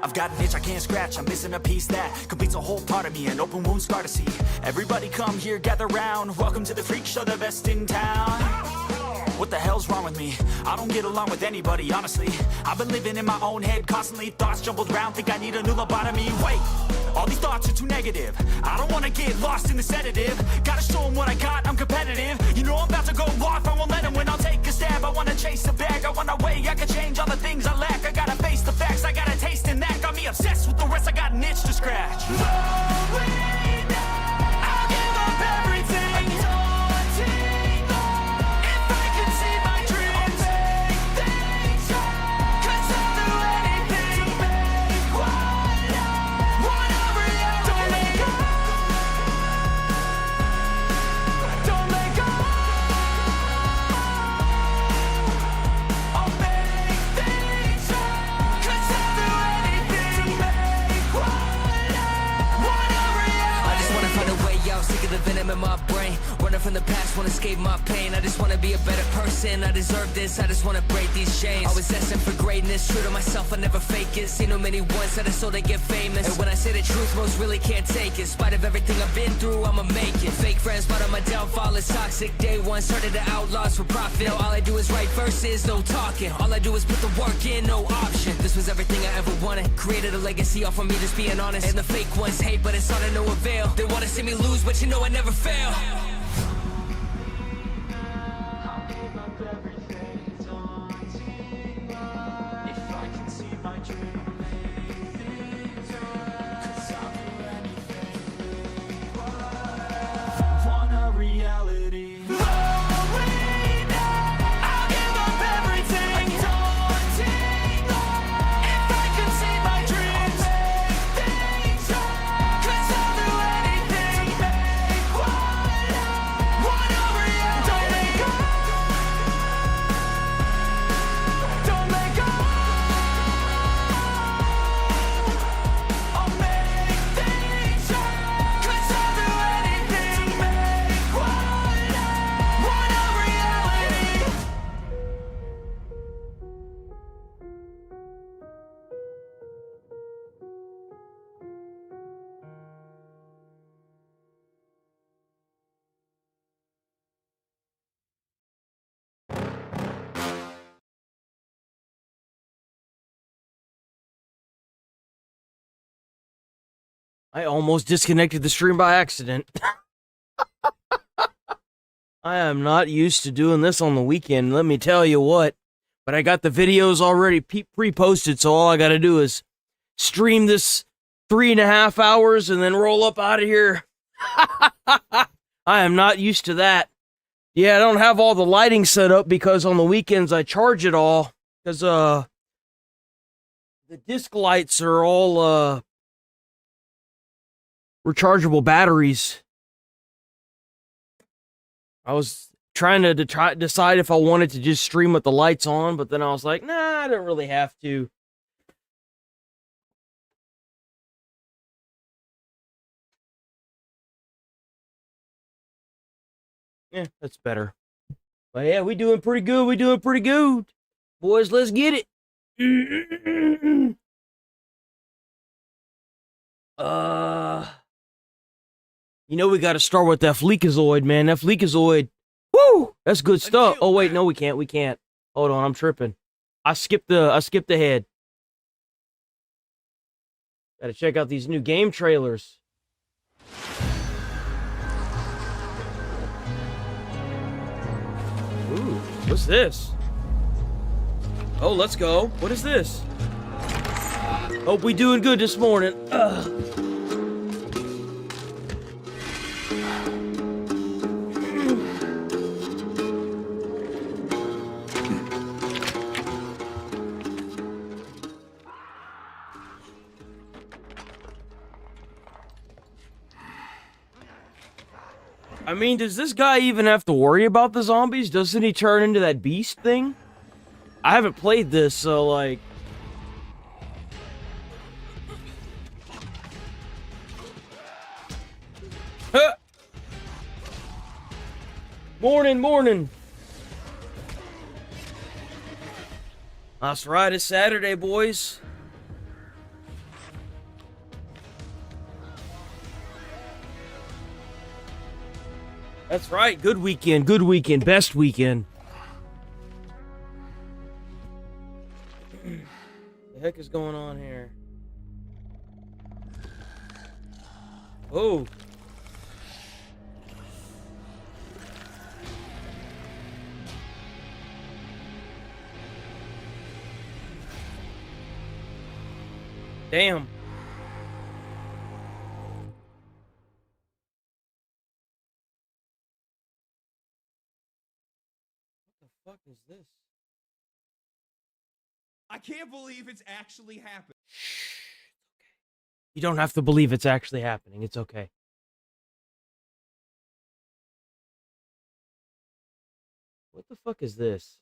I've got an itch I can't scratch, I'm missing a piece that completes a whole part of me, an open wound scar to see. Everybody come here, gather round, welcome to the freak show, the best in town. What the hell's wrong with me? I don't get along with anybody, honestly. I've been living in my own head constantly, thoughts jumbled around, think I need a new lobotomy. Wait, all these thoughts are too negative. I don't wanna get lost in the sedative. Gotta show them what I got, I'm competitive. You know I'm about to go off, I won't let them win, I'll take a stab. I wanna chase the bag, I wanna weigh, I can change all the things I lack. I gotta face the facts, I got a taste in that. Got me obsessed with the rest, I got an itch to scratch. I'll give up everything. If I can see my dreams, I'll make things right. 'Cause I'll do anything to make one a reality. Don't let go. Don't let go. I'll make things right. 'Cause I'll do anything to make one a reality. I just wanna find a way out, sick of the venom in my brain. Running from the past, wanna escape my pain. I just wanna be a better person, I deserve this. I just wanna break these chains. Always asking for greatness, true to myself, I never fake it. Seen no many ones that are so they get famous. And when I say the truth, most really can't take it. In spite of everything I've been through, I'ma make it. Fake friends, but on my downfall is toxic. Day one, started to outlaws for profit. Now all I do is write verses, no talking. All I do is put the work in, no option. This was everything I ever wanted. Created a legacy off of me, just being honest. And the fake ones hate, but it's all to no avail. They wanna see me lose, but you know I never fail. I almost disconnected the stream by accident. I am not used to doing this on the weekend, let me tell you what. But I got the videos already pre-posted, so all I gotta do is stream this 3.5 hours and then roll up out of here. I am not used to that. Yeah, I don't have all the lighting set up because on the weekends I charge it all. Because, the disc lights are all, rechargeable batteries. I was trying to decide if I wanted to just stream with the lights on, but then I was like, nah, I don't really have to. Yeah, that's better. But yeah, we doing pretty good. We doing pretty good. Boys, let's get it. You know we got to start with that Fleekazoid, man. That Fleekazoid, woo, that's good stuff. Oh wait, no, we can't. We can't. Hold on, I'm tripping. I skipped ahead. Got to check out these new game trailers. Ooh, what's this? Oh, let's go. What is this? Hope we doing good this morning. I mean, does this guy even have to worry about the zombies? Doesn't he turn into that beast thing? I haven't played this, so like... Huh. Morning. That's right, it's Saturday, boys. That's right. Good weekend. Good weekend. Best weekend. The heck is going on here? Oh. Damn. What the fuck is this? I can't believe it's actually happened. You don't have to believe it's actually happening. It's okay. What the fuck is this?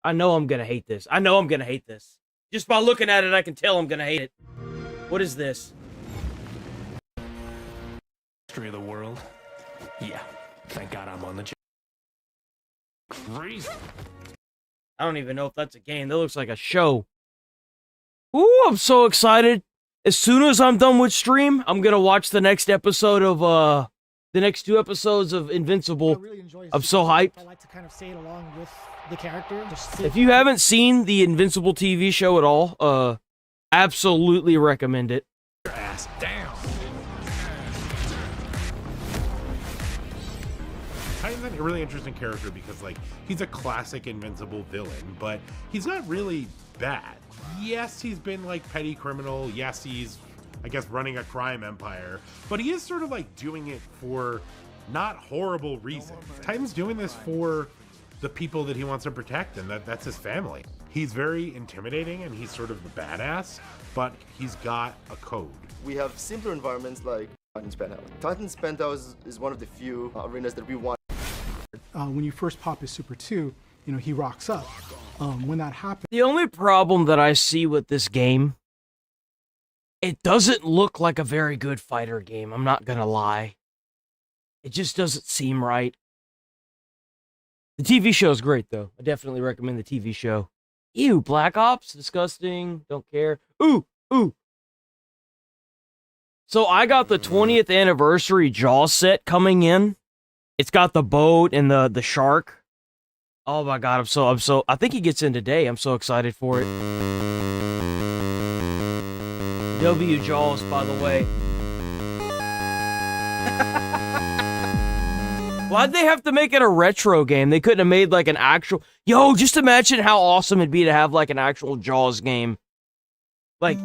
I know I'm gonna hate this. I know I'm gonna hate this. Just by looking at it, I can tell I'm gonna hate it. What is this? History of the world. Yeah. Thank God I'm on the crazy. I don't even know if that's a game. That looks like a show. Ooh, I'm so excited. As soon as I'm done with stream, I'm gonna watch the next episode of the next 2 episodes of Invincible. I'm so hyped. I like to kind of say it along with the character. If you haven't seen the Invincible TV show at all, absolutely recommend it. Your ass down. Titan's a really interesting character because, like, he's a classic Invincible villain, but he's not really bad. Yes, he's been, like, petty criminal. Yes, he's, I guess, running a crime empire, but he is sort of, like, doing it for not horrible reasons. Titan's doing this for the people that he wants to protect, and that's his family. He's very intimidating, and he's sort of the badass, but he's got a code. We have simpler environments like Titan's Penthouse. Titan's Penthouse is one of the few arenas that we want. When you first pop his Super 2, you know, he rocks up. When that happens... The only problem that I see with this game, it doesn't look like a very good fighter game, I'm not gonna lie. It just doesn't seem right. The TV show's great, though. I definitely recommend the TV show. Ew, Black Ops? Disgusting. Don't care. Ooh, ooh. So I got the 20th anniversary Jaws set coming in. It's got the boat and the shark. Oh my god, I'm so I think he gets in today. I'm so excited for it. W Jaws, by the way. Why'd they have to make it a retro game? They couldn't have made like an actual... Yo, just imagine how awesome it'd be to have like an actual Jaws game. Like,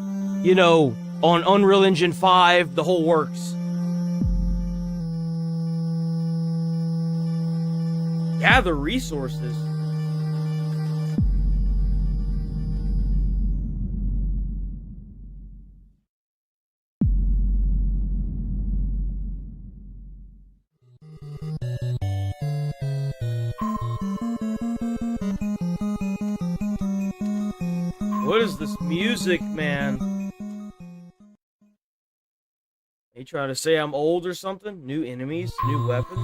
you know, on Unreal Engine 5, the whole works. Gather resources. What is this music, man? Are you trying to say I'm old or something? New enemies? New weapons?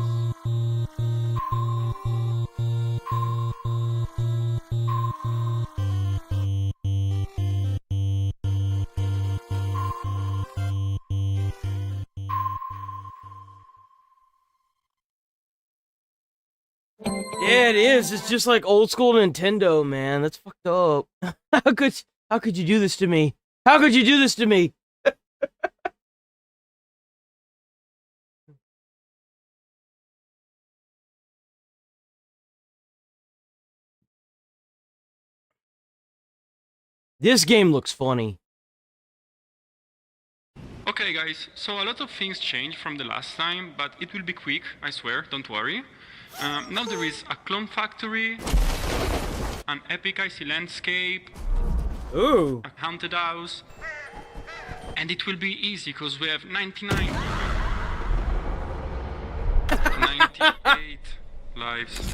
Yeah, it is. It's just like old school Nintendo, man. That's fucked up. How could you do this to me? How could you do this to me? This game looks funny. Okay guys, so a lot of things changed from the last time, but it will be quick, I swear, don't worry. Now there is a clone factory, an epic icy landscape, Ooh. a haunted house, and it will be easy because we have 99, 98 lives.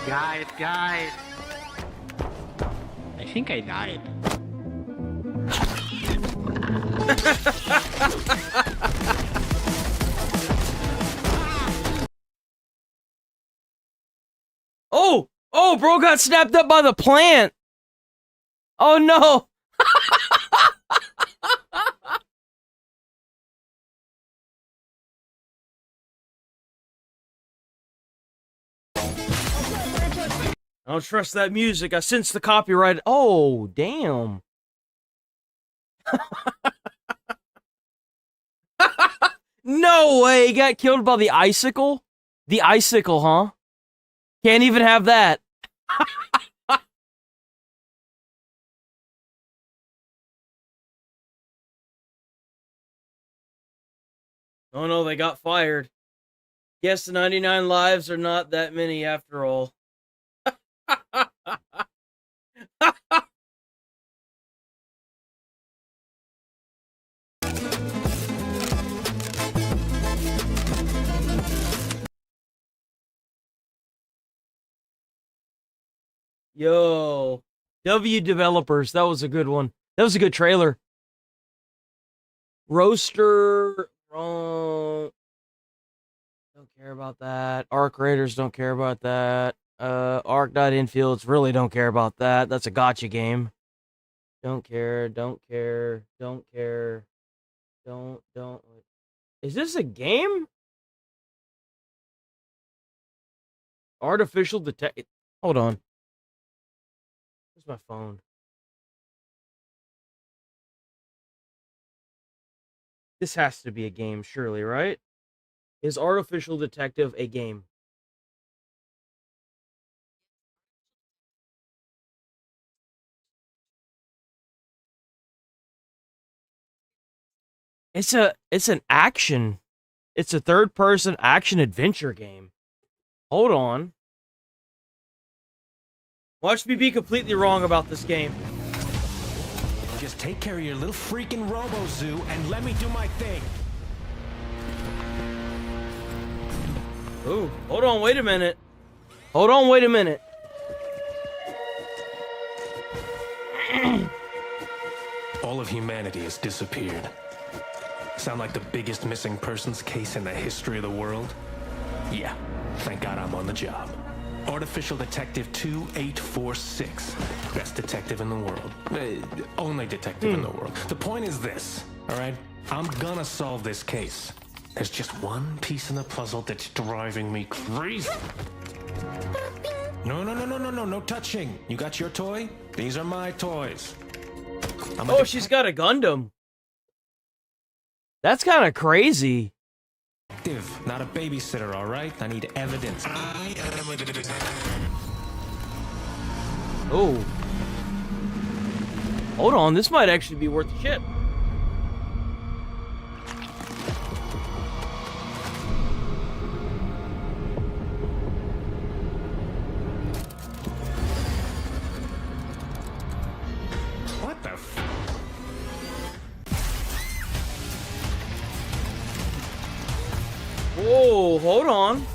Guys. I think I died. Oh, bro got snapped up by the plant. Oh no. I don't trust that music. I sense the copyright. Oh, damn. No way. He got killed by the icicle? The icicle, huh? Can't even have that. Oh no, they got fired. Guess the 99 lives are not that many after all. Yo, W developers, that was a good one. That was a good trailer. Roaster, don't care about that. Arc Raiders don't care about that. Arc.infields really don't care about that. That's a gotcha game. Don't care. Don't. Is this a game? Artificial detect. Hold on. Where's my phone? This has to be a game, surely, right? Is Artificial Detective a game? It's an action. It's a third-person action adventure game. Hold on. Watch me be completely wrong about this game. Just take care of your little freaking robo-zoo and let me do my thing. Ooh, hold on, wait a minute. Hold on, wait a minute. All of humanity has disappeared. Sound like the biggest missing persons case in the history of the world? Yeah, thank God I'm on the job. Artificial Detective 2846. Best detective in the world. Only detective in the world. The point is this, all right? I'm gonna solve this case. There's just one piece in the puzzle that's driving me crazy. No touching. You got your toy? These are my toys. Oh, she's got a Gundam. That's kind of crazy. Not a babysitter, all right? I need evidence. I am a detective. Oh. Hold on, this might actually be worth the shit. What the f... Whoa, hold on.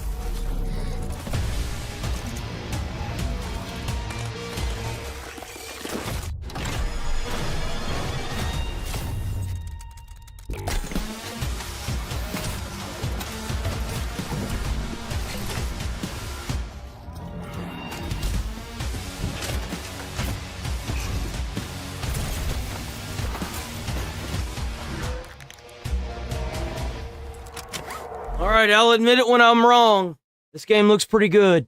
Alright, I'll admit it when I'm wrong. This game looks pretty good.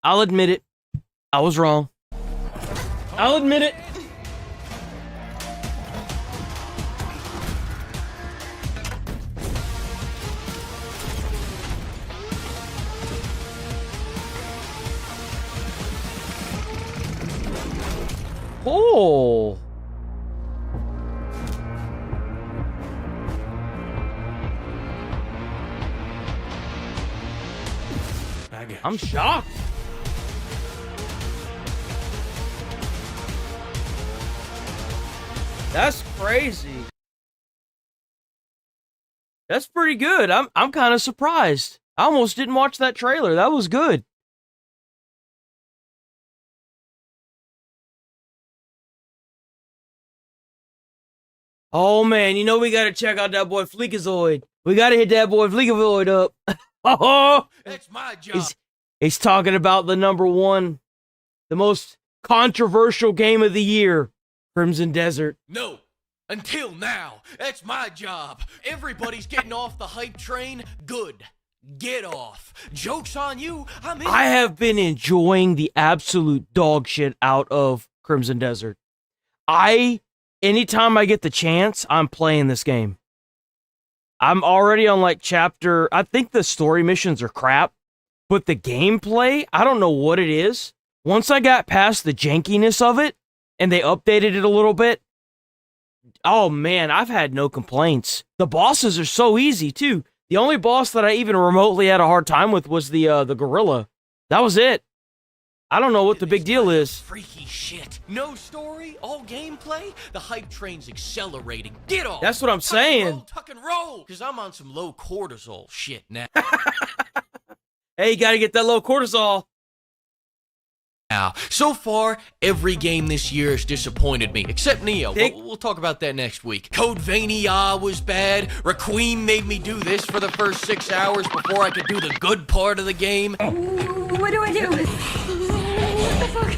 I'll admit it. I was wrong. I'll admit it. Oh. I'm shocked. That's crazy. That's pretty good. I'm kind of surprised. I almost didn't watch that trailer. That was good. Oh man, you know we gotta check out that boy Fleekazoid. We gotta hit that boy Fleekazoid up. Oh, That's my job. He's talking about the number one, the most controversial game of the year, Crimson Desert. No. Until now. That's my job. Everybody's getting off the hype train. Good. Get off. Joke's on you. I have been enjoying the absolute dog shit out of Crimson Desert. Anytime I get the chance, I'm playing this game. I'm already on like chapter, I think the story missions are crap, but the gameplay, I don't know what it is. Once I got past the jankiness of it, and they updated it a little bit, oh man, I've had no complaints. The bosses are so easy too. The only boss that I even remotely had a hard time with was the gorilla. That was it. I don't know what the big deal is. Freaky shit. No story, all gameplay. The hype train's accelerating. Get off. That's what I'm saying. Tuck and roll. Because I'm on some low cortisol shit now. Hey, you gotta get that low cortisol. Now, so far, every game this year has disappointed me, except Neo. We'll talk about that next week. Code Vania was bad. Requiem made me do this for the first 6 hours before I could do the good part of the game. What do I do? What the fuck?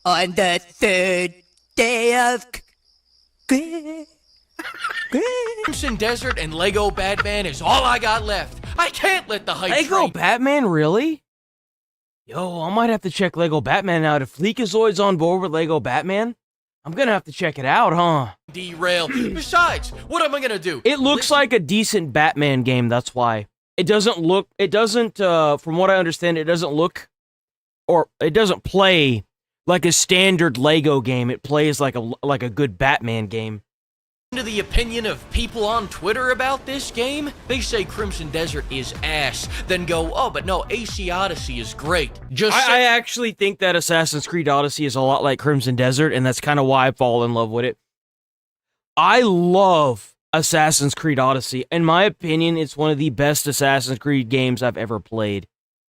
On the third day of Crimson Desert and Lego Batman is all I got left. I can't let the hype Lego Batman, really? Yo, I might have to check Lego Batman out. If Leakazoid's on board with Lego Batman, I'm gonna have to check it out, huh? Derail. Besides, what am I gonna do? It looks like a decent Batman game, that's why. It doesn't, from what I understand, it doesn't play like a standard Lego game. It plays like a good Batman game. To the opinion of people on Twitter about this game, they say Crimson Desert is ass, then go, oh, but no, AC Odyssey is great. I actually think that Assassin's Creed Odyssey is a lot like Crimson Desert, and that's kind of why I fall in love with it. I love Assassin's Creed Odyssey. In my opinion, it's one of the best Assassin's Creed games I've ever played.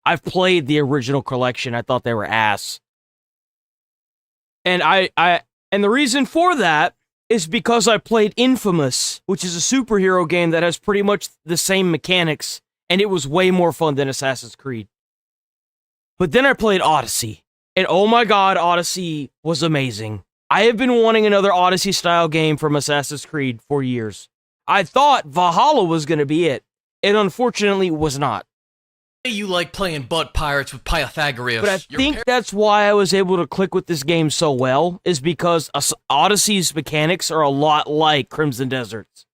I've played the original collection. I thought they were ass. And and the reason for that is because I played Infamous, which is a superhero game that has pretty much the same mechanics, and it was way more fun than Assassin's Creed. But then I played Odyssey, and oh my god, Odyssey was amazing. I have been wanting another Odyssey-style game from Assassin's Creed for years. I thought Valhalla was going to be it. It unfortunately was not. You like playing butt pirates with Pythagoras. But I think that's why I was able to click with this game so well, is because Odyssey's mechanics are a lot like Crimson Desert's.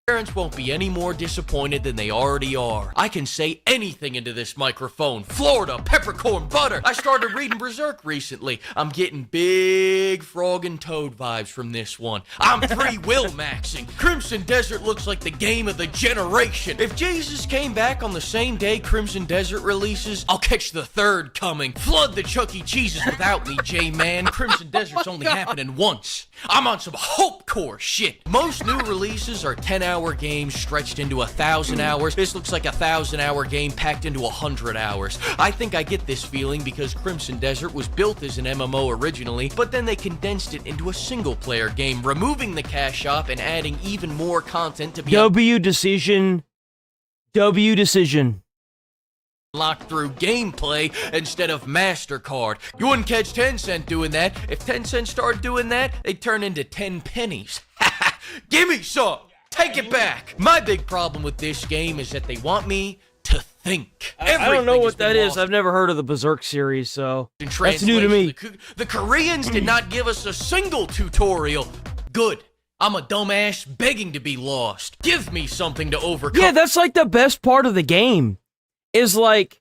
Parents won't be any more disappointed than they already are. I can say anything into this microphone. Florida, peppercorn, butter. I started reading Berserk recently. I'm getting big frog and toad vibes from this one. I'm free will maxing. Crimson Desert looks like the game of the generation. If Jesus came back on the same day Crimson Desert releases, I'll catch the third coming. Flood the Chuck E. Cheeses without me, J-Man. Crimson Desert's only happening once. I'm on some hope core shit. Most new releases are 10-hour games stretched into 1,000 hours. This looks like a 1,000-hour game packed into 100 hours. I think I get this feeling because Crimson Desert was built as an MMO originally, but then they condensed it into a single-player game, removing the cash shop and adding even more content to be W decision. locked through gameplay instead of MasterCard. You wouldn't catch Tencent doing that. If Tencent started doing that, they'd turn into 10 pennies. Give me some! Take it back! My big problem with this game is that they want me to think. I don't know what that is. I've never heard of the Berserk series, so that's new to me. The Koreans did not give us a single tutorial. Good. I'm a dumbass begging to be lost. Give me something to overcome. Yeah, that's like the best part of the game. Is like,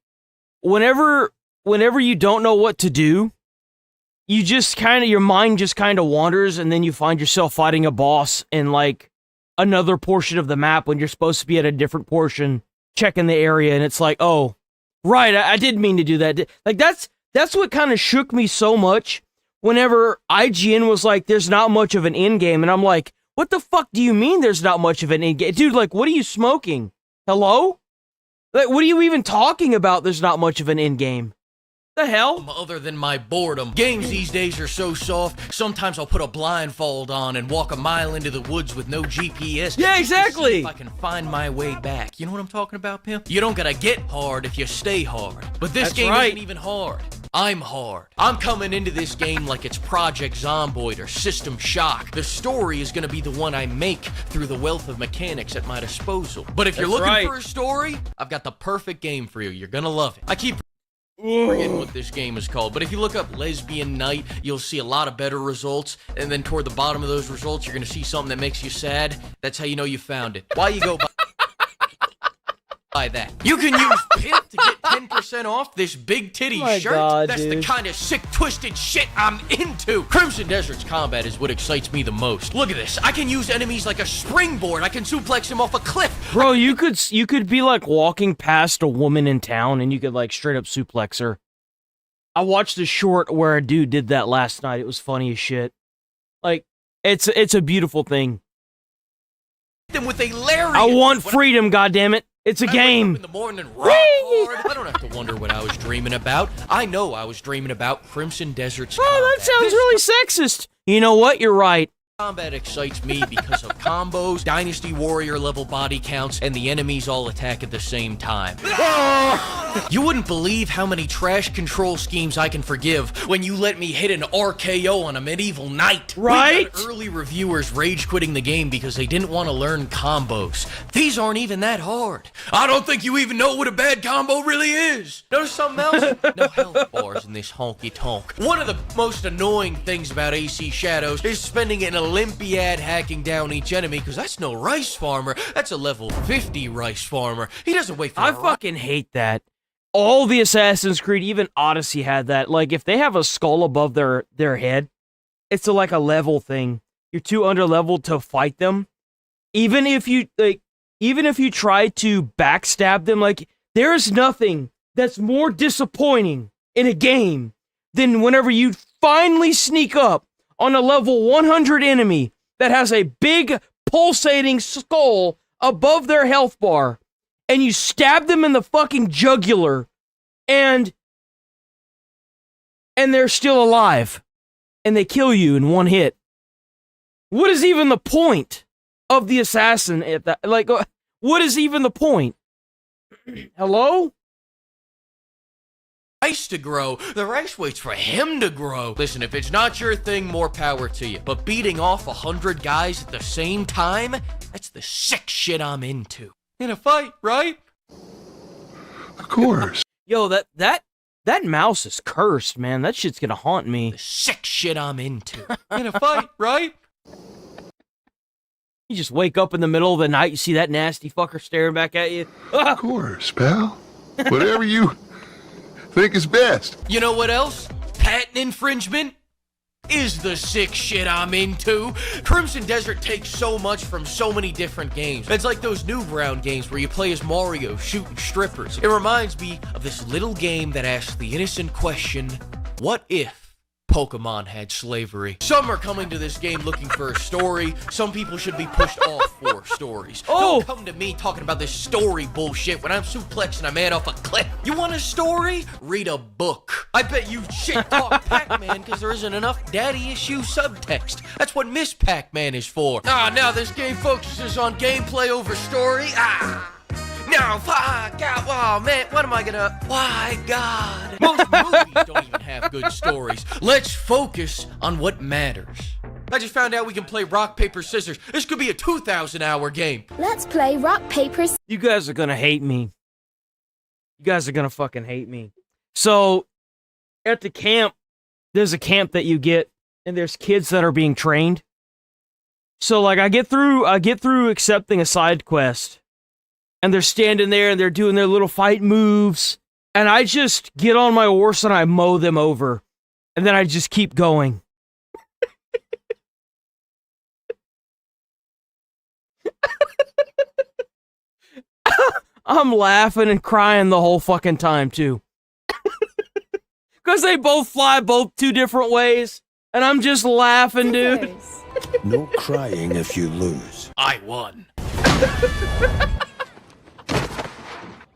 whenever you don't know what to do, you just your mind just kind of wanders, and then you find yourself fighting a boss in like another portion of the map when you're supposed to be at a different portion, checking the area, and it's like, oh, right, I didn't mean to do that. Like, that's what kind of shook me so much whenever IGN was like, there's not much of an end game, and I'm like, what the fuck do you mean there's not much of an end game? Dude, like, what are you smoking? Hello? Like, what are you even talking about? There's not much of an end game. The hell? Other than my boredom. Games these days are so soft, sometimes I'll put a blindfold on and walk a mile into the woods with no GPS. Yeah, exactly. To see if I can find my way back. You know what I'm talking about, pimp? You don't gotta get hard if you stay hard. But this game isn't even hard. I'm hard. I'm coming into this game like it's Project Zomboid or System Shock. The story is gonna be the one I make through the wealth of mechanics at my disposal. But if you're looking for a story, I've got the perfect game for you. You're gonna love it. I keep forgetting what this game is called, but if you look up Lesbian Night, you'll see a lot of better results, and then toward the bottom of those results, you're gonna see something that makes you sad. That's how you know you found it. Why you go buy that? You can use PIP to get 10% off this big titty shirt. God, that's dude. the kind of sick, twisted shit I'm into. Crimson Desert's combat is what excites me the most. Look at this. I can use enemies like a springboard. I can suplex them off a cliff. Bro, you could be like walking past a woman in town and you could like straight up suplex her. I watched a short where a dude did that last night. It was funny as shit. Like, it's a beautiful thing. Them with a lariat. I want freedom, goddammit. It's a game. In the morning, rock hard. I don't have to wonder what I was dreaming about. I know I was dreaming about Crimson Desert's combat. That sounds really sexist. You know what? You're right. Combat excites me because of combos, Dynasty Warrior level body counts, and the enemies all attack at the same time. You wouldn't believe how many trash control schemes I can forgive when you let me hit an RKO on a medieval knight. Right? We got early reviewers rage quitting the game because they didn't want to learn combos. These aren't even that hard. I don't think you even know what a bad combo really is. Notice something else? No health bars in this honky tonk. One of the most annoying things about AC Shadows is spending an Olympiad hacking down each enemy, because that's no rice farmer. That's a level 50 rice farmer. He doesn't wait for I fucking hate that. All the Assassin's Creed, even Odyssey had that. Like, if they have a skull above their head, it's like a level thing. You're too under-leveled to fight them. Even if you try to backstab them, like, there is nothing that's more disappointing in a game than whenever you finally sneak up on a level 100 enemy that has a big pulsating skull above their health bar, and you stab them in the fucking jugular, and they're still alive, and they kill you in one hit. What is even the point of the assassin at that? Like, what is even the point? Hello? Rice to grow. The rice waits for him to grow. Listen, if it's not your thing, more power to you. But beating off 100 guys at the same time, that's the sick shit I'm into. In a fight, right? Of course. Yo, that mouse is cursed, man. That shit's gonna haunt me. The sick shit I'm into. In a fight, right? You just wake up in the middle of the night, you see that nasty fucker staring back at you. Of course, pal. Whatever you think is best. You know what else? Patent infringement is the sick shit I'm into. Crimson Desert takes so much from so many different games. It's like those Newground games where you play as Mario shooting strippers. It reminds me of this little game that asks the innocent question, what if Pokemon had slavery? Some are coming to this game looking for a story. Some people should be pushed off for stories. Don't come to me talking about this story bullshit when I'm suplexing a man off a cliff. You want a story? Read a book. I bet you shit talk Pac-Man because there isn't enough daddy issue subtext. That's what Miss Pac-Man is for. Now this game focuses on gameplay over story. No, fuck, God, oh man, what am I gonna, why God? Most movies don't even have good stories. Let's focus on what matters. I just found out we can play rock, paper, scissors. This could be a 2,000-hour game. Let's play rock, paper, scissors. You guys are gonna hate me. You guys are gonna fucking hate me. So, at the camp, there's a camp that you get, and there's kids that are being trained. So, like, I get through accepting a side quest, and they're standing there and they're doing their little fight moves. And I just get on my horse and I mow them over. And then I just keep going. I'm laughing and crying the whole fucking time, too. Because they both fly both two different ways. And I'm just laughing, dude. No crying if you lose. I won.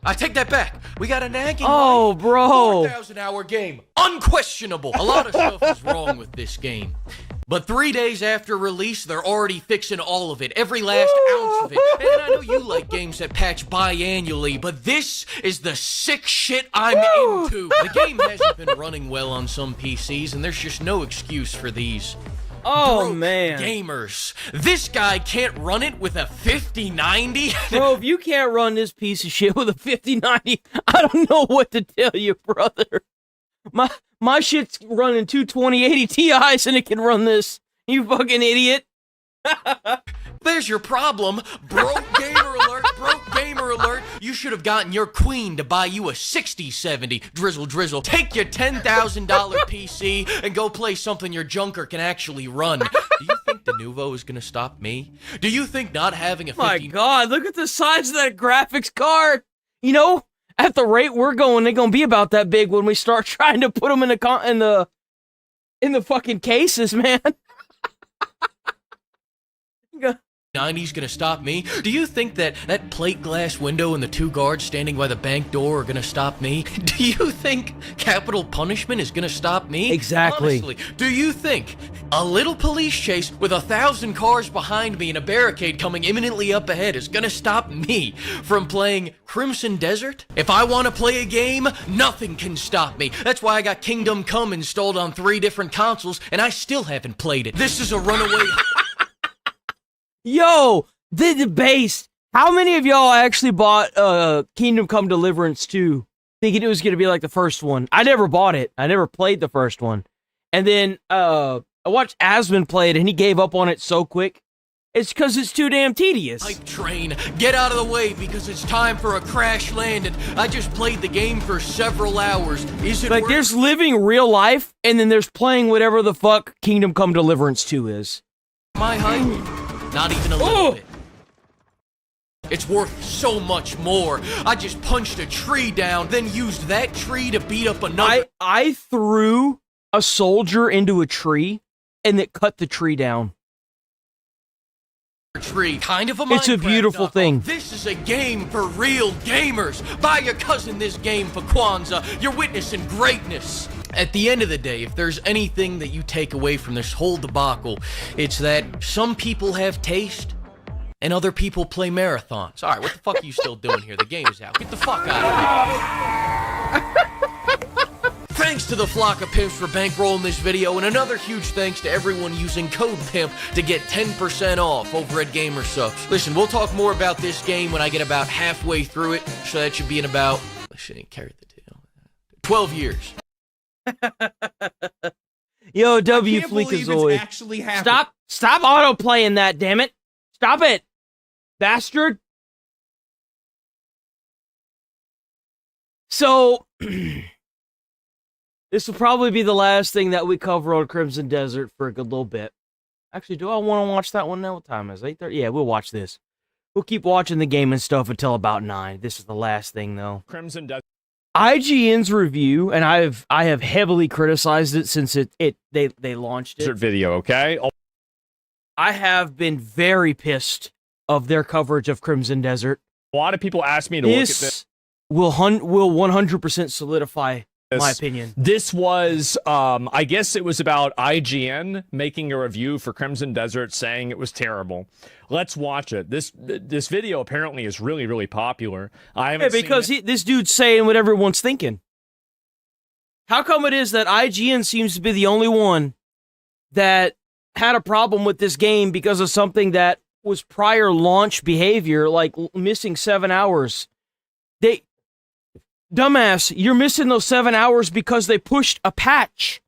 I take that back. We got a nagging 4,000-hour game. Unquestionable. A lot of stuff is wrong with this game. But 3 days after release, they're already fixing all of it, every last ounce of it. And I know you like games that patch biannually, but this is the sick shit I'm into. The game hasn't been running well on some PCs, and there's just no excuse for these. Oh, broke man. Gamers. This guy can't run it with a 5090? Bro, if you can't run this piece of shit with a 5090, I don't know what to tell you, brother. My shit's running two 2080 Ti's and it can run this. You fucking idiot. There's your problem. Broke gamer alert, broke gamer alert. You should have gotten your queen to buy you a 6070. Drizzle. Take your $10,000 PC and go play something your junker can actually run. Do you think the Nuvo is gonna stop me? Do you think not having a 50... My God, look at the size of that graphics card. You know, at the rate we're going, they're gonna be about that big when we start trying to put them in the fucking cases, man. 90's gonna stop me? Do you think that plate glass window and the two guards standing by the bank door are gonna stop me? Do you think capital punishment is gonna stop me? Exactly. Honestly, do you think a little police chase with 1,000 cars behind me and a barricade coming imminently up ahead is gonna stop me from playing Crimson Desert? If I want to play a game, nothing can stop me. That's why I got Kingdom Come installed on 3 different consoles and I still haven't played it. This is a runaway... Yo, the base. How many of y'all actually bought Kingdom Come Deliverance 2 thinking it was going to be like the first one? I never bought it. I never played the first one. And then I watched Asmund play it and he gave up on it so quick. It's because it's too damn tedious. Hype train, get out of the way because it's time for a crash landing. I just played the game for several hours. Is it like there's living real life and then there's playing whatever the fuck Kingdom Come Deliverance 2 is. My hype? Not even a little bit. It's worth so much more. I just punched a tree down, then used that tree to beat up another. I threw a soldier into a tree, and it cut the tree down. Tree, kind of a It's a beautiful thing. This is a game for real gamers. Buy your cousin this game for Kwanzaa. You're witnessing greatness. At the end of the day, if there's anything that you take away from this whole debacle, it's that some people have taste and other people play marathons. All right, what the fuck are you still doing here? The game is out. Get the fuck out of here. Thanks to the flock of pimps for bankrolling this video, and another huge thanks to everyone using code PIMP to get 10% off over at GamerSucks. Listen, we'll talk more about this game when I get about halfway through it, so that should be in about, I shouldn't carry the deal, 12 years. Yo, W Fleekazoid. Stop auto playing that, damn it. Stop it, bastard. So this will probably be the last thing that we cover on Crimson Desert for a good little bit. Actually, do I want to watch that one now? What time is it? 8:30? Yeah, we'll watch this. We'll keep watching the game and stuff until about 9. This is the last thing though. Crimson Desert. IGN's review, and I have heavily criticized it since they launched it. Video, okay? I have been very pissed of their coverage of Crimson Desert. A lot of people ask me to look at this. Will 100% solidify my opinion. This was, I guess it was about IGN making a review for Crimson Desert saying it was terrible. Let's watch it. This video apparently is really, really popular. I haven't because this dude's saying what everyone's thinking. How come it is that IGN seems to be the only one that had a problem with this game because of something that was prior launch behavior, like missing 7 hours? Dumbass, you're missing those 7 hours because they pushed a patch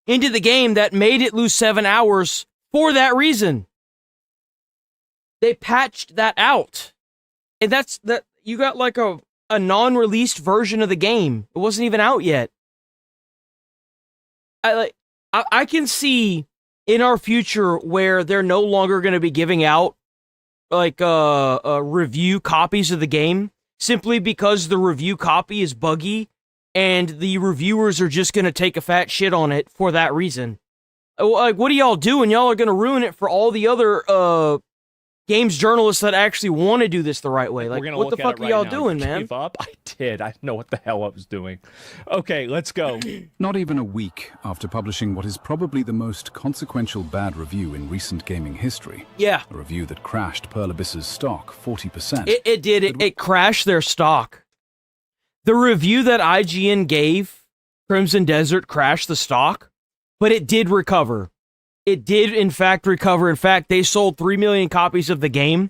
into the game that made it lose 7 hours for that reason. They patched that out. And that's that you got like a non-released version of the game. It wasn't even out yet. I can see in our future where they're no longer going to be giving out like review copies of the game simply because the review copy is buggy and the reviewers are just going to take a fat shit on it for that reason. Like, what are y'all doing? Y'all are going to ruin it for all the other games journalists that actually want to do this the right way. Like, We're gonna what the look at fuck it are right y'all now. doing, You man? gave up? I did. I didn't know what the hell I was doing. Okay, let's go. Not even a week after publishing what is probably the most consequential bad review in recent gaming history. Yeah. A review that crashed Pearl Abyss's stock 40%. It did. It crashed their stock. The review that IGN gave Crimson Desert crashed the stock, but it did recover. It did, in fact, recover. In fact, they sold 3 million copies of the game,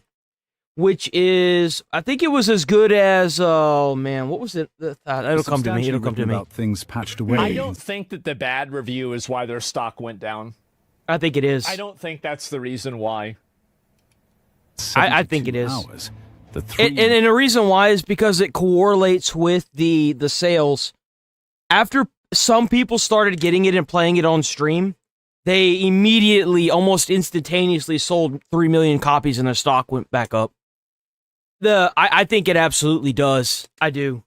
which is, I think it was as good as, oh man, what was it? It'll come to me. It'll come to me. About things patched away. I don't think that the bad review is why their stock went down. I think it is. I don't think that's the reason why. I think it is. Hours, and the reason why is because it correlates with the sales. After some people started getting it and playing it on stream, they immediately, almost instantaneously sold 3 million copies and their stock went back up. I think it absolutely does. I do.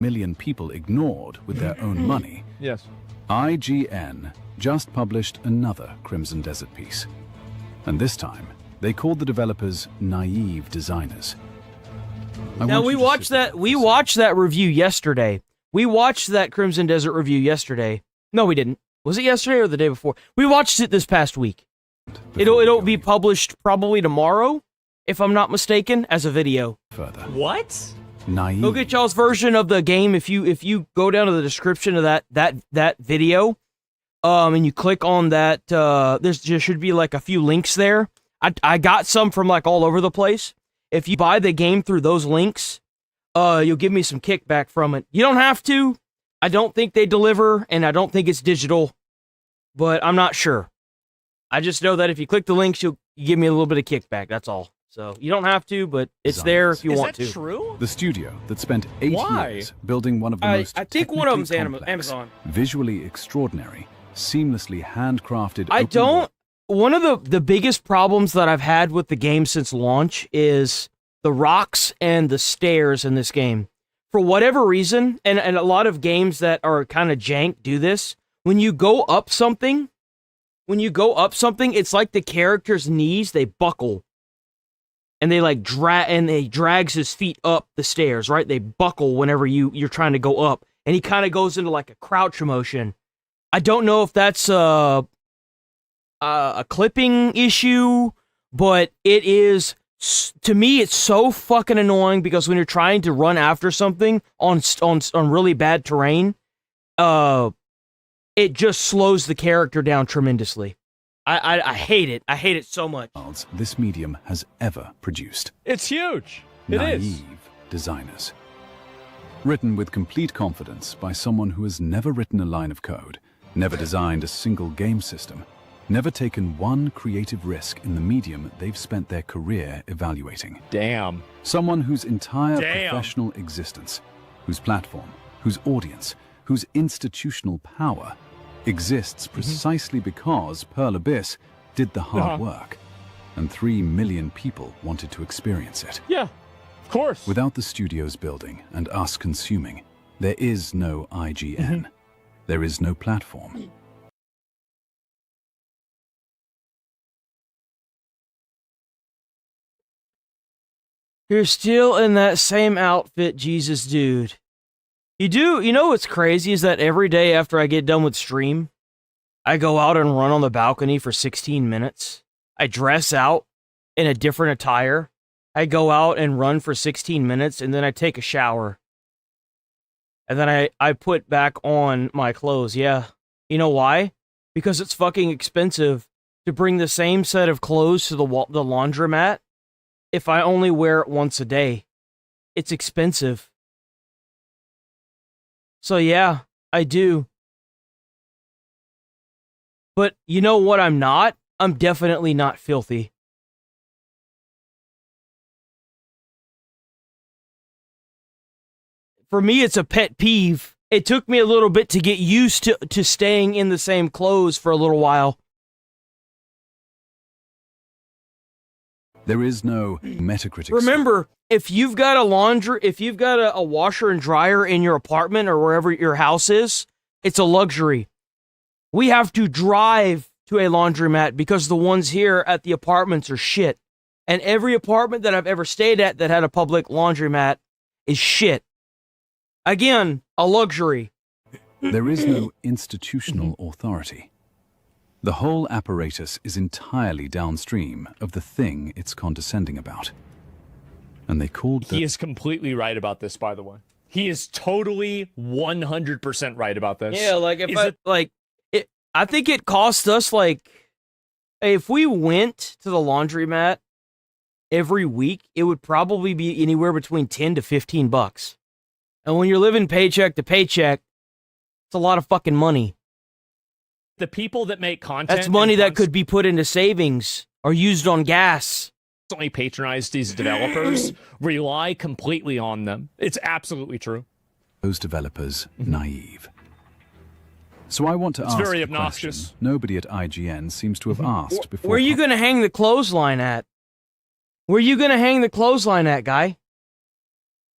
Million people ignored with their own money. Yes. IGN just published another Crimson Desert piece. And this time, they called the developers naive designers. Now we watched that review yesterday. We watched that Crimson Desert review yesterday. No, we didn't. Was it yesterday or the day before? We watched it this past week. It'll be published probably tomorrow, if I'm not mistaken, as a video. Further. What? Naive. Go get y'all's version of the game if you go down to the description of that video, and you click on that. There should be like a few links there. I got some from like all over the place. If you buy the game through those links, you'll give me some kickback from it. You don't have to. I don't think they deliver, and I don't think it's digital, but I'm not sure. I just know that if you click the links, you give me a little bit of kickback. That's all. So you don't have to, but it's there if you want to. Is that true? The studio that spent 8 years building one of the most I think one of them's complex, Amazon. Visually extraordinary, seamlessly handcrafted. One of the biggest problems that I've had with the game since launch is the rocks and the stairs in this game. For whatever reason, and a lot of games that are kind of jank do this, when you go up something, it's like the character's knees, they buckle. And they like drags his feet up the stairs, right? They buckle whenever you're trying to go up. And he kind of goes into like a crouch motion. I don't know if that's a clipping issue, but it is, to me, it's so fucking annoying because when you're trying to run after something on really bad terrain, it just slows the character down tremendously. I hate it. I hate it so much. This medium has ever produced. It's huge. It is. Naive designers. Written with complete confidence by someone who has never written a line of code, never designed a single game system, never taken one creative risk in the medium they've spent their career evaluating. Damn. Someone whose entire professional existence, whose platform, whose audience, whose institutional power exists precisely because Pearl Abyss did the hard work, and 3 million people wanted to experience it. Yeah, of course. Without the studio's building and us consuming, there is no IGN. There is no platform. You're still in that same outfit, Jesus dude. You know what's crazy is that every day after I get done with stream, I go out and run on the balcony for 16 minutes. I dress out in a different attire. I go out and run for 16 minutes, and then I take a shower. And then I put back on my clothes, yeah. You know why? Because it's fucking expensive to bring the same set of clothes to the laundromat if I only wear it once a day. It's expensive. So yeah, I do. But you know what I'm not? I'm definitely not filthy. For me, it's a pet peeve. It took me a little bit to get used to staying in the same clothes for a little while. There is no Metacritic. Remember, if you've got a washer and dryer in your apartment or wherever your house is, it's a luxury. We have to drive to a laundromat because the ones here at the apartments are shit. And every apartment that I've ever stayed at that had a public laundromat is shit. Again, a luxury. There is no institutional authority. The whole apparatus is entirely downstream of the thing it's condescending about. And they called He is completely right about this, by the way. He is totally 100% right about this. Yeah, like I think it cost us like, if we went to the laundromat every week, it would probably be anywhere between 10 to 15 bucks. And when you're living paycheck to paycheck, it's a lot of fucking money. The people that make content... That's money that could be put into savings or used on gas. Constantly patronize these developers, rely completely on them. It's absolutely true. Those developers naive. So I want to ask very a obnoxious. question nobody at IGN seems to have asked before. Where are you going to hang the clothesline at? Where are you going to hang the clothesline at, guy?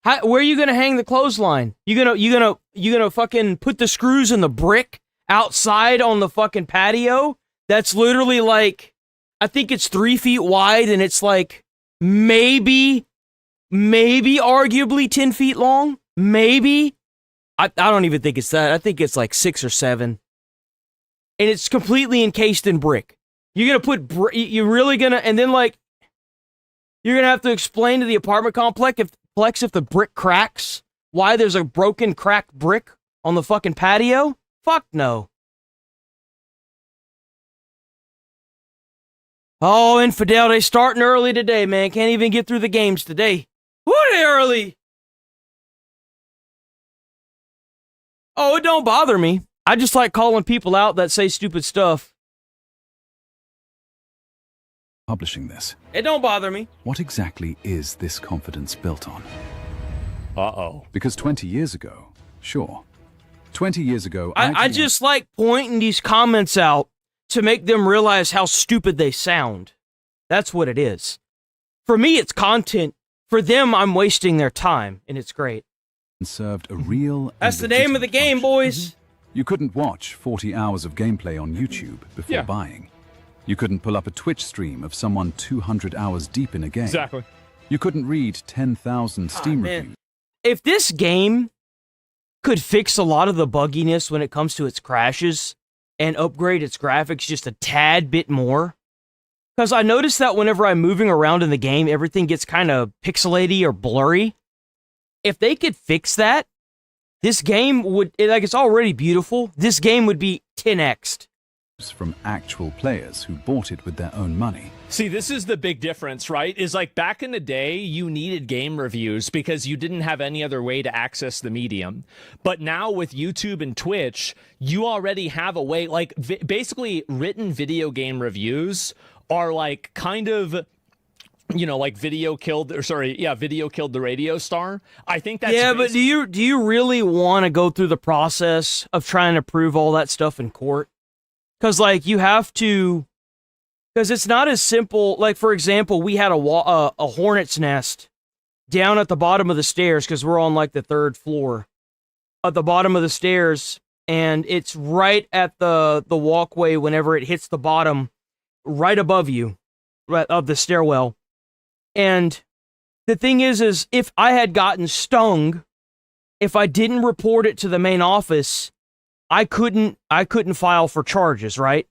Where are you going to hang the clothesline? You gonna fucking put the screws in the brick outside on the fucking patio? That's literally like, I think it's 3 feet wide and it's like maybe arguably 10 feet long. Maybe. I don't even think it's that. I think it's like 6 or 7. And it's completely encased in brick. You're going to put, you're really going to, and then like, you're going to have to explain to the apartment complex if the brick cracks, why there's a broken cracked brick on the fucking patio? Fuck no. Oh, Infidel, they starting early today, man. Can't even get through the games today. Woo, they early. Oh, it don't bother me. I just like calling people out that say stupid stuff. Publishing this. It don't bother me. What exactly is this confidence built on? Uh-oh. Because 20 years ago, sure. 20 years ago, I just like pointing these comments out to make them realize how stupid they sound. That's what it is. For me, it's content. For them, I'm wasting their time, and it's great. Served a real... That's the name of the game, boys. You couldn't watch 40 hours of gameplay on YouTube before buying. You couldn't pull up a Twitch stream of someone 200 hours deep in a game. Exactly. You couldn't read 10,000 Steam reviews. If this game could fix a lot of the bugginess when it comes to its crashes and upgrade its graphics just a tad bit more, because I noticed that whenever I'm moving around in the game, everything gets kind of pixelaty or blurry. If they could fix that, this game would, like, it's already beautiful. This game would be 10x'd. From actual players who bought it with their own money. See, this is the big difference, right? Is like back in the day, you needed game reviews because you didn't have any other way to access the medium. But now with YouTube and Twitch, you already have a way, like basically written video game reviews are like kind of, you know, like video killed the radio star. I think that's but do you really want to go through the process of trying to prove all that stuff in court? Because, like, you have to... Because it's not as simple... Like, for example, we had a hornet's nest down at the bottom of the stairs, because we're on, like, the 3rd floor. At the bottom of the stairs, and it's right at the walkway whenever it hits the bottom, right above you, right of the stairwell. And the thing is if I had gotten stung, if I didn't report it to the main office... I couldn't file for charges, right?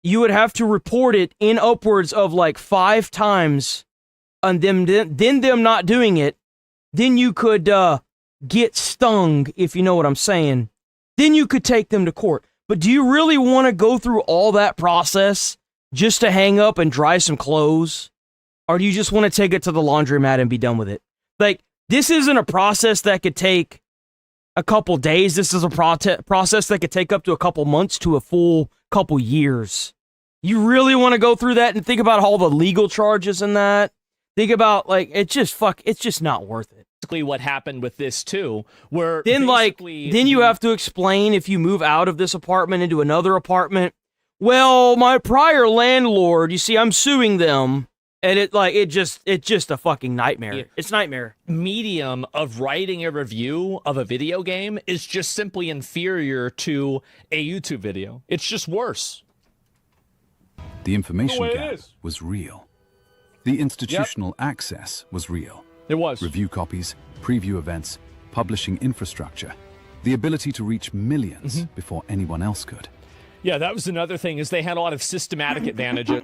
You would have to report it in upwards of like 5 times, and them not doing it. Then you could get stung, if you know what I'm saying. Then you could take them to court. But do you really want to go through all that process just to hang up and dry some clothes? Or do you just want to take it to the laundromat and be done with it? Like, this isn't a process that could take a couple days. This is a process that could take up to a couple months to a full couple years. You really want to go through that and think about all the legal charges and that? Think about, like, it's just not worth it. Basically what happened with this too, where then you have to explain if you move out of this apartment into another apartment. Well, my prior landlord, you see, I'm suing them. And it's just a fucking nightmare. Yeah. It's nightmare. Medium of writing a review of a video game is just simply inferior to a YouTube video. It's just worse. The information gap was real. The institutional access was real. It was. Review copies, preview events, publishing infrastructure, the ability to reach millions before anyone else could. Yeah, that was another thing, is they had a lot of systematic advantages.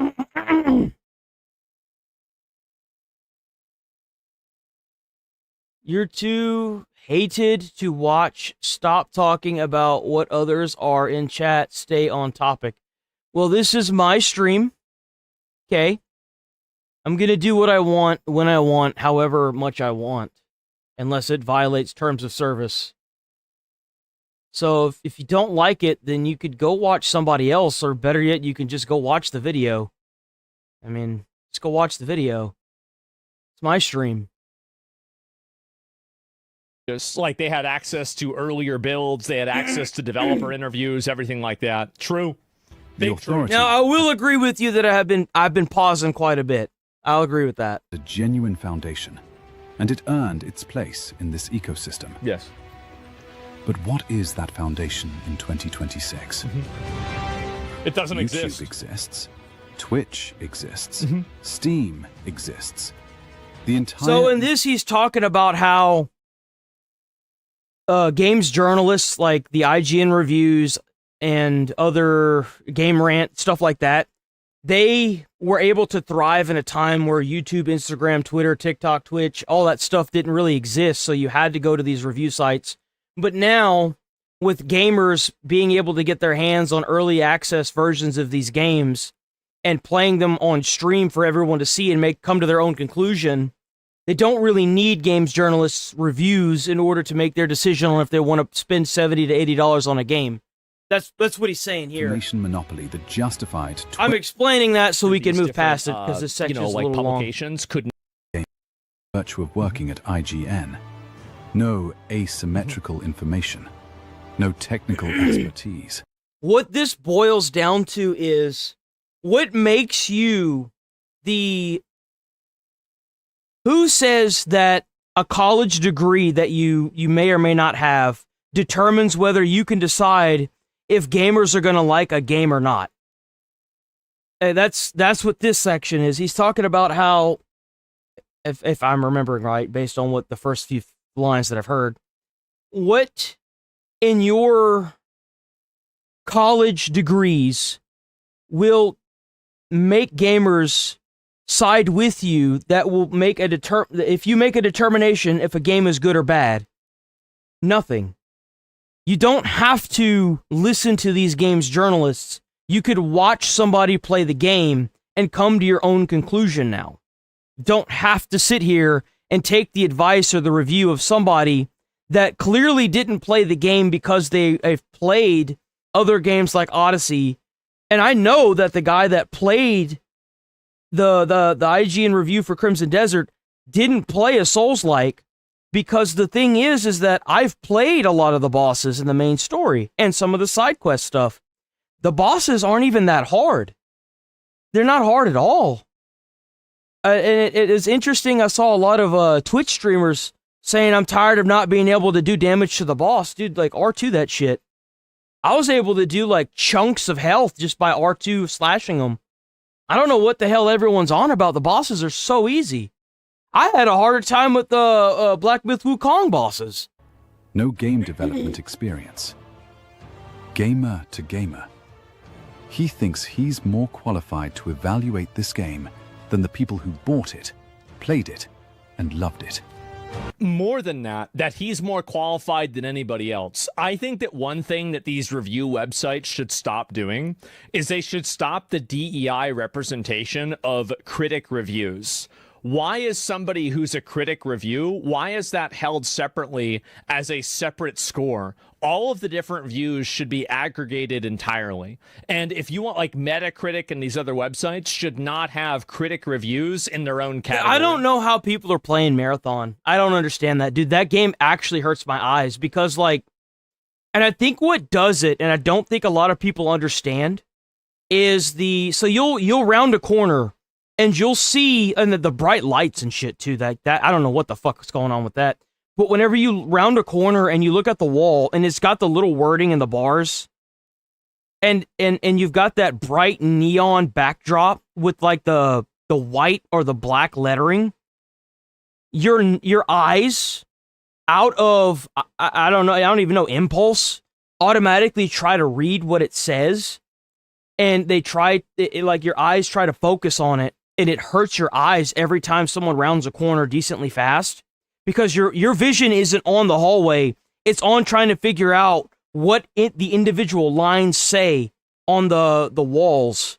You're too hated to watch. Stop talking about what others are in chat. Stay on topic. Well, this is my stream. Okay. I'm going to do what I want, when I want, however much I want. Unless it violates terms of service. So if you don't like it, then you could go watch somebody else, or better yet, you can just go watch the video. I mean, just go watch the video. It's my stream. Just like they had access to earlier builds, they had access to developer interviews, everything like that. True. Big true. Now, I will agree with you that I've been pausing quite a bit. I'll agree with that. A genuine foundation, and it earned its place in this ecosystem. Yes. But what is that foundation in 2026? It doesn't YouTube exist. exists. Twitch exists. Steam exists. The entire... So in this, he's talking about how games journalists like the IGN reviews and other Game Rant, stuff like that, they were able to thrive in a time where YouTube, Instagram, Twitter, TikTok, Twitch, all that stuff didn't really exist, so you had to go to these review sites. But now, with gamers being able to get their hands on early access versions of these games and playing them on stream for everyone to see and come to their own conclusion, they don't really need games journalists' reviews in order to make their decision on if they want to spend $70 to $80 on a game. That's what he's saying here. Information monopoly that justified... I'm explaining that so we can move past it, because this section is a little publications couldn't... Virtue of working at IGN. No asymmetrical information. No technical expertise. What this boils down to is, what makes you the... Who says that a college degree that you may or may not have determines whether you can decide if gamers are going to like a game or not? That's what this section is. He's talking about how, if I'm remembering right, based on what the first few lines that I've heard, what in your college degrees will make gamers side with you, that will make if you make a determination if a game is good or bad? Nothing. You don't have to listen to these games journalists. You could watch somebody play the game and come to your own conclusion now. You don't have to sit here and take the advice or the review of somebody that clearly didn't play the game because they've played other games like Odyssey. And I know that the guy that played the IGN review for Crimson Desert didn't play a Souls-like, because the thing is that I've played a lot of the bosses in the main story and some of the side quest stuff. The bosses aren't even that hard. They're not hard at all. And it is interesting, I saw a lot of Twitch streamers saying, I'm tired of not being able to do damage to the boss. Dude, like, R2 that shit. I was able to do, like, chunks of health just by R2 slashing them. I don't know what the hell everyone's on about. The bosses are so easy. I had a harder time with the Black Myth Wukong bosses. No game development experience. Gamer to gamer. He thinks he's more qualified to evaluate this game than the people who bought it, played it, and loved it. More than that he's more qualified than anybody else. I think that one thing that these review websites should stop doing is they should stop the DEI representation of critic reviews. Why is somebody who's a critic review, why is that held separately as a separate score? All of the different views should be aggregated entirely. And if you want, like, Metacritic and these other websites should not have critic reviews in their own category. I don't know how people are playing Marathon. I don't understand that. Dude, that game actually hurts my eyes because, like, and I think what does it, and I don't think a lot of people understand, is so you'll round a corner and you'll see, and the bright lights and shit too, that I don't know what the fuck is going on with that. But whenever you round a corner and you look at the wall and it's got the little wording in the bars, and you've got that bright neon backdrop with like the the white or the black lettering, your eyes, out of I don't know, I don't even know, impulse, automatically try to read what it says, and they try like your eyes try to focus on it, and it hurts your eyes every time someone rounds a corner decently fast, because your vision isn't on the hallway, it's on trying to figure out what the individual lines say on the walls.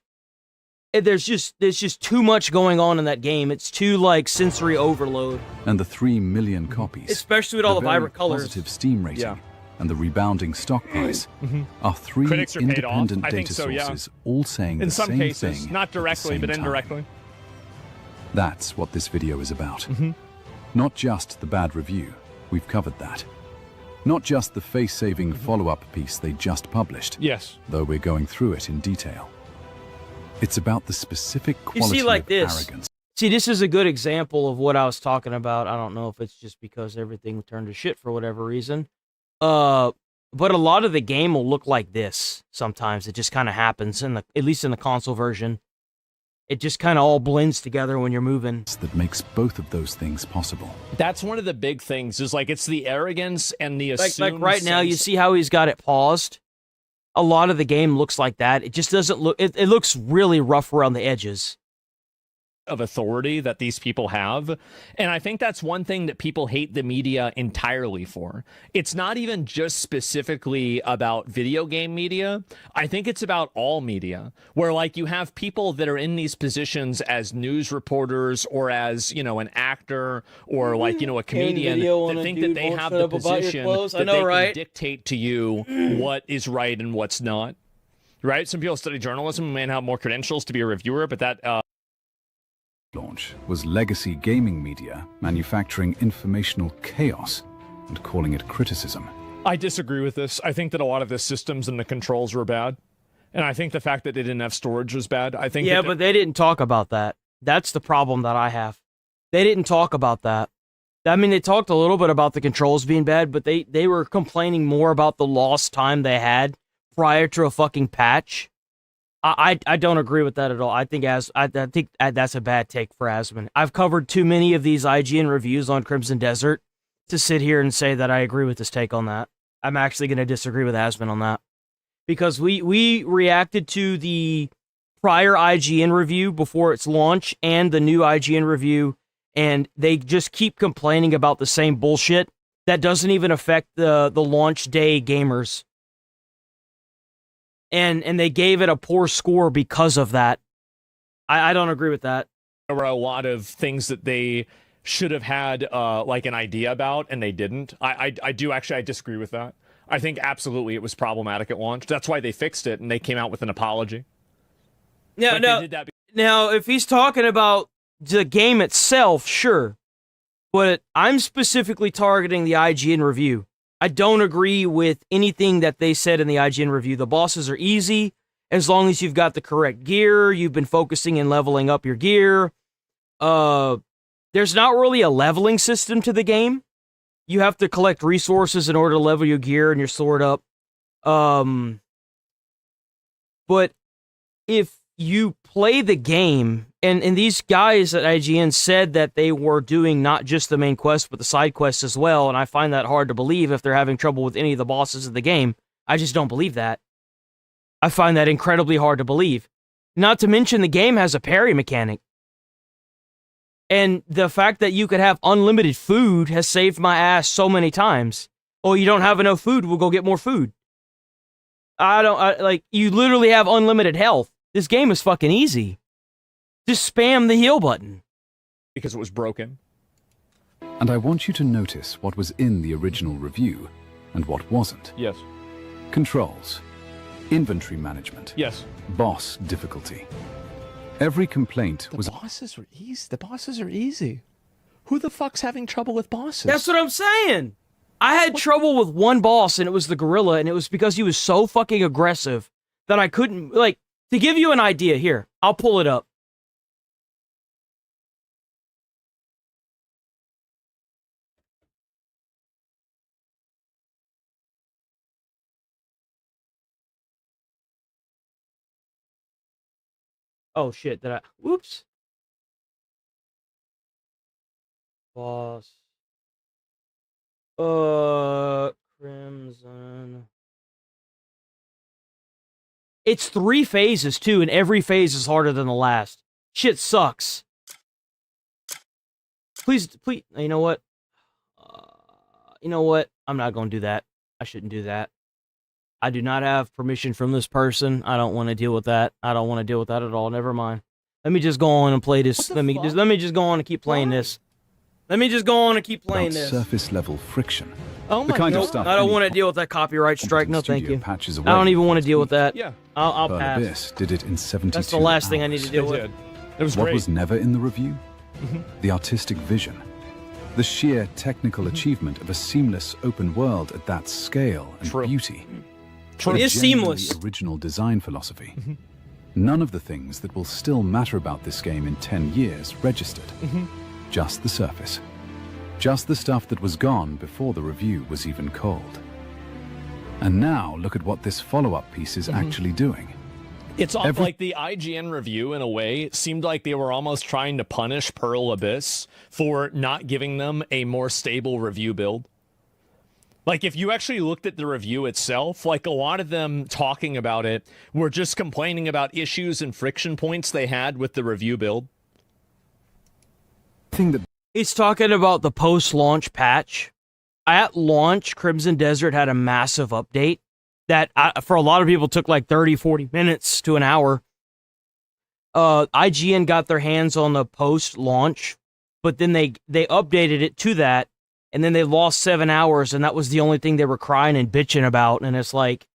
There's just too much going on in that game. It's too like sensory overload. And the 3 million copies, especially with all the vibrant colors, positive Steam rating, and the rebounding stock price, are 3 Critics are paid off. independent I think data so, yeah. sources all saying In the some same cases, thing not at the directly, same but time. indirectly. That's what this video is about. Not just the bad review, we've covered that. Not just the face-saving follow-up piece they just published, yes, though we're going through it in detail. It's about the specific quality you see, like of this. arrogance. See, this is a good example of what I was talking about. I don't know if it's just because everything turned to shit for whatever reason. But a lot of the game will look like this sometimes. It just kind of happens, at least in the console version. It just kind of all blends together when you're moving. That makes both of those things possible. That's one of the big things, is like it's the arrogance and the assumed Like right now, you sense- see how he's got it paused? A lot of the game looks like that. It just doesn't look, it looks really rough around the edges. of authority that these people have. And I think that's one thing that people hate the media entirely for. It's not even just specifically about video game media. I think it's about all media, where like you have people that are in these positions as news reporters or as, you know, an actor or like, you know, a comedian that think that they have the position that they can dictate to you what is right and what's not. Right? Some people study journalism and may have more credentials to be a reviewer, but that launch was legacy gaming media manufacturing informational chaos and calling it criticism. I disagree with this. I think that a lot of the systems and the controls were bad. And I think the fact that they didn't have storage was bad. I think yeah, but they didn't talk about that. That's the problem that I have. They didn't talk about that. I mean, they talked a little bit about the controls being bad, but they were complaining more about the lost time they had prior to a fucking patch. I don't agree with that at all. I think that's a bad take for Asmon. I've covered too many of these IGN reviews on Crimson Desert to sit here and say that I agree with this take on that. I'm actually going to disagree with Asmon on that. Because we reacted to the prior IGN review before its launch and the new IGN review, and they just keep complaining about the same bullshit that doesn't even affect the launch day gamers. And they gave it a poor score because of that. I don't agree with that. There were a lot of things that they should have had like an idea about, and they didn't. I disagree with that. I think absolutely it was problematic at launch. That's why they fixed it, and they came out with an apology. Now, if he's talking about the game itself, sure. But I'm specifically targeting the IGN review. I don't agree with anything that they said in the IGN review. The bosses are easy as long as you've got the correct gear, you've been focusing and leveling up your gear. There's not really a leveling system to the game. You have to collect resources in order to level your gear and your sword up. But if you play the game, and these guys at IGN said that they were doing not just the main quest, but the side quests as well, and I find that hard to believe if they're having trouble with any of the bosses of the game. I just don't believe that. I find that incredibly hard to believe. Not to mention the game has a parry mechanic. And the fact that you could have unlimited food has saved my ass so many times. Oh, you don't have enough food, we'll go get more food. You literally have unlimited health. This game is fucking easy. Just spam the heal button. Because it was broken. And I want you to notice what was in the original review and what wasn't. Yes. Controls. Inventory management. Yes. Boss difficulty. Every complaint was... The bosses are easy. Who the fuck's having trouble with bosses? That's what I'm saying. I had trouble with one boss, and it was the gorilla, and it was because he was so fucking aggressive that I couldn't, like, to give you an idea, here, I'll pull it up. Oh shit, whoops. boss. Crimson. It's 3 phases, too, and every phase is harder than the last. Shit sucks. Please, you know what? You know what? I'm not going to do that. I shouldn't do that. I do not have permission from this person. I don't want to deal with that. I don't want to deal with that at all. Never mind. Let me just go on and play this. Let me just go on and keep playing this. Let me just go on and keep playing this. Surface level friction. Oh my God. I don't want to deal with that copyright strike. No, thank you. I don't even want to deal with that. Yeah. I'll Pearl pass. Abyss did it in 72 That's the last hours. thing I need to deal with. It was What great. was never in the review? The artistic vision. The sheer technical achievement of a seamless open world at that scale and beauty. It is seamless. Original design philosophy. None of the things that will still matter about this game in 10 years registered. Just the surface. Just the stuff that was gone before the review was even cold. And now look at what this follow-up piece is actually doing. It's like the IGN review, in a way, seemed like they were almost trying to punish Pearl Abyss for not giving them a more stable review build. Like, if you actually looked at the review itself, like, a lot of them talking about it were just complaining about issues and friction points they had with the review build. It's talking about the post-launch patch. At launch, Crimson Desert had a massive update that, for a lot of people, took like 30, 40 minutes to an hour. IGN got their hands on the post-launch, but then they updated it to that, and then they lost 7 hours, and that was the only thing they were crying and bitching about, and it's like,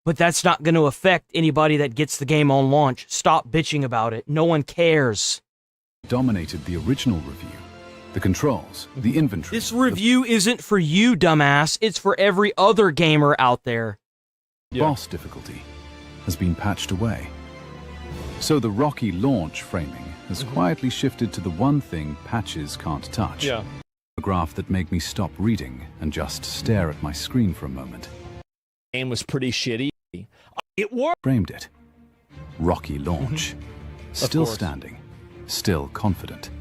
but that's not going to affect anybody that gets the game on launch. Stop bitching about it. No one cares. Dominated the original review. The controls, the inventory. This review isn't for you, dumbass. It's for every other gamer out there. Boss difficulty has been patched away. So the rocky launch framing has quietly shifted to the one thing patches can't touch. Yeah. A graph that made me stop reading and just stare at my screen for a moment. Game was pretty shitty. It worked. Framed it. Rocky launch. Still standing. Still confident.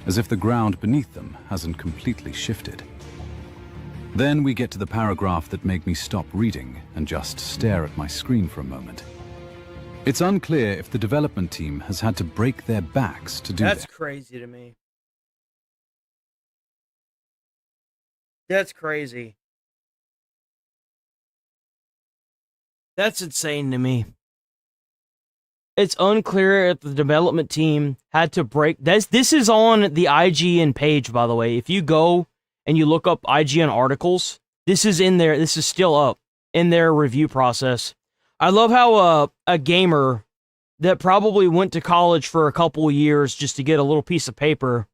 As if the ground beneath them hasn't completely shifted. Then we get to the paragraph that made me stop reading and just stare at my screen for a moment. It's unclear if the development team has had to break their backs to do That's that. crazy to me. That's crazy. That's insane to me. It's unclear if the development team had to break... This is on the IGN page, by the way. If you go and you look up IGN articles, this is in there. This is still up in their review process. I love how a gamer that probably went to college for a couple years just to get a little piece of paper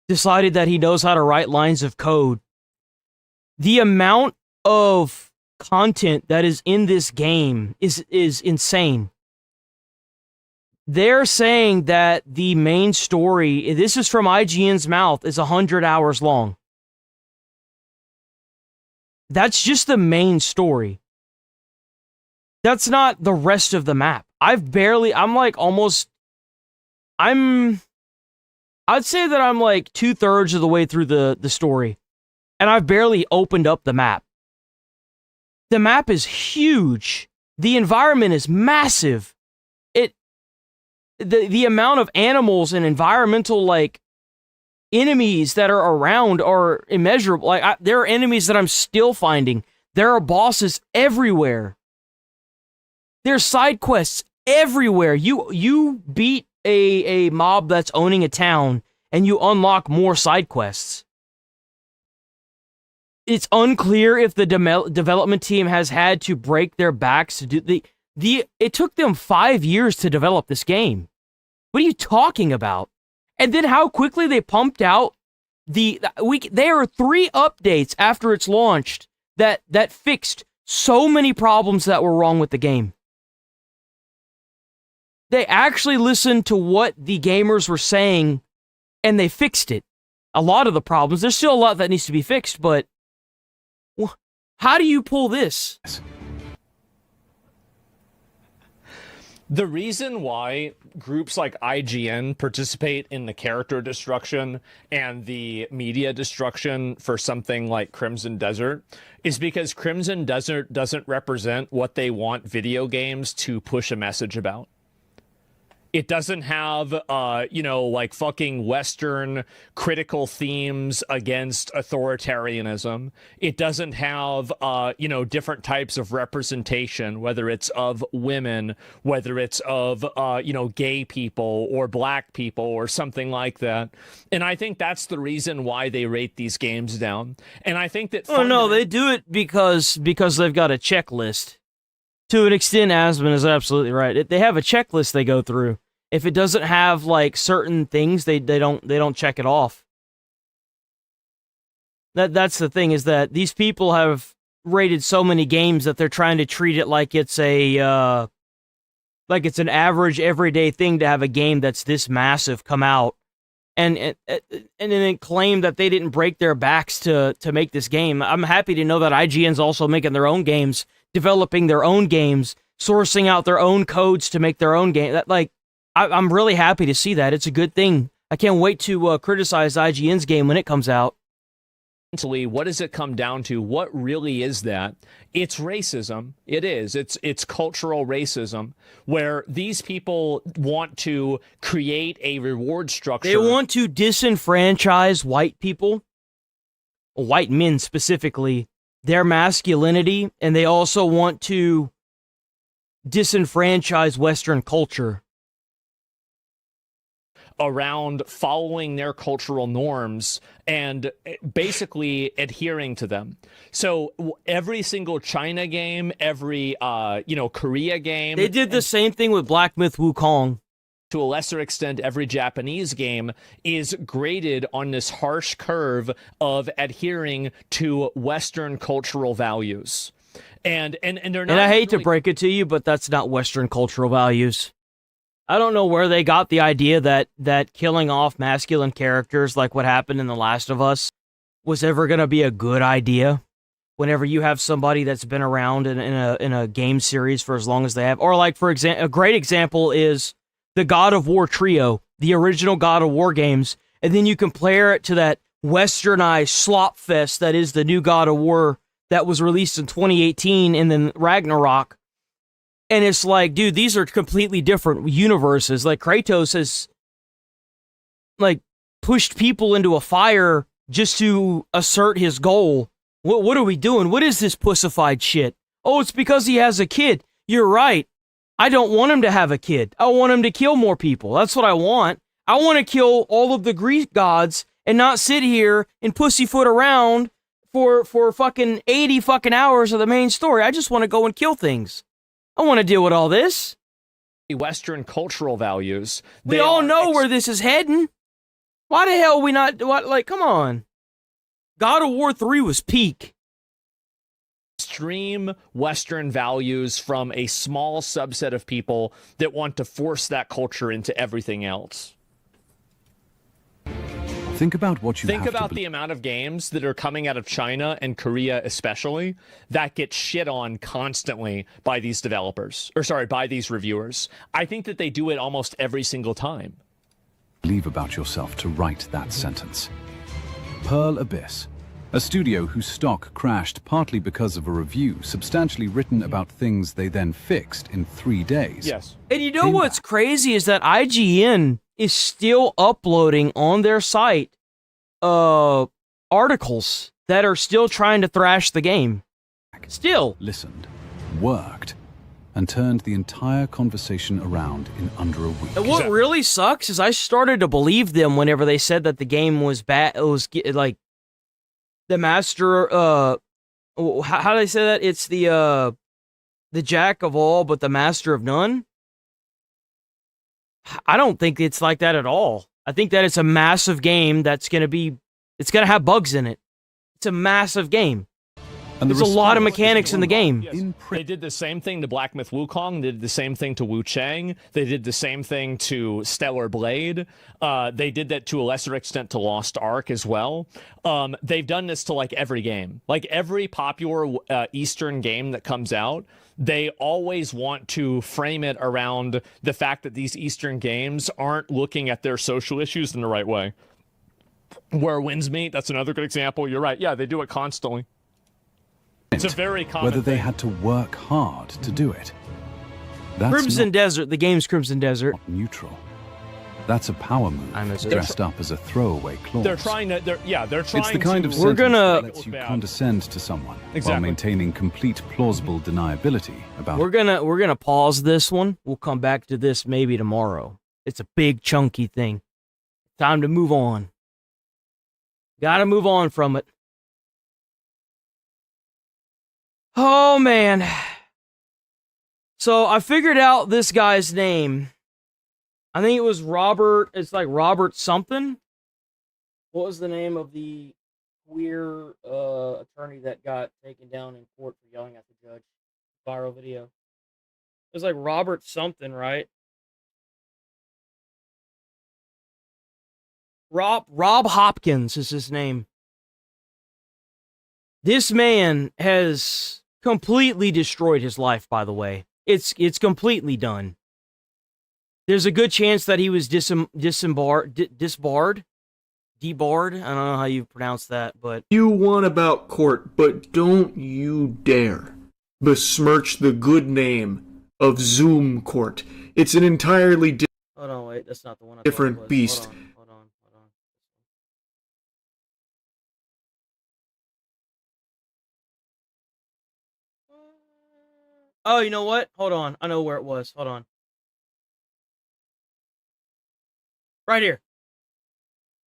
decided that he knows how to write lines of code. The amount of content that is in this game is insane. They're saying that the main story, this is from IGN's mouth, is 100 hours long. That's just the main story. That's not the rest of the map. I'd say that I'm like 2/3 of the way through the story. And I've barely opened up the map. The map is huge. The environment is massive. The amount of animals and environmental, like, enemies that are around are immeasurable. Like, there are enemies that I'm still finding. There are bosses everywhere. There's side quests everywhere. You beat a mob that's owning a town, and you unlock more side quests. It's unclear if the development team has had to break their backs to do it took them 5 years to develop this game. What are you talking about? And then how quickly they pumped out there are 3 updates after it's launched that fixed so many problems that were wrong with the game. They actually listened to what the gamers were saying, and they fixed it. A lot of the problems. There's still a lot that needs to be fixed, but how do you pull this? The reason why groups like IGN participate in the character destruction and the media destruction for something like Crimson Desert is because Crimson Desert doesn't represent what they want video games to push a message about. It doesn't have, like fucking Western critical themes against authoritarianism. It doesn't have, different types of representation, whether it's of women, whether it's of, gay people or black people or something like that. And I think that's the reason why they rate these games down. And I think that... Oh, no, they do it because they've got a checklist. To an extent, Asman is absolutely right. They have a checklist they go through. If it doesn't have like certain things, they don't check it off. That's the thing, is that these people have rated so many games that they're trying to treat it like it's an average everyday thing to have a game that's this massive come out, and then claim that they didn't break their backs to make this game. I'm happy to know that IGN's also making their own games, developing their own games, sourcing out their own codes to make their own game. I'm really happy to see that. It's a good thing. I can't wait to criticize IGN's game when it comes out. What does it come down to? What really is that? It's racism. It is. It's cultural racism, where these people want to create a reward structure. They want to disenfranchise white people, white men specifically, their masculinity, and they also want to disenfranchise Western culture around following their cultural norms and basically adhering to them. So every single China game, every Korea game, they did the same thing with Black Myth Wukong. To a lesser extent, every Japanese game is graded on this harsh curve of adhering to Western cultural values. And they're not. And I hate to break it to you, but that's not Western cultural values. I don't know where they got the idea that killing off masculine characters like what happened in The Last of Us was ever going to be a good idea. Whenever you have somebody that's been around in a game series for as long as they have, or like, for example, a great example is the God of War trio, the original God of War games, and then you compare it to that westernized slop fest that is the new God of War that was released in 2018 and then Ragnarok. And it's like, dude, these are completely different universes. Like, Kratos has, like, pushed people into a fire just to assert his goal. What are we doing? What is this pussified shit? Oh, it's because he has a kid. You're right. I don't want him to have a kid. I want him to kill more people. That's what I want. I want to kill all of the Greek gods and not sit here and pussyfoot around for fucking 80 fucking hours of the main story. I just want to go and kill things. I want to deal with all this. Western cultural values. We all know where this is heading. Why the hell are we not... come on. God of War 3 was peak. Extreme Western values from a small subset of people that want to force that culture into everything else. Think about what you Think about the amount of games that are coming out of China and Korea especially that get shit on constantly by these developers, by these reviewers. I think that they do it almost every single time. Believe about yourself to write that sentence. Pearl Abyss, a studio whose stock crashed partly because of a review substantially written about things they then fixed in 3 days. Yes. And you know what's crazy is that IGN is still uploading on their site articles that are still trying to thrash the game. Still. Listened, worked, and turned the entire conversation around in under a week. And what really sucks is I started to believe them whenever they said that the game was bad. It was like the master, how do they say that? It's the jack of all, but the master of none. I don't think it's like that at all. I think that it's a massive game that's going to be, it's going to have bugs in it. It's a massive game. And There's a lot of mechanics in the game. They did the same thing to Black Myth Wukong. They did the same thing to Wu Chang. They did the same thing to Stellar Blade. They did that to a lesser extent to Lost Ark as well. They've done this to like every game. Like every popular Eastern game that comes out, they always want to frame it around the fact that these Eastern games aren't looking at their social issues in the right way. Where Winds Meet, that's another good example. You're right. Yeah, they do it constantly. It's a very common whether they thing. had to work hard to do it. That's Crimson not Desert, the game's Crimson Desert. neutral. That's a power move dressed up as a throwaway clause. They're trying to. They're trying. It's the kind to, of We're sentence gonna- that lets you condescend to someone while Exactly. maintaining complete plausible deniability about. We're gonna pause this one. We'll come back to this maybe tomorrow. It's a big chunky thing. Time to move on. Gotta move on from it. Oh man. So I figured out this guy's name. I think it was Robert. It's like Robert something. What was the name of the queer attorney that got taken down in court for yelling at the judge? Viral video. It was like Robert something, right? Rob Hopkins is his name. This man has completely destroyed his life, by the way. It's completely done. There's a good chance that he was debarred. I don't know how you pronounce that, but You want about court, but don't you dare besmirch the good name of Zoom Court. It's an entirely hold on, wait, that's not the one. different beast. Hold on. Oh, you know what? Hold on. I know where it was. Hold on. Right here.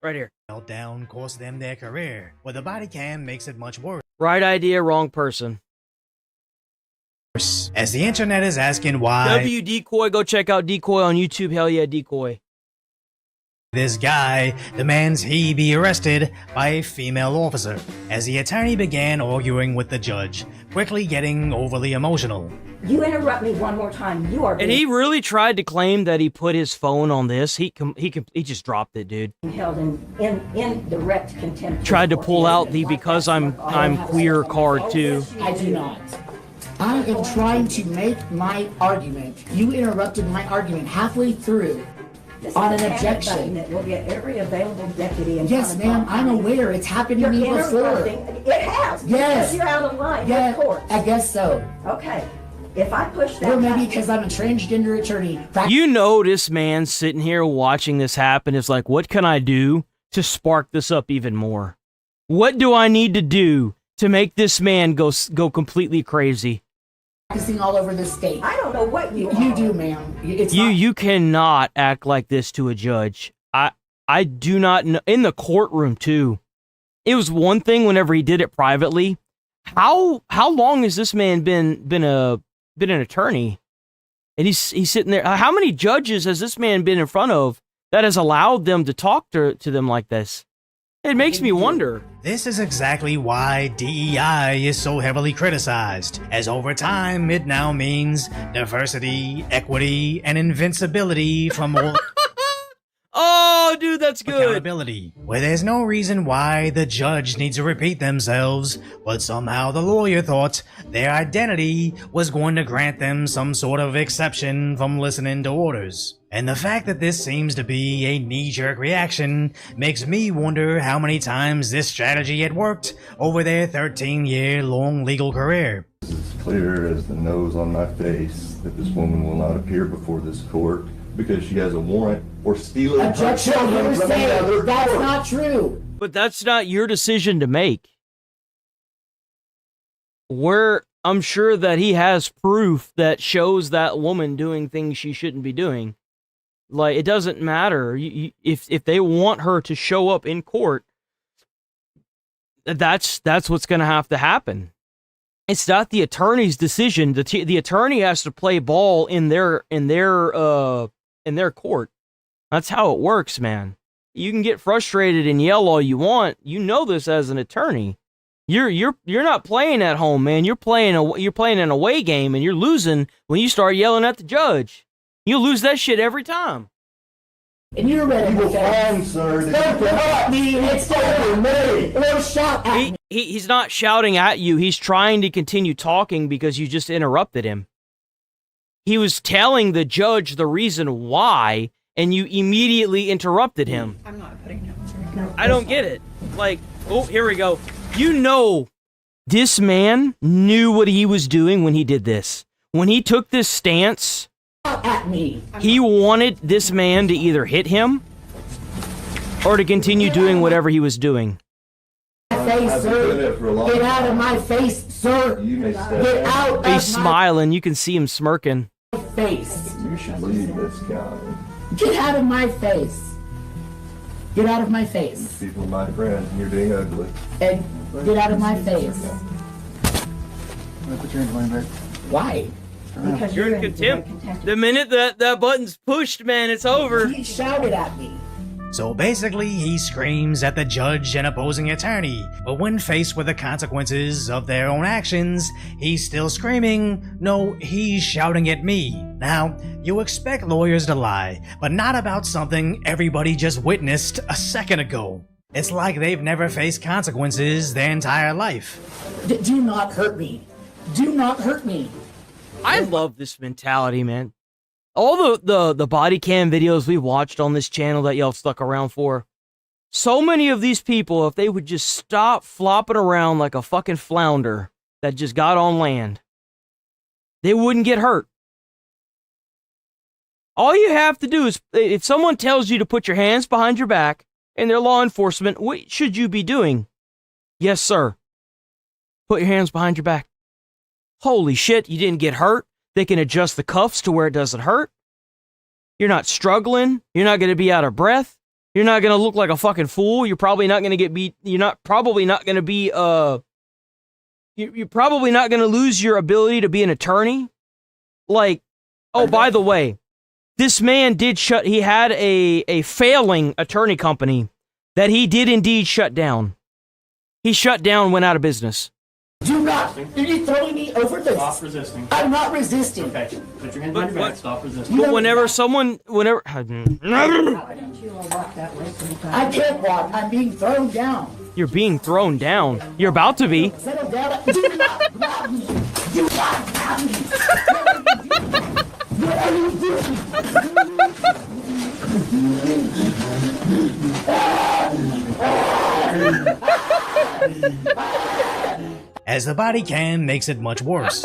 Right here. Meltdown cost them their career, where the body cam makes it much worse. Right idea, wrong person. As the internet is asking why W Decoy, go check out Decoy on YouTube. Hell yeah, Decoy. this guy demands he be arrested by a female officer, as the attorney began arguing with the judge, quickly getting overly emotional. You interrupt me one more time. You are And he really tried to claim that he put his phone on this. He just dropped it, dude. being held in direct contempt. Tried to pull out the because I'm queer card too. I do not. I am trying to make my argument. You interrupted my argument halfway through on an objection. That will get every available deputy in Yes, ma'am, I'm aware. It's happened to me before. It has. Yes. Because you're out of line. Yeah, Of course. I guess so. Okay. If I push that Or maybe button- because I'm a transgender attorney. You know this man sitting here watching this happen is like, what can I do to spark this up even more? What do I need to do to make this man go completely crazy? Practicing all over the state. I don't know what you You do, ma'am. It's You cannot act like this to a judge. I do not know. In the courtroom too. It was one thing whenever he did it privately. How long has this man been an attorney? And he's sitting there. How many judges has this man been in front of that has allowed them to talk to them like this? It makes me wonder. This is exactly why DEI is so heavily criticized, as over time it now means diversity, equity, and invincibility from all Oh, dude, that's good. accountability, where there's no reason why the judge needs to repeat themselves, but somehow the lawyer thought their identity was going to grant them some sort of exception from listening to orders. And the fact that this seems to be a knee-jerk reaction makes me wonder how many times this strategy had worked over their 13-year-long legal career. It's clear as the nose on my face that this woman will not appear before this court because she has a warrant for stealing her Objection, children from another hearsay. That's court. not true. But that's not your decision to make. I'm sure that he has proof that shows that woman doing things she shouldn't be doing. Like, it doesn't matter. If they want her to show up in court, that's what's going to have to happen. It's not the attorney's decision. The attorney has to play ball in their court. That's how it works, man. You can get frustrated and yell all you want. You know this as an attorney. You're not playing at home, man. You're playing an away game, and you're losing when you start yelling at the judge. You lose that shit every time. And you're ready to fine, sir. Don't come at me instead of me. Or shout at me. He's not shouting at you. He's trying to continue talking because you just interrupted him. He was telling the judge the reason why, and you immediately interrupted him. I'm not putting notes. I don't get it. Like, oh, here we go. You know, this man knew what he was doing when he did this. When he took this stance, at me. He wanted this man to either hit him or to continue doing whatever he was doing. Face, sir. Get out of my face, sir. Get out of He's smiling. You can see him smirking. my face. You should leave this guy. Get out of my face. Get out of my face. These people are my friends, and you're being ugly. And get out of my face. Why? Because You're in contempt. The minute that button's pushed, man, it's over. He shouted at me. So basically, he screams at the judge and opposing attorney, but when faced with the consequences of their own actions, he's still screaming. No, he's shouting at me. Now, you expect lawyers to lie, but not about something everybody just witnessed a second ago. It's like they've never faced consequences their entire life. Do not hurt me. Do not hurt me. I love this mentality, man. All the body cam videos we watched on this channel that y'all stuck around for, so many of these people, if they would just stop flopping around like a fucking flounder that just got on land, they wouldn't get hurt. All you have to do is, if someone tells you to put your hands behind your back and they're law enforcement, what should you be doing? Yes, sir. Put your hands behind your back. Holy shit, you didn't get hurt. They can adjust the cuffs to where it doesn't hurt. You're not struggling. You're not going to be out of breath. You're not going to look like a fucking fool. You're probably not going to get beat. You're probably not going to be, you're probably not going to lose your ability to be an attorney. Like, oh, by the way, this man he had a failing attorney company that he did indeed shut down. He shut down, went out of business. Do not. Are you throwing me over this? Stop resisting. I'm not resisting. Okay. Put your hands behind your back. Stop resisting. But whenever I can't walk. I'm being thrown down. You're being thrown down. You're about to be. Settle down. Do not grab me. Do not grab me. What are you doing? As the body cam makes it much worse.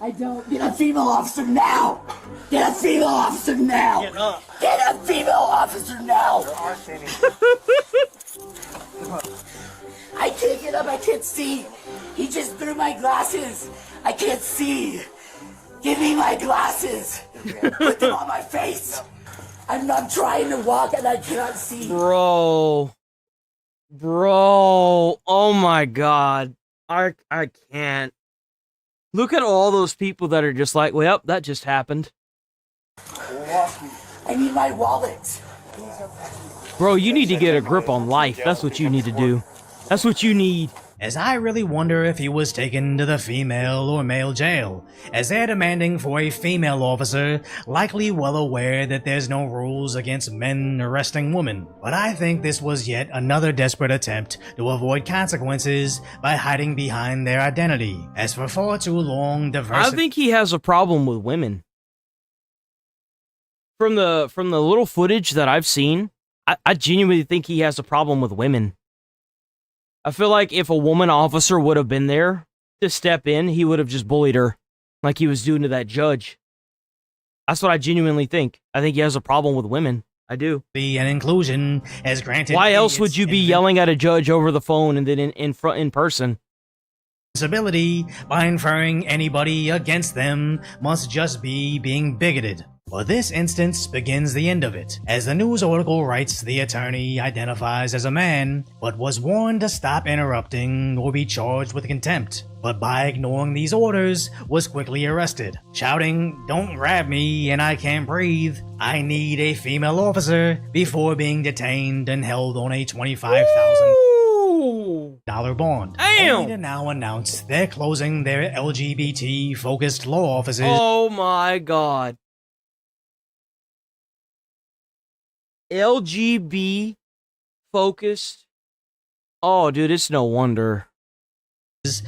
I don't. Get a female officer now. Get a female officer now. Get up. Get a female officer now. I can't get up. I can't see. He just threw my glasses. I can't see. Give me my glasses. Put them on my face. I'm trying to walk and I cannot see. Bro, oh my god. I can't. Look at all those people that are just like, well, that just happened. I need my wallet. Bro, you need to get a grip on life. That's what you need to do. That's what you need. As I really wonder if he was taken to the female or male jail, as they're demanding for a female officer, likely well aware that there's no rules against men arresting women. But I think this was yet another desperate attempt to avoid consequences by hiding behind their identity, as for far too long I think he has a problem with women. From the little footage that I've seen, I genuinely think he has a problem with women. I feel like if a woman officer would have been there to step in, he would have just bullied her like he was doing to that judge. That's what I genuinely think. I think he has a problem with women. I do. An inclusion as granted. Why else would you be yelling at a judge over the phone and then in person? Ability by inferring anybody against them must just be being bigoted. But this instance begins the end of it. As the news article writes, the attorney identifies as a man, but was warned to stop interrupting or be charged with contempt. But by ignoring these orders, was quickly arrested, shouting, "Don't grab me and I can't breathe. I need a female officer," before being detained and held on a $25,000 bond. Damn! Only to now announce they're closing their LGBT-focused law offices. Oh my god. LGB focused. Oh, dude, it's no wonder.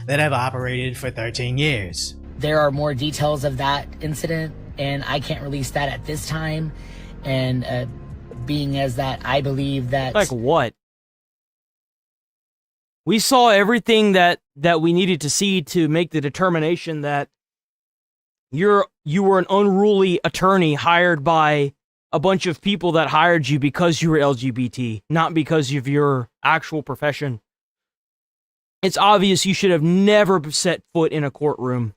That have operated for 13 years. There are more details of that incident, and I can't release that at this time. And being as that, I believe that... Like what? We saw everything that we needed to see to make the determination that you were an unruly attorney hired by a bunch of people that hired you because you were LGBT, not because of your actual profession. It's obvious you should have never set foot in a courtroom.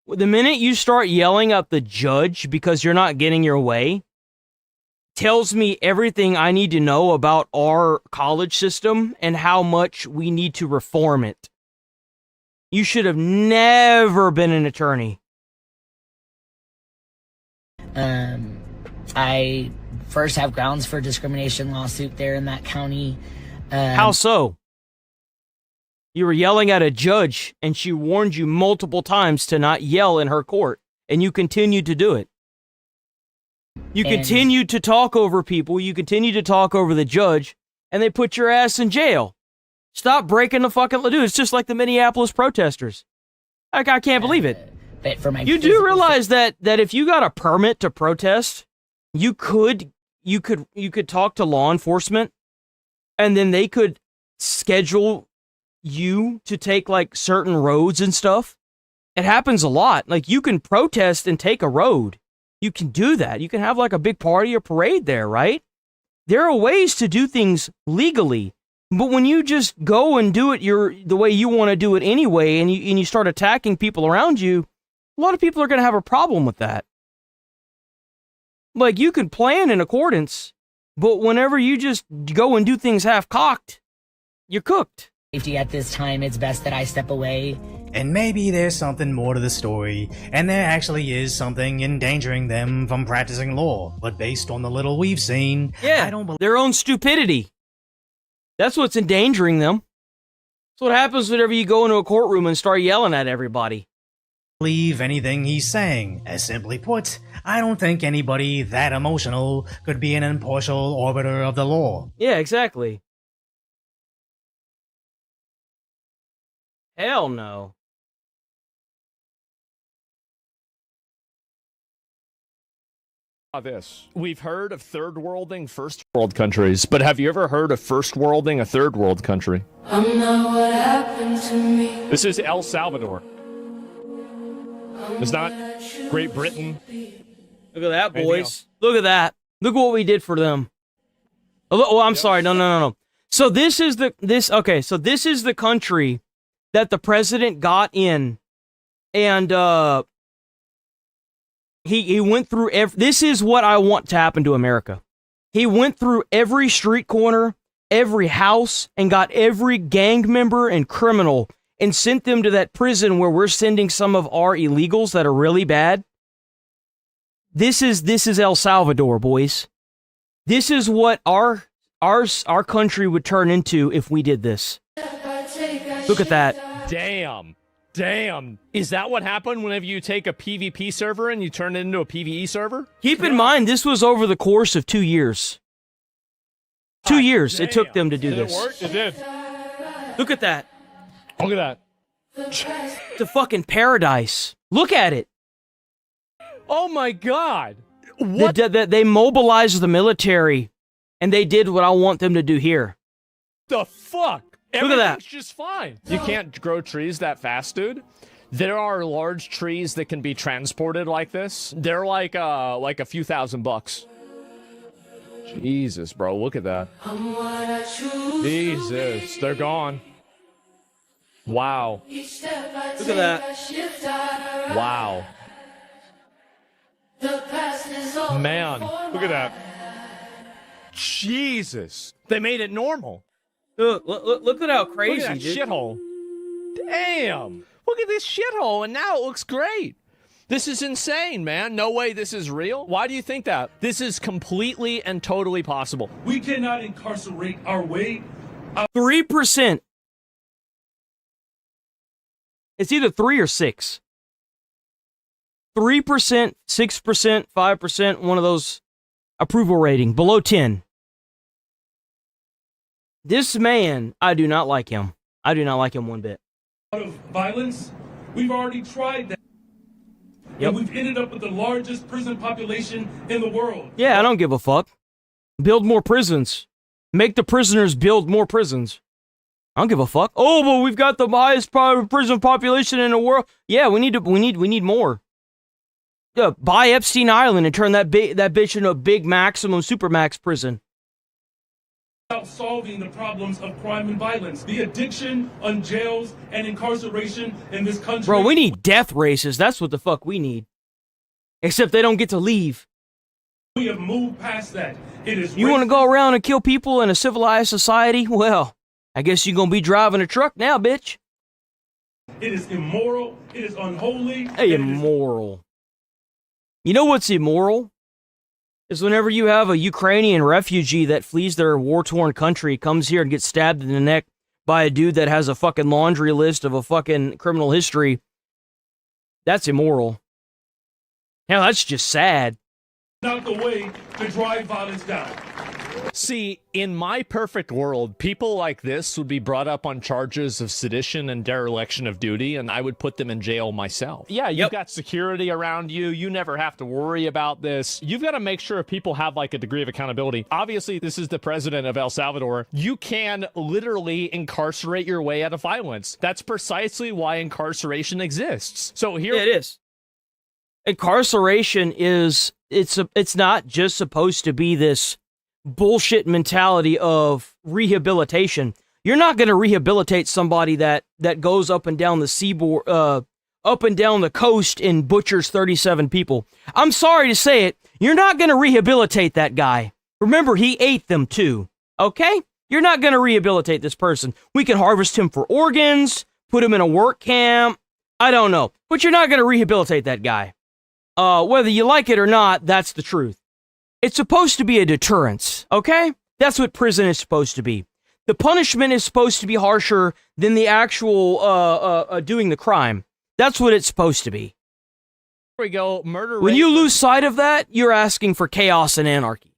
The minute you start yelling at the judge because you're not getting your way, tells me everything I need to know about our college system and how much we need to reform it. You should have never been an attorney. I first have grounds for discrimination lawsuit there in that county. How so? You were yelling at a judge, and she warned you multiple times to not yell in her court, and you continued to do it. You continued to talk over people, you continued to talk over the judge, and they put your ass in jail. Stop breaking the fucking... Dude, it's just like the Minneapolis protesters. I can't believe it. But for my you do realize that if you got a permit to protest, you could talk to law enforcement, and then they could schedule you to take like certain roads and stuff. It happens a lot. Like you can protest and take a road. You can do that. You can have like a big party or parade there, right? There are ways to do things legally. But when you just go and do it the way you want to do it anyway, and you start attacking people around you, a lot of people are going to have a problem with that. Like, you can plan in accordance, but whenever you just go and do things half-cocked, you're cooked. Safety at this time, it's best that I step away. And maybe there's something more to the story, and there actually is something endangering them from practicing law. But based on the little we've seen, yeah, I don't believe their own stupidity. That's what's endangering them. That's what happens whenever you go into a courtroom and start yelling at everybody. Anything he's saying. As simply put, I don't think anybody that emotional could be an impartial arbiter of the law. Yeah, exactly. Hell no. This. We've heard of third worlding first world countries, but have you ever heard of first worlding a third world country? I'm not what happened to me. This is El Salvador. It's not Great Britain. Look at that, boys. Look at that. Look what we did for them. Oh, I'm sorry. No. So this is the country that the president got in, and he went through this is what I want to happen to America. He went through every street corner, every house, and got every gang member and criminal and sent them to that prison where we're sending some of our illegals that are really bad. This is El Salvador, boys. This is what our country would turn into if we did this. Look at that. Damn. Is that what happened whenever you take a PvP server and you turn it into a PvE server? Keep in mind, this was over the course of 2 years. 2 years it took them to do this. Did it work? It did. Look at that. Look at that. It's a fucking paradise. Look at it. Oh my god. What? They mobilized the military, and they did what I want them to do here. The fuck? Look at that. Everything's just fine. You can't grow trees that fast, dude. There are large trees that can be transported like this. They're like a few $1,000. Jesus, bro, look at that. Jesus, they're gone. Wow. Look at that. Wow. Man, look at that. Jesus. They made it normal. Look at how crazy, look at that dude. Shithole. Damn. Look at this shithole, and now it looks great. This is insane, man. No way this is real. Why do you think that? This is completely and totally possible. We cannot incarcerate our way 3%. It's either 3 or 6. 3%, 6%, 5%, one of those approval rating, below 10. This man, I do not like him. I do not like him one bit. Of violence, we've already tried that. Yep. And we've ended up with the largest prison population in the world. Yeah, I don't give a fuck. Build more prisons. Make the prisoners build more prisons. I don't give a fuck. Oh, but we've got the highest prison population in the world. Yeah, we need more. Yeah, buy Epstein Island and turn that bitch into a big maximum supermax prison. About solving the problems of crime and violence, the addiction on jails and incarceration in this country. Bro, we need death races. That's what the fuck we need. Except they don't get to leave. We have moved past that. It is. You want to go around and kill people in a civilized society? Well, I guess you're gonna be driving a truck now, bitch. It is immoral. It is unholy. Hey, immoral. You know what's immoral? Is whenever you have a Ukrainian refugee that flees their war-torn country, comes here and gets stabbed in the neck by a dude that has a fucking laundry list of a fucking criminal history. That's immoral. Hell, that's just sad. Not the way to drive violence down. See, in my perfect world, people like this would be brought up on charges of sedition and dereliction of duty, and I would put them in jail myself. Yeah, you've got security around you. You never have to worry about this. You've got to make sure people have like a degree of accountability. Obviously, this is the president of El Salvador. You can literally incarcerate your way out of violence. That's precisely why incarceration exists. So here it is. Incarceration is, it's not just supposed to be this bullshit mentality of rehabilitation. You're not going to rehabilitate somebody that goes up and down the seaboard, up and down the coast and butchers 37 people. I'm sorry to say it, you're not going to rehabilitate that guy. Remember, he ate them too, okay? You're not going to rehabilitate this person. We can harvest him for organs, put him in a work camp, I don't know. But you're not going to rehabilitate that guy. Whether you like it or not, that's the truth. It's supposed to be a deterrence, okay? That's what prison is supposed to be. The punishment is supposed to be harsher than the actual doing the crime. That's what it's supposed to be. Here we go, murder rate. When you lose sight of that, you're asking for chaos and anarchy.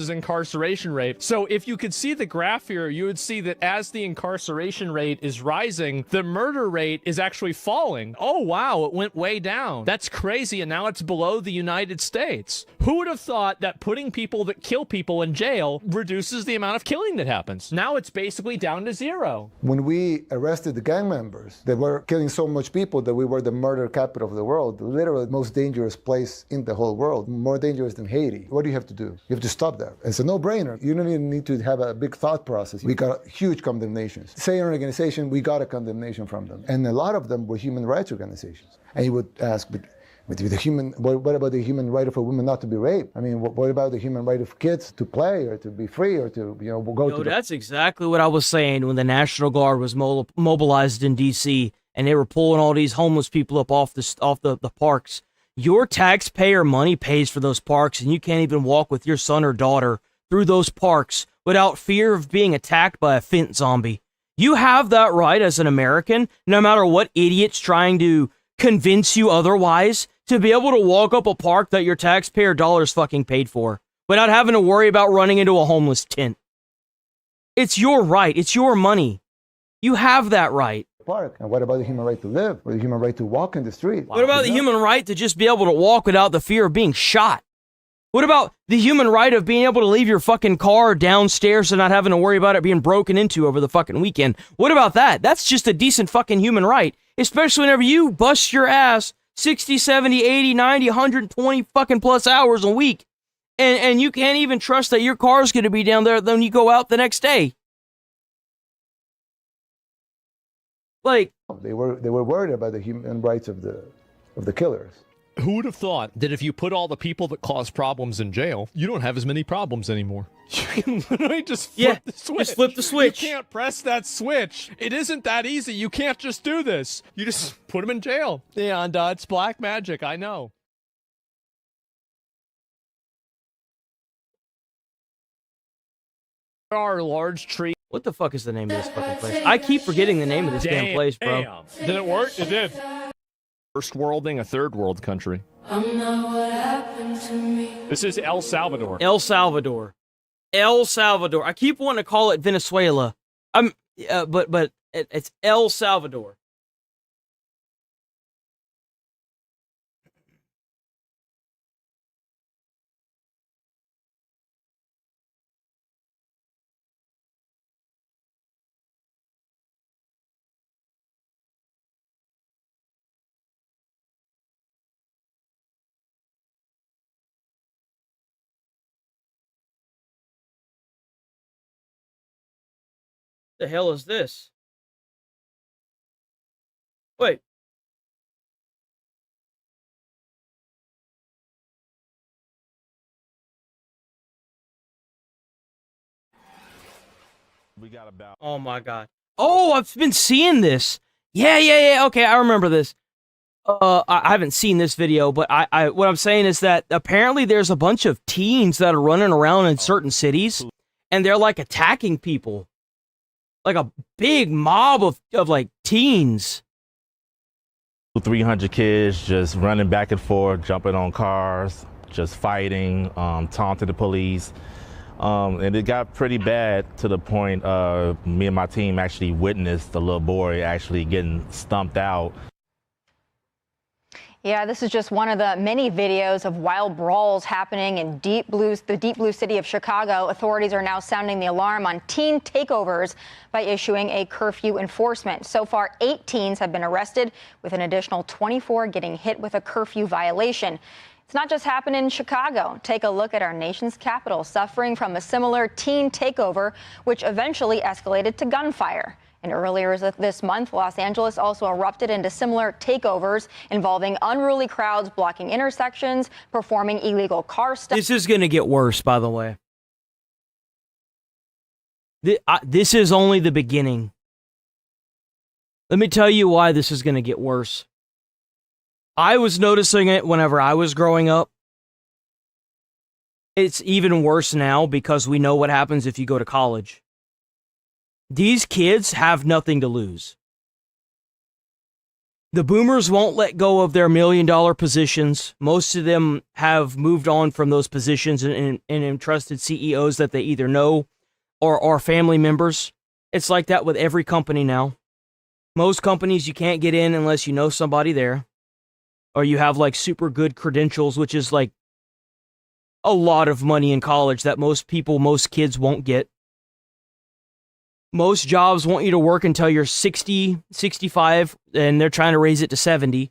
Incarceration rate. So if you could see the graph here, you would see that as the incarceration rate is rising, the murder rate is actually falling. Oh wow, it went way down. That's crazy, and now it's below the United States. Who would have thought that putting people that kill people in jail reduces the amount of killing that happens? Now it's basically down to 0. When we arrested the gang members, they were killing so much people that we were the murder capital of the world, literally the most dangerous place in the whole world, more dangerous than Haiti. What do you have to do? You have to stop that. It's a no-brainer. You don't even need to have a big thought process. We got huge condemnations. Say an organization, we got a condemnation from them. And a lot of them were human rights organizations. And you would ask, but what about the human right of a woman not to be raped? I mean, what about the human right of kids to play or to be free or to, go to... That's exactly what I was saying when the National Guard was mobilized in D.C. and they were pulling all these homeless people up off the parks. Your taxpayer money pays for those parks, and you can't even walk with your son or daughter through those parks without fear of being attacked by a fent zombie. You have that right as an American, no matter what idiot's trying to convince you otherwise, to be able to walk up a park that your taxpayer dollars fucking paid for without having to worry about running into a homeless tent. It's your right. It's your money. You have that right. Park. And what about the human right to live or the human right to walk in the street? What about the human right to just be able to walk without the fear of being shot? What about the human right of being able to leave your fucking car downstairs and not having to worry about it being broken into over the fucking weekend? What about that? That's just a decent fucking human right, especially whenever you bust your ass 60, 70, 80, 90, 120 fucking plus hours a week and you can't even trust that your car's going to be down there when you go out the next day. Like, they were worried about the human rights of the killers. Who would have thought that if you put all the people that cause problems in jail, you don't have as many problems anymore? You can literally just flip the switch. Just flip the switch. You can't press that switch. It isn't that easy. You can't just do this. You just put them in jail. And it's black magic, I know. There are large trees. What the fuck is the name of this fucking place? I keep forgetting the name of this damn place, bro. Did it work? It did. First worlding a third world country. This is El Salvador. El Salvador. El Salvador. I keep wanting to call it Venezuela. But it's El Salvador. The hell is this? Wait. We got about. Oh my god. Oh, I've been seeing this. Yeah. Okay, I remember this. I haven't seen this video, but I what I'm saying is that apparently there's a bunch of teens that are running around in certain cities, and they're like attacking people. Like a big mob of like teens. 300 kids just running back and forth, jumping on cars, just fighting, taunting the police. And it got pretty bad to the point me and my team actually witnessed the little boy actually getting stumped out. Yeah, this is just one of the many videos of wild brawls happening in the deep blue city of Chicago. Authorities are now sounding the alarm on teen takeovers by issuing a curfew enforcement. So far, 8 teens have been arrested, with an additional 24 getting hit with a curfew violation. It's not just happening in Chicago. Take a look at our nation's capital, suffering from a similar teen takeover, which eventually escalated to gunfire. And earlier this month, Los Angeles also erupted into similar takeovers involving unruly crowds blocking intersections, performing illegal car stuff. This is going to get worse, by the way. This is only the beginning. Let me tell you why this is going to get worse. I was noticing it whenever I was growing up. It's even worse now because we know what happens if you go to college. These kids have nothing to lose. The boomers won't let go of their $1 million positions. Most of them have moved on from those positions and entrusted CEOs that they either know or are family members. It's like that with every company now. Most companies you can't get in unless you know somebody there, or you have like super good credentials, which is like a lot of money in college that most kids won't get. Most jobs want you to work until you're 60, 65, and they're trying to raise it to 70.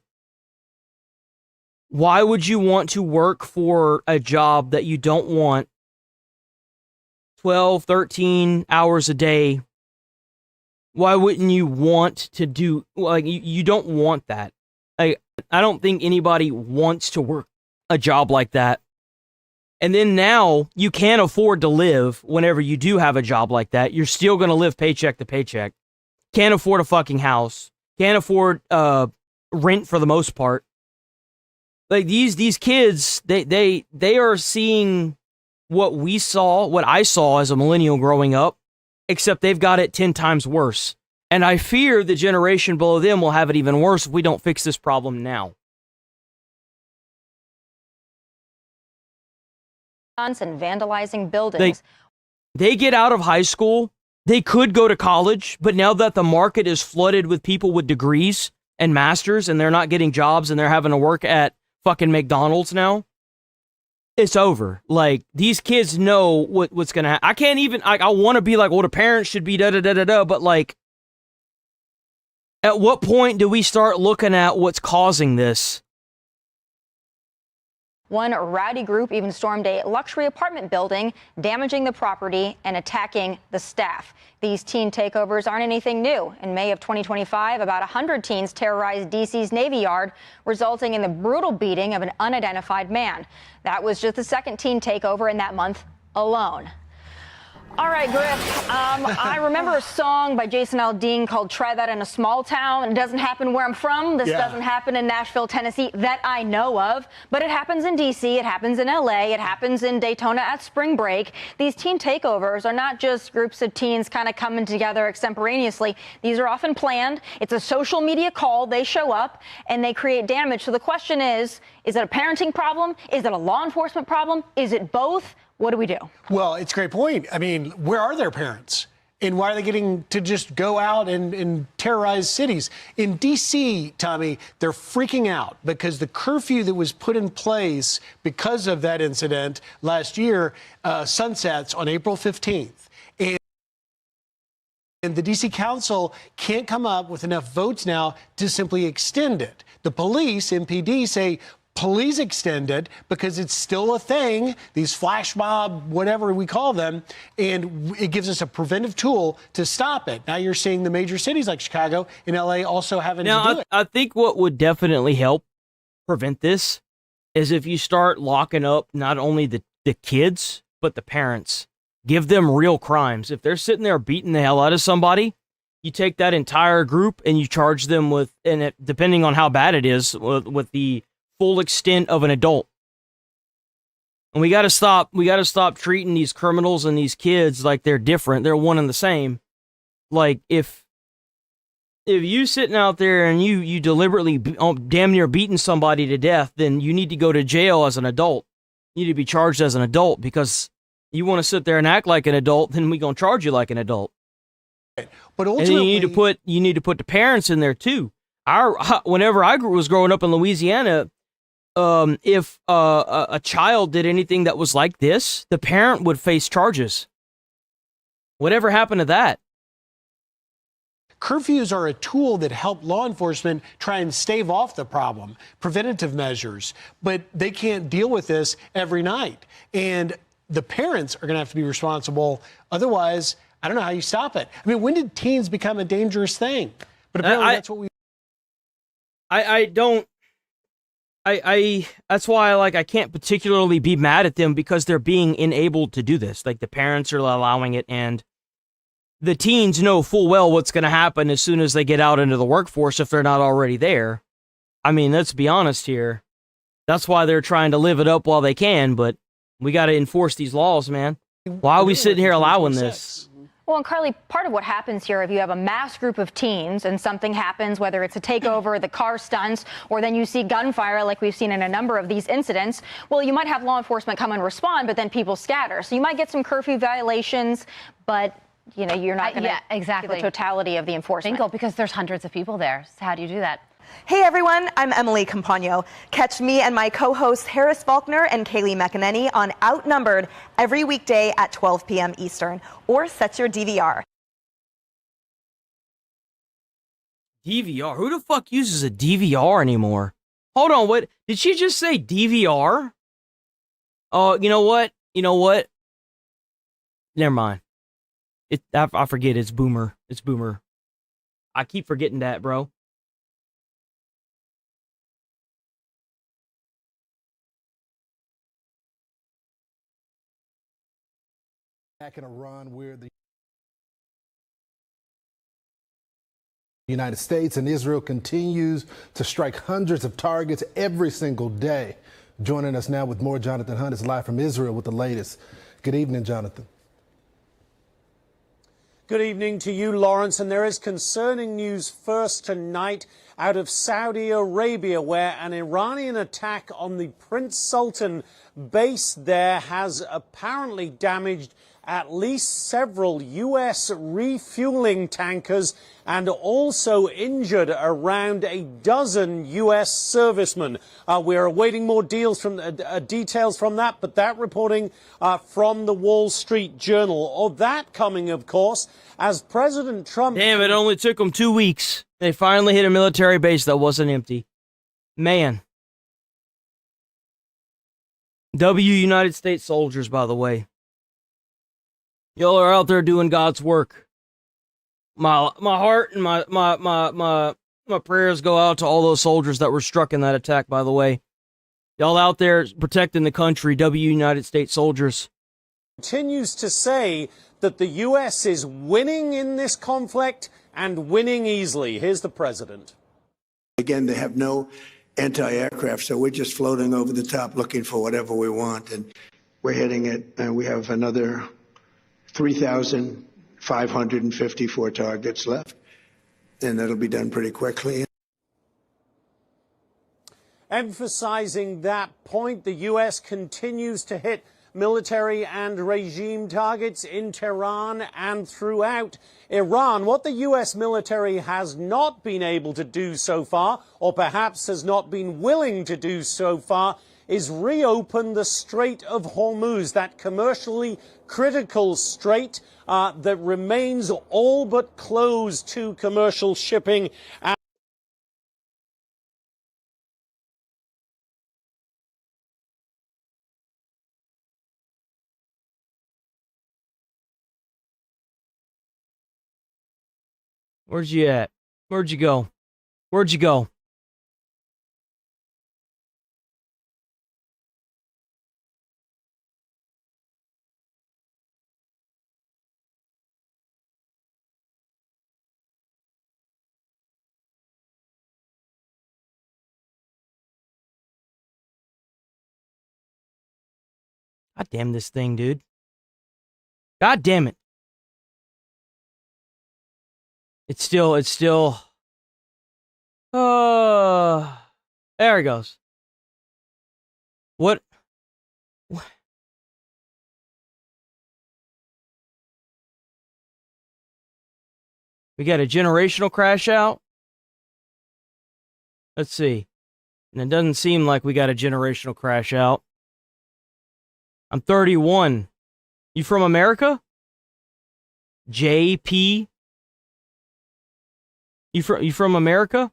Why would you want to work for a job that you don't want 12, 13 hours a day? Why wouldn't you want to do, like, you don't want that. I don't think anybody wants to work a job like that. And then now you can't afford to live whenever you do have a job like that. You're still going to live paycheck to paycheck. Can't afford a fucking house. Can't afford rent for the most part. Like these kids, they are seeing what I saw as a millennial growing up, except they've got it 10 times worse. And I fear the generation below them will have it even worse if we don't fix this problem now. And vandalizing buildings. They get out of high school, they could go to college, but now that the market is flooded with people with degrees and masters and they're not getting jobs and they're having to work at fucking McDonald's now, it's over. Like, these kids know what's gonna happen. I can't even, I want to be like, well, the parents should be da-da-da-da-da, but like, at what point do we start looking at what's causing this? One rowdy group even stormed a luxury apartment building, damaging the property and attacking the staff. These teen takeovers aren't anything new. In May of 2025, about 100 teens terrorized D.C.'s Navy Yard, resulting in the brutal beating of an unidentified man. That was just the second teen takeover in that month alone. All right, Griff. I remember a song by Jason Aldean called Try That in a Small Town. It doesn't happen where I'm from. This doesn't happen in Nashville, Tennessee, that I know of. But it happens in D.C., it happens in L.A., it happens in Daytona at spring break. These teen takeovers are not just groups of teens kind of coming together extemporaneously. These are often planned. It's a social media call. They show up and they create damage. So the question is it a parenting problem? Is it a law enforcement problem? Is it both? What do we do? Well, it's a great point. I mean, where are their parents? And why are they getting to just go out and terrorize cities? In D.C., Tommy, they're freaking out because the curfew that was put in place because of that incident last year sunsets on April 15th. And the D.C. Council can't come up with enough votes now to simply extend it. The police, MPD, say, please extend it because it's still a thing, these flash mob, whatever we call them, and it gives us a preventive tool to stop it. Now you're seeing the major cities like Chicago and LA also having to do it. I think what would definitely help prevent this is if you start locking up not only the kids, but the parents. Give them real crimes. If they're sitting there beating the hell out of somebody, you take that entire group and you charge them with, and it, depending on how bad it is, with the full extent of an adult. And we got to stop treating these criminals and these kids like they're different. They're one and the same. Like if you sitting out there and you deliberately damn near beating somebody to death, then you need to go to jail as an adult. You need to be charged as an adult, because you want to sit there and act like an adult, then we going to charge you like an adult. But ultimately, and you need to put the parents in there too. Whenever I was growing up in Louisiana, if a child did anything that was like this, the parent would face charges. Whatever happened to that? Curfews are a tool that help law enforcement try and stave off the problem, preventative measures, but they can't deal with this every night. And the parents are going to have to be responsible. Otherwise, I don't know how you stop it. I mean, when did teens become a dangerous thing? But apparently that's what we... that's why I can't particularly be mad at them, because they're being enabled to do this. Like, the parents are allowing it, and the teens know full well what's going to happen as soon as they get out into the workforce if they're not already there. I mean, let's be honest here. That's why they're trying to live it up while they can, but we got to enforce these laws, man. Why are we sitting here allowing this? Well, and Carly, part of what happens here, if you have a mass group of teens and something happens, whether it's a takeover, the car stunts, or then you see gunfire like we've seen in a number of these incidents, well, you might have law enforcement come and respond, but then people scatter. So you might get some curfew violations, but you're not going to get the totality of the enforcement. Bingo, because there's hundreds of people there. So how do you do that? Hey everyone, I'm Emily Campagno. Catch me and my co-hosts Harris Faulkner and Kaylee McEnany on Outnumbered every weekday at 12 p.m. Eastern, or set your DVR. DVR? Who the fuck uses a DVR anymore? Hold on, what? Did she just say DVR? Oh, you know what? Never mind. I forget, it's Boomer. It's Boomer. I keep forgetting that, bro. Back in Iran, where the United States and Israel continues to strike hundreds of targets every single day. Joining us now with more, Jonathan Hunt is live from Israel with the latest. Good evening, Jonathan. Good evening to you, Lawrence. And there is concerning news first tonight out of Saudi Arabia, where an Iranian attack on the Prince Sultan base there has apparently damaged at least several U.S. refueling tankers and also injured around a dozen U.S. servicemen. We're awaiting more details from that, but that reporting from the Wall Street Journal. Or that coming, of course, as President Trump... Damn, it only took them 2 weeks. They finally hit a military base that wasn't empty. Man. United States soldiers, by the way. Y'all are out there doing God's work. My heart and my prayers go out to all those soldiers that were struck in that attack, by the way. Y'all out there protecting the country, United States soldiers. Continues to say that the U.S. is winning in this conflict and winning easily. Here's the president. Again, they have no anti-aircraft, so we're just floating over the top looking for whatever we want. And we're hitting it, and we have another 3,554 targets left, and that'll be done pretty quickly. Emphasizing that point, the U.S. continues to hit military and regime targets in Tehran and throughout Iran. What the U.S. military has not been able to do so far, or perhaps has not been willing to do so far, is reopen the Strait of Hormuz, that commercially critical strait that remains all but closed to commercial shipping. Where'd you at? Where'd you go? Where'd you go? God damn this thing, dude. God damn it. It's still, there it goes. What? We got a generational crash out? Let's see. And it doesn't seem like we got a generational crash out. I'm 31. You from America? JP? You from America?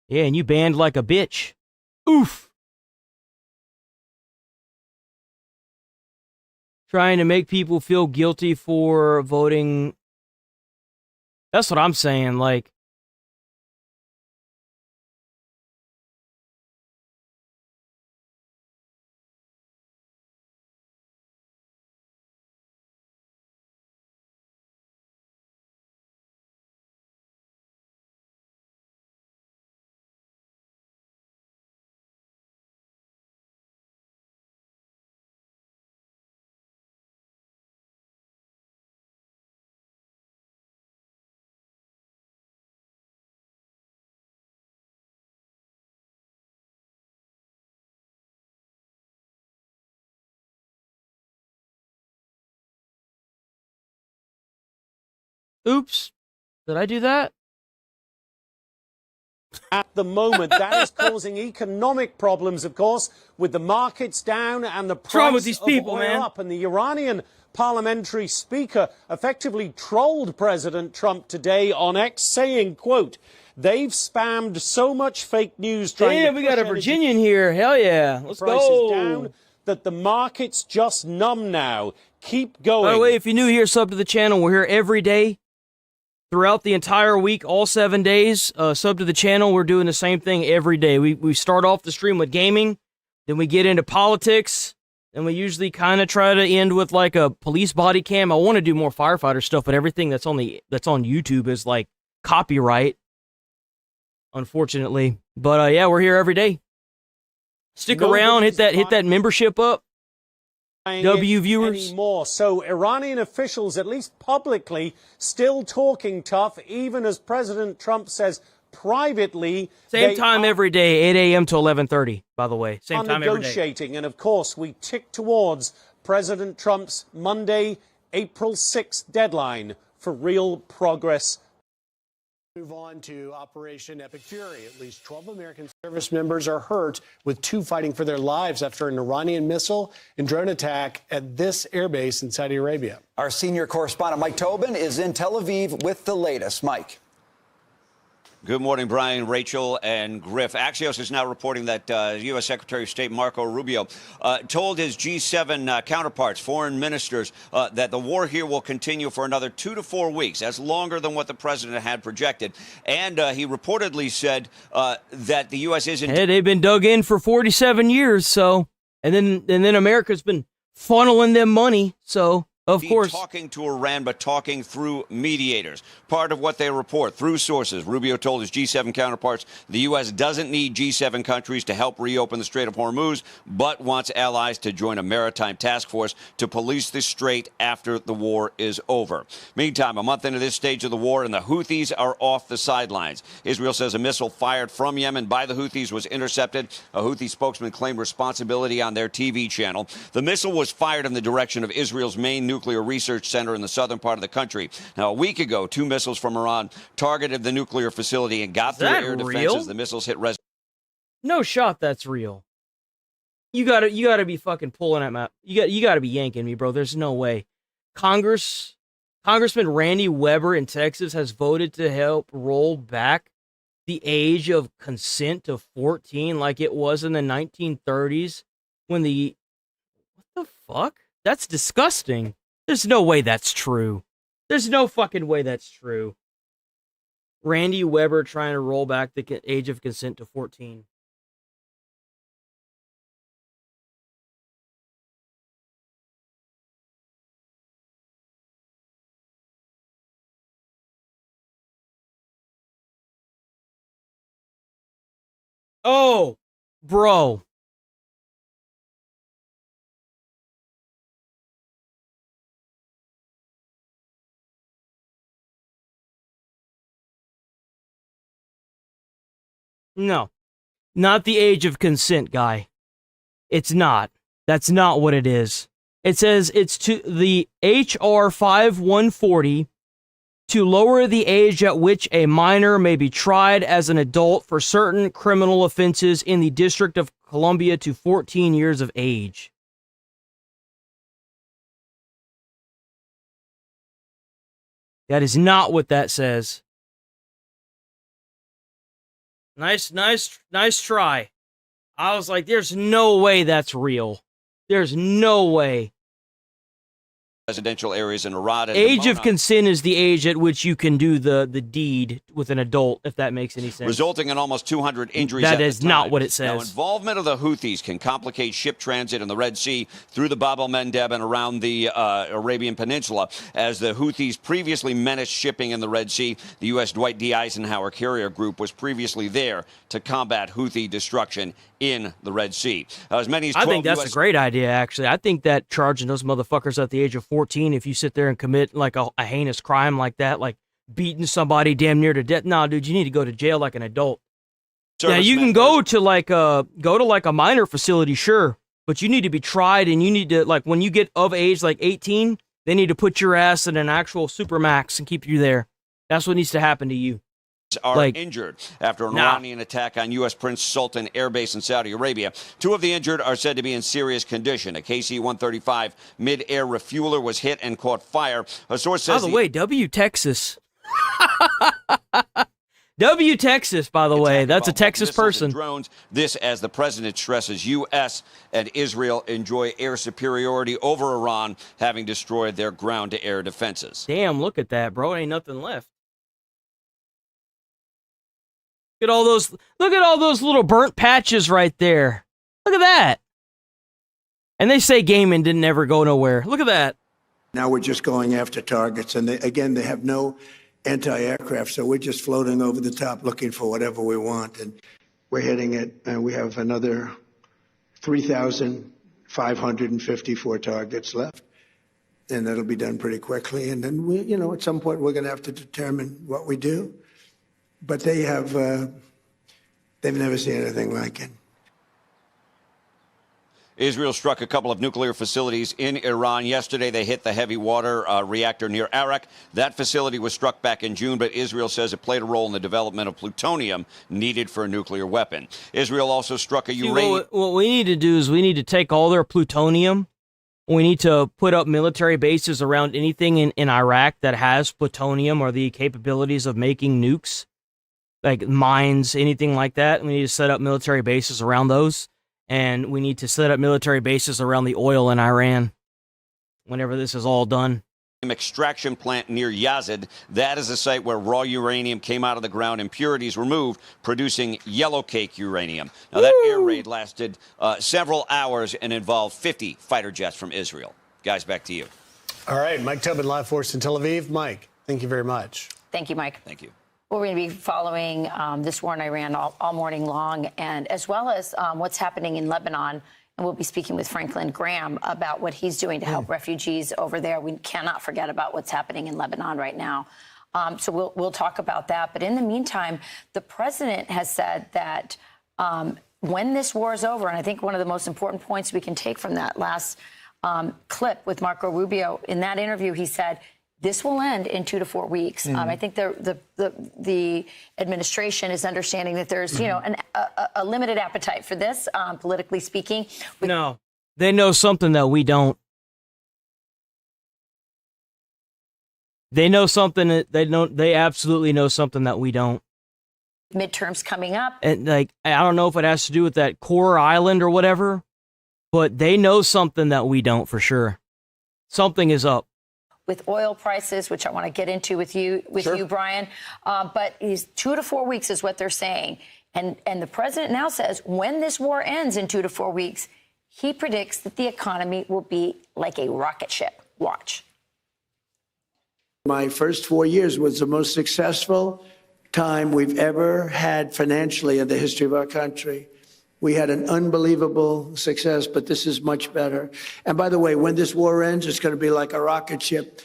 Yeah, and you banned like a bitch. Oof. Trying to make people feel guilty for voting. That's what I'm saying, like. Oops. Did I do that? At the moment, that is causing economic problems, of course, with the markets down and the price with these people, of oil man? up. And the Iranian parliamentary speaker effectively trolled President Trump today on X, saying, quote, "They've spammed so much fake news trying Damn, to we got a push Virginian here. Hell yeah. Let's prices go. down, that the market's just numb now. Keep going." By the way, if you're new here, sub to the channel. We're here every day. Throughout the entire week, all 7 days, sub to the channel. We're doing the same thing every day. We start off the stream with gaming, then we get into politics, and we usually kind of try to end with like a police body cam. I want to do more firefighter stuff, but everything that's on YouTube is like copyright, unfortunately. But yeah, we're here every day. Stick around, hit that membership up. W viewers anymore. So Iranian officials, at least publicly, still talking tough, even as President Trump says privately. Same time every day, 8 a.m. to 11:30, by the way. Same time every day. Negotiating, and of course, we tick towards President Trump's Monday, April 6th deadline for real progress. Move on to Operation Epic Fury. At least 12 American service members are hurt, with 2 fighting for their lives after an Iranian missile and drone attack at this airbase in Saudi Arabia. Our senior correspondent Mike Tobin is in Tel Aviv with the latest. Mike. Good morning, Brian, Rachel, and Griff. Axios is now reporting that U.S. Secretary of State Marco Rubio told his G7 counterparts, foreign ministers, that the war here will continue for another 2 to 4 weeks. That's longer than what the president had projected. And he reportedly said that the U.S. isn't... Hey, they've been dug in for 47 years, so And then America's been funneling them money, so of course. Talking to Iran, but talking through mediators. Part of what they report through sources. Rubio told his G7 counterparts the U.S. doesn't need G7 countries to help reopen the Strait of Hormuz, but wants allies to join a maritime task force to police the strait after the war is over. Meantime, a month into this stage of the war, and the Houthis are off the sidelines. Israel says a missile fired from Yemen by the Houthis was intercepted. A Houthi spokesman claimed responsibility on their TV channel. The missile was fired in the direction of Israel's main nuclear research center in the southern part of the country. Now, a week ago, 2 missiles from Iran targeted the nuclear facility and got through air defenses. The missiles hit No shot that's real. You gotta be fucking pulling at my. You gotta be yanking me, bro. There's no way. Congressman Randy Weber in Texas has voted to help roll back the age of consent to 14 like it was in the 1930s when the. What the fuck? That's disgusting. There's no way that's true. There's no fucking way that's true. Randy Weber trying to roll back the age of consent to 14. Oh, bro. No, not the age of consent, guy. It's not. That's not what it is. It says it's to the HR 5140 to lower the age at which a minor may be tried as an adult for certain criminal offenses in the District of Columbia to 14 years of age. That is not what that says. Nice try. I was like, there's no way that's real. There's no way. Residential areas in Iran. Age of consent is the age at which you can do the deed with an adult, if that makes any sense. Resulting in almost 200 injuries. That is not what it says. Now, involvement of the Houthis can complicate ship transit in the Red Sea through the Bab el-Mandeb and around the Arabian Peninsula. As the Houthis previously menaced shipping in the Red Sea, the U.S. Dwight D. Eisenhower carrier group was previously there to combat Houthi destruction in the Red Sea. As many as 12 I think that's a great idea, actually. I think that charging those motherfuckers at the age of 14, if you sit there and commit like a heinous crime like that, like beating somebody damn near to death, nah, dude, you need to go to jail like an adult. Yeah, you can go to like a minor facility, sure, but you need to be tried, and you need to, like, when you get of age, like 18, they need to put your ass in an actual supermax and keep you there. That's what needs to happen to you. Are injured after an Iranian attack on U.S. Prince Sultan Air Base in Saudi Arabia. 2 of the injured are said to be in serious condition. A KC-135 mid-air refueler was hit and caught fire. A source says... By the way, W Texas. W Texas, by the way. That's a Texas person. Drones. This, as the president stresses, U.S. and Israel enjoy air superiority over Iran, having destroyed their ground-to-air defenses. Damn, look at that, bro. Ain't nothing left. Look at all those little burnt patches right there. Look at that. And they say gaming didn't ever go nowhere. Look at that. Now we're just going after targets. And they have no anti-aircraft, so we're just floating over the top looking for whatever we want. And we're hitting it. And we have another 3,554 targets left. And that'll be done pretty quickly. And then at some point, we're going to have to determine what we do. But they've never seen anything like it. Israel struck a couple of nuclear facilities in Iran. Yesterday, they hit the heavy water reactor near Arak. That facility was struck back in June, but Israel says it played a role in the development of plutonium needed for a nuclear weapon. Israel also struck a uranium... What we need to do is we need to take all their plutonium. We need to put up military bases around anything in Iraq that has plutonium or the capabilities of making nukes. Like mines, anything like that. We need to set up military bases around those. And we need to set up military bases around the oil in Iran whenever this is all done. extraction plant near Yazd. That is a site where raw uranium came out of the ground, impurities removed, producing yellow cake uranium. Now, that air raid lasted several hours and involved 50 fighter jets from Israel. Guys, back to you. All right, Mike Tobin, live force in Tel Aviv. Mike, thank you very much. Thank you, Mike. Thank you. We're going to be following this war in Iran all morning long, and as well as what's happening in Lebanon. And we'll be speaking with Franklin Graham about what he's doing to help refugees over there. We cannot forget about what's happening in Lebanon right now. So we'll talk about that. But in the meantime, the president has said that when this war is over, and I think one of the most important points we can take from that last clip with Marco Rubio, in that interview, he said, this will end in 2 to 4 weeks. I think the administration is understanding that there's, a limited appetite for this, politically speaking. No, they know something that we don't. They know something that they absolutely know something that we don't. Midterms coming up. And I don't know if it has to do with that core island or whatever, but they know something that we don't for sure. Something is up. With oil prices, which I want to get into with you, Brian. But 2 to 4 weeks is what they're saying. And the president now says when this war ends in 2 to 4 weeks, he predicts that the economy will be like a rocket ship. Watch. My first 4 years was the most successful time we've ever had financially in the history of our country. We had an unbelievable success, but this is much better. And by the way, when this war ends, it's going to be like a rocket ship.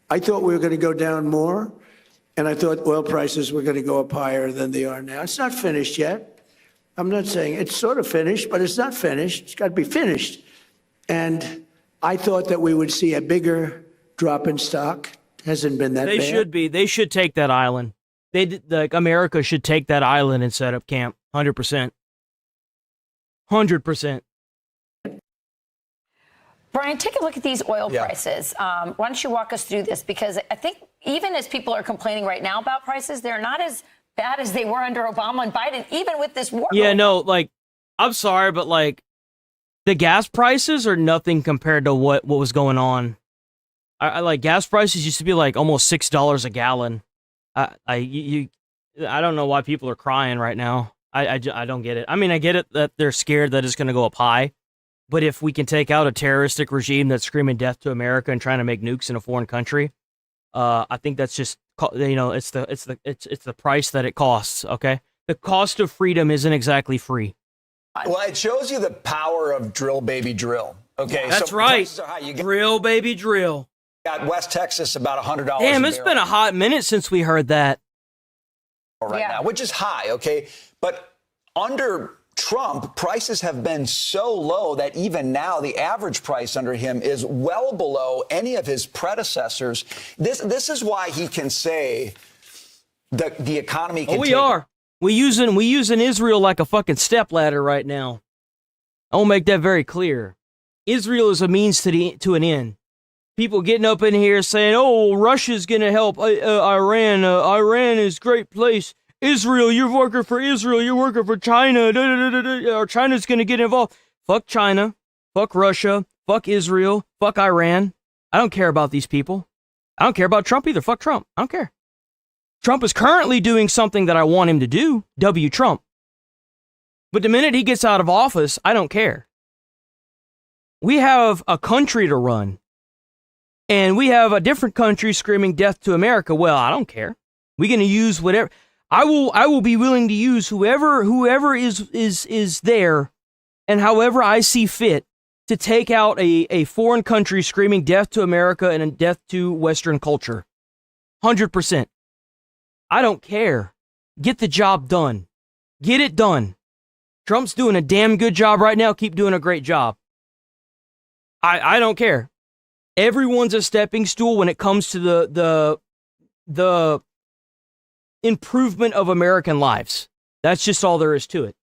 I thought we were going to go down more, and I thought oil prices were going to go up higher than they are now. It's not finished yet. I'm not saying it's sort of finished, but it's not finished. It's got to be finished. And I thought that we would see a bigger drop in stock. Hasn't been that bad. They should be. They should take that island. America should take that island and set up camp. 100%. 100%. Brian, take a look at these oil prices. Why don't you walk us through this? Because I think even as people are complaining right now about prices, they're not as bad as they were under Obama and Biden, even with this war. Yeah, no, I'm sorry, but the gas prices are nothing compared to what was going on. I gas prices used to be almost $6 a gallon. I don't know why people are crying right now. I don't get it. I mean, I get it that they're scared that it's going to go up high, but if we can take out a terroristic regime that's screaming death to America and trying to make nukes in a foreign country, I think that's just it's the price that it costs. Okay, the cost of freedom isn't exactly free. Well, it shows you the power of drill, baby, drill. Okay, that's right. Drill, baby, drill. Got West Texas about $100. Damn, it's been a hot minute since we heard that. Now, which is high, okay? But under Trump, prices have been so low that even now the average price under him is well below any of his predecessors. This is why he can say that the economy can We using Israel like a fucking stepladder right now. I'll make that very clear. Israel is a means to an end. People getting up in here saying, "Oh, Russia's gonna help Iran. Iran is a great place. Israel, you're working for Israel. You're working for China. Or China's gonna get involved." Fuck China. Fuck Russia. Fuck Israel. Fuck Iran. I don't care about these people. I don't care about Trump either. Fuck Trump. I don't care. Trump is currently doing something that I want him to do. W. Trump. But the minute he gets out of office, I don't care. We have a country to run. And we have a different country screaming death to America. Well, I don't care. We're going to use whatever. I will be willing to use whoever is there and however I see fit to take out a foreign country screaming death to America and death to Western culture. 100%. I don't care. Get the job done. Get it done. Trump's doing a damn good job right now. Keep doing a great job. I don't care. Everyone's a stepping stool when it comes to the improvement of American lives. That's just all there is to it.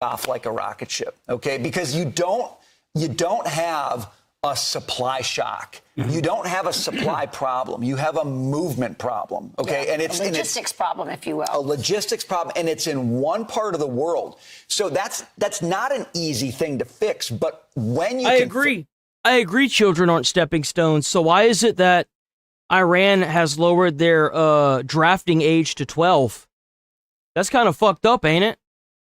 Off like a rocket ship, okay? Because you don't have a supply shock. You don't have a supply problem. You have a movement problem, okay? Yeah, and it's a logistics problem, if you will. A logistics problem, and it's in one part of the world. So that's not an easy thing to fix. But when you I agree. I agree children aren't stepping stones. So why is it that Iran has lowered their drafting age to 12? That's kind of fucked up, ain't it?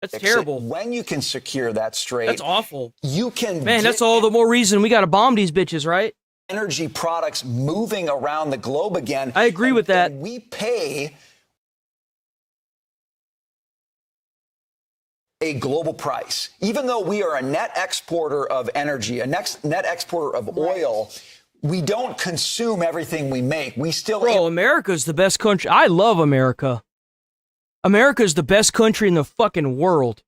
That's terrible. When you can secure that strait, That's awful. You can. Man, that's all the more reason we got to bomb these bitches, right? Energy products moving around the globe again. I agree with that. And we pay a global price. Even though we are a net exporter of energy, a net exporter of oil, we don't consume everything we make. We still... Bro, America's the best country. I love America. America's the best country in the fucking world.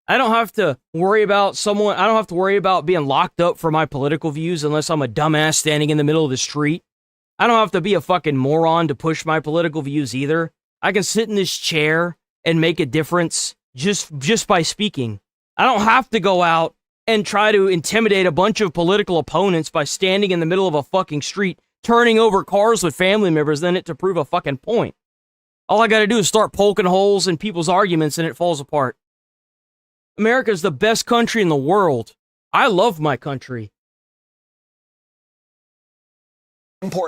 I don't have to worry about I don't have to worry about being locked up for my political views unless I'm a dumbass standing in the middle of the street. I don't have to be a fucking moron to push my political views either. I can sit in this chair and make a difference just by speaking. I don't have to go out and try to intimidate a bunch of political opponents by standing in the middle of a fucking street, turning over cars with family members in it to prove a fucking point. All I gotta do is start poking holes in people's arguments and it falls apart. America's the best country in the world. I love my country.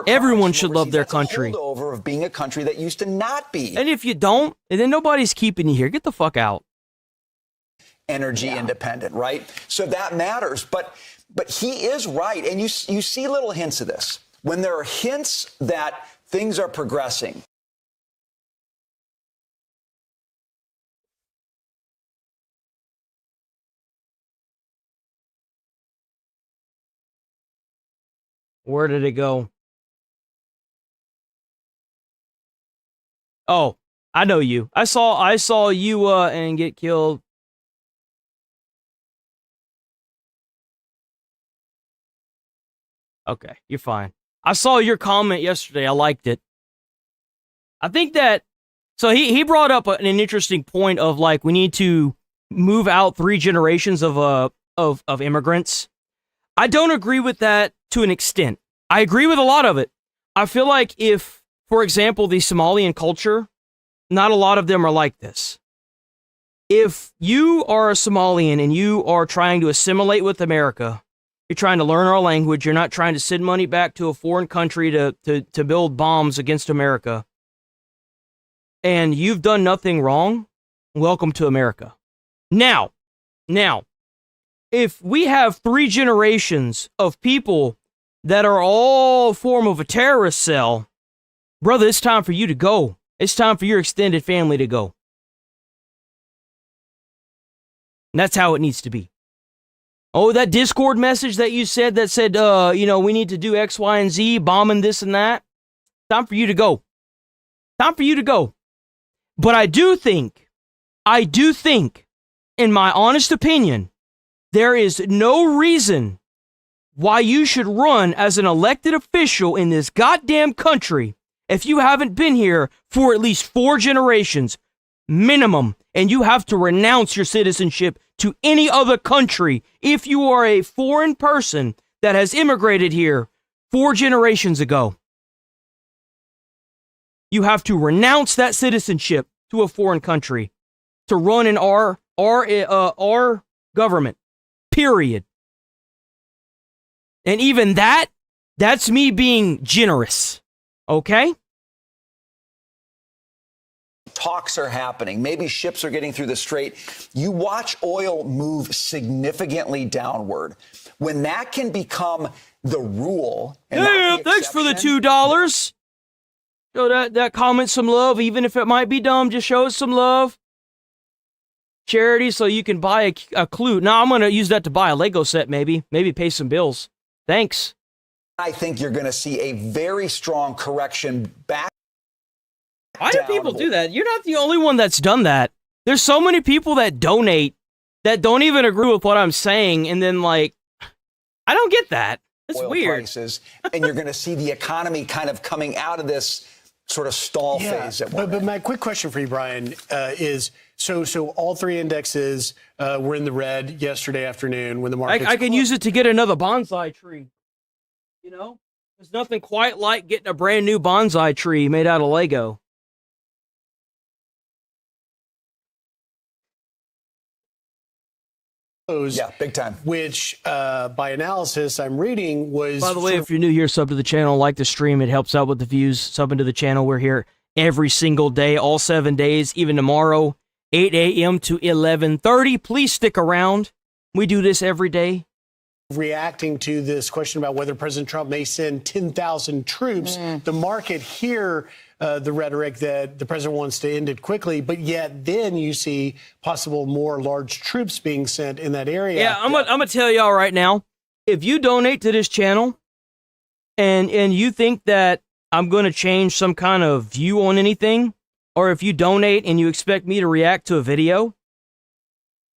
Everyone should love their country. Holdover of being a country that used to not be. And if you don't, then nobody's keeping you here. Get the fuck out. Energy independent, right? So that matters. But he is right. And you see little hints of this. When there are hints that things are progressing. Where did it go? Oh, I know you. I saw you and get killed. Okay, you're fine. I saw your comment yesterday. I liked it. I think that so he brought up an interesting point of like we need to move out 3 generations of immigrants. I don't agree with that to an extent. I agree with a lot of it. I feel like if, for example, the Somalian culture, not a lot of them are like this. If you are a Somalian and you are trying to assimilate with America, you're trying to learn our language, you're not trying to send money back to a foreign country to build bombs against America, and you've done nothing wrong, welcome to America. Now, if we have 3 generations of people that are all form of a terrorist cell, brother, it's time for you to go. It's time for your extended family to go. And that's how it needs to be. Oh, that Discord message that you said that said, we need to do X, Y, and Z, bombing this and that. Time for you to go. Time for you to go. But I do think, in my honest opinion, there is no reason why you should run as an elected official in this goddamn country if you haven't been here for at least 4 generations minimum, and you have to renounce your citizenship to any other country if you are a foreign person that has immigrated here 4 generations ago. You have to renounce that citizenship to a foreign country to run in our government. Period. And even that's me being generous. Okay? Talks are happening. Maybe ships are getting through the strait. You watch oil move significantly downward. When that can become the rule. And yeah, thanks for the $2. Show that comment some love, even if it might be dumb. Just show us some love. Charity, so you can buy a clue. Now I'm going to use that to buy a Lego set, maybe pay some bills. Thanks. I think you're going to see a very strong correction back. Why do people do that? You're not the only one that's done that. There's so many people that donate that don't even agree with what I'm saying, and then I don't get that. It's weird. Prices, and you're going to see the economy kind of coming out of this sort of stall phase. But my quick question for you, Brian, is so all 3 indexes were in the red yesterday afternoon when the market. I can use it to get another bonsai tree. You know, there's nothing quite like getting a brand new bonsai tree made out of Lego. Yeah, big time. Which, by analysis, I'm reading was. By the way, if you're new here, sub to the channel, like the stream. It helps out with the views. Sub into the channel. We're here every single day, all 7 days, even tomorrow, 8 a.m. to 11:30. Please stick around. We do this every day. Reacting to this question about whether President Trump may send 10,000 troops, the market hear the rhetoric that the president wants to end it quickly, but yet then you see possible more large troops being sent in that area. Yeah, I'm gonna tell y'all right now, if you donate to this channel and you think that I'm gonna change some kind of view on anything, or if you donate and you expect me to react to a video,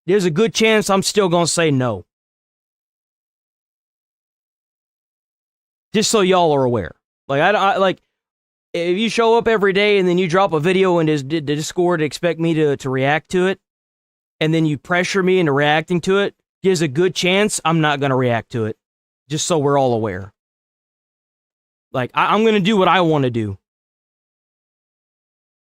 there's a good chance I'm still gonna say no. Just so y'all are aware. Like, I like, if you show up every day and then you drop a video in the Discord to expect me to react to it, and then you pressure me into reacting to it, there's a good chance I'm not going to react to it. Just so we're all aware. Like, I'm going to do what I want to do.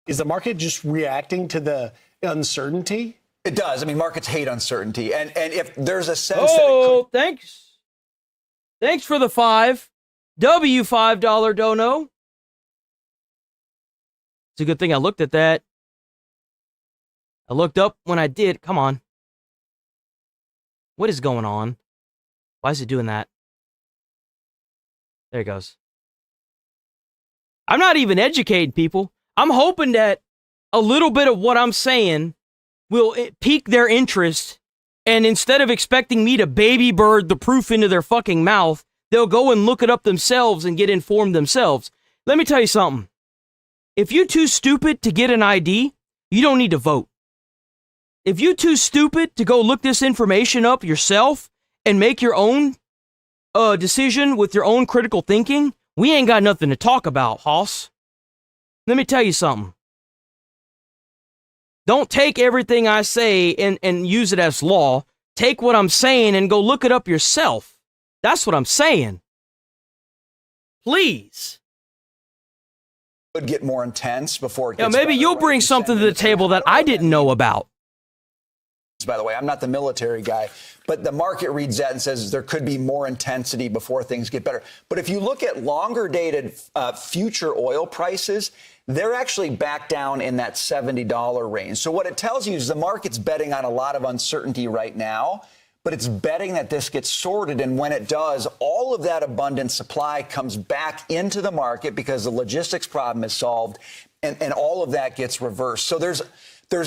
Is the market just reacting to the uncertainty? It does. I mean, markets hate uncertainty. And if there's a sense that it could... thanks. Thanks for the $5 dono. It's a good thing I looked at that. I looked up when I did. Come on. What is going on? Why is it doing that? There it goes. I'm not even educating people. I'm hoping that a little bit of what I'm saying will pique their interest, and instead of expecting me to baby bird the proof into their fucking mouth, they'll go and look it up themselves and get informed themselves. Let me tell you something. If you're too stupid to get an ID, you don't need to vote. If you're too stupid to go look this information up yourself and make your own decision with your own critical thinking, we ain't got nothing to talk about, hoss. Let me tell you something. Don't take everything I say and use it as law. Take what I'm saying and go look it up yourself. That's what I'm saying. Please. Would get more intense before it gets maybe you'll bring something to the table that I didn't know about. By the way, I'm not the military guy, but the market reads that and says there could be more intensity before things get better. But if you look at longer dated future oil prices, they're actually back down in that $70 range. So what it tells you is the market's betting on a lot of uncertainty right now, but it's betting that this gets sorted. And when it does, all of that abundant supply comes back into the market because the logistics problem is solved, and all of that gets reversed. So there's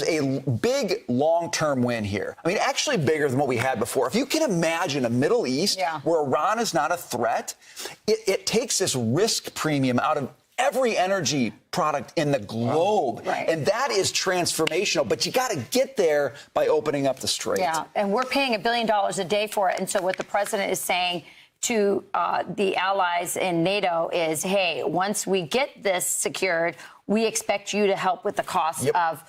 a big long-term win here. I mean, actually bigger than what we had before. If you can imagine a Middle East where Iran is not a threat, it takes this risk premium out of every energy product in the globe. Right. And that is transformational. But you got to get there by opening up the strait. Yeah, and we're paying $1 billion a day for it. And so what the president is saying to the allies in NATO is, hey, once we get this secured, we expect you to help with the cost of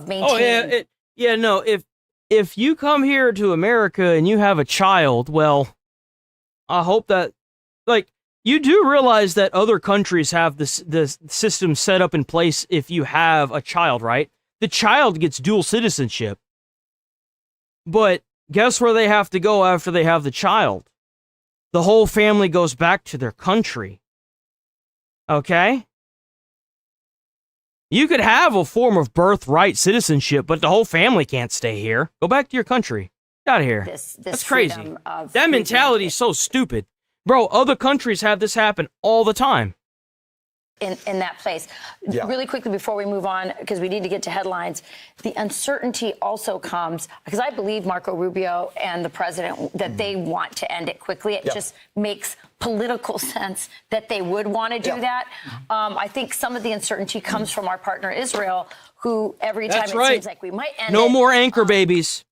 maintaining. No. If you come here to America and you have a child, well, I hope that, like, you do realize that other countries have the system set up in place if you have a child, right? The child gets dual citizenship. But guess where they have to go after they have the child? The whole family goes back to their country. Okay? You could have a form of birthright citizenship, but the whole family can't stay here. Go back to your country. Get out of here. That's crazy. That mentality is so stupid. Bro, other countries have this happen all the time. In that place. Yeah. Really quickly before we move on, because we need to get to headlines, the uncertainty also comes, because I believe Marco Rubio and the president, that they want to end it quickly. It just makes political sense that they would want to do that. I think some of the uncertainty comes from our partner Israel, who every time seems like we might end No more anchor babies.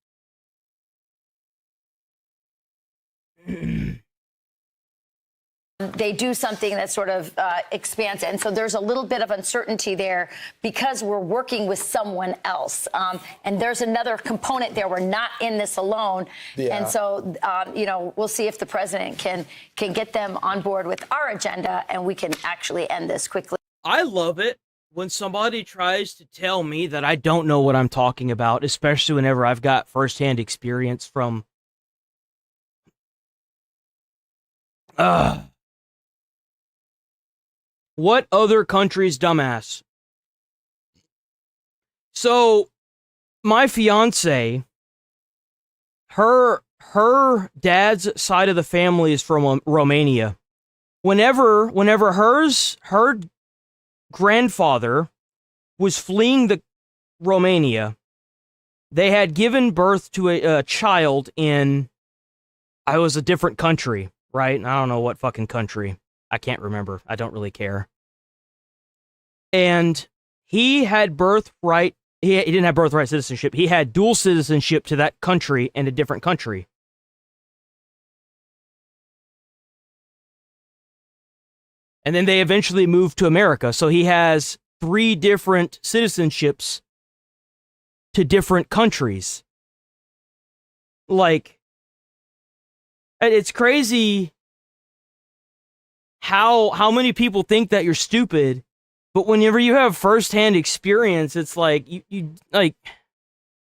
They do something that sort of expands. And so there's a little bit of uncertainty there because we're working with someone else. And there's another component there. We're not in this alone. Yeah. And so, we'll see if the president can get them on board with our agenda and we can actually end this quickly. I love it when somebody tries to tell me that I don't know what I'm talking about, especially whenever I've got firsthand experience from what other country's dumbass? So, my fiance, her dad's side of the family is from Romania. Whenever her grandfather was fleeing the Romania, they had given birth to a child in, I was a different country, right? I don't know what fucking country. I can't remember. I don't really care. And he had birthright. He didn't have birthright citizenship. He had dual citizenship to that country and a different country. And then they eventually moved to America. So he has 3 different citizenships to different countries. Like, it's crazy how many people think that you're stupid, but whenever you have firsthand experience, it's like, you like,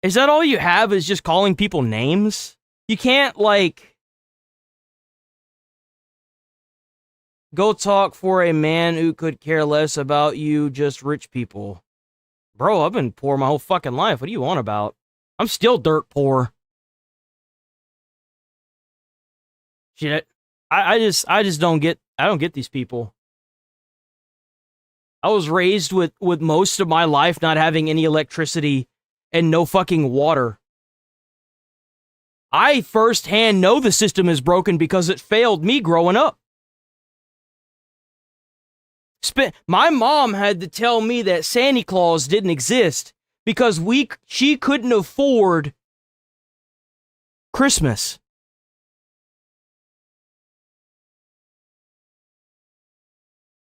is that all you have is just calling people names? You can't, like, go talk for a man who could care less about you, just rich people. Bro, I've been poor my whole fucking life. What do you want about? I'm still dirt poor. Shit, I just don't get these people. I was raised with most of my life not having any electricity and no fucking water. I firsthand know the system is broken because it failed me growing up. My mom had to tell me that Santa Claus didn't exist because she couldn't afford Christmas.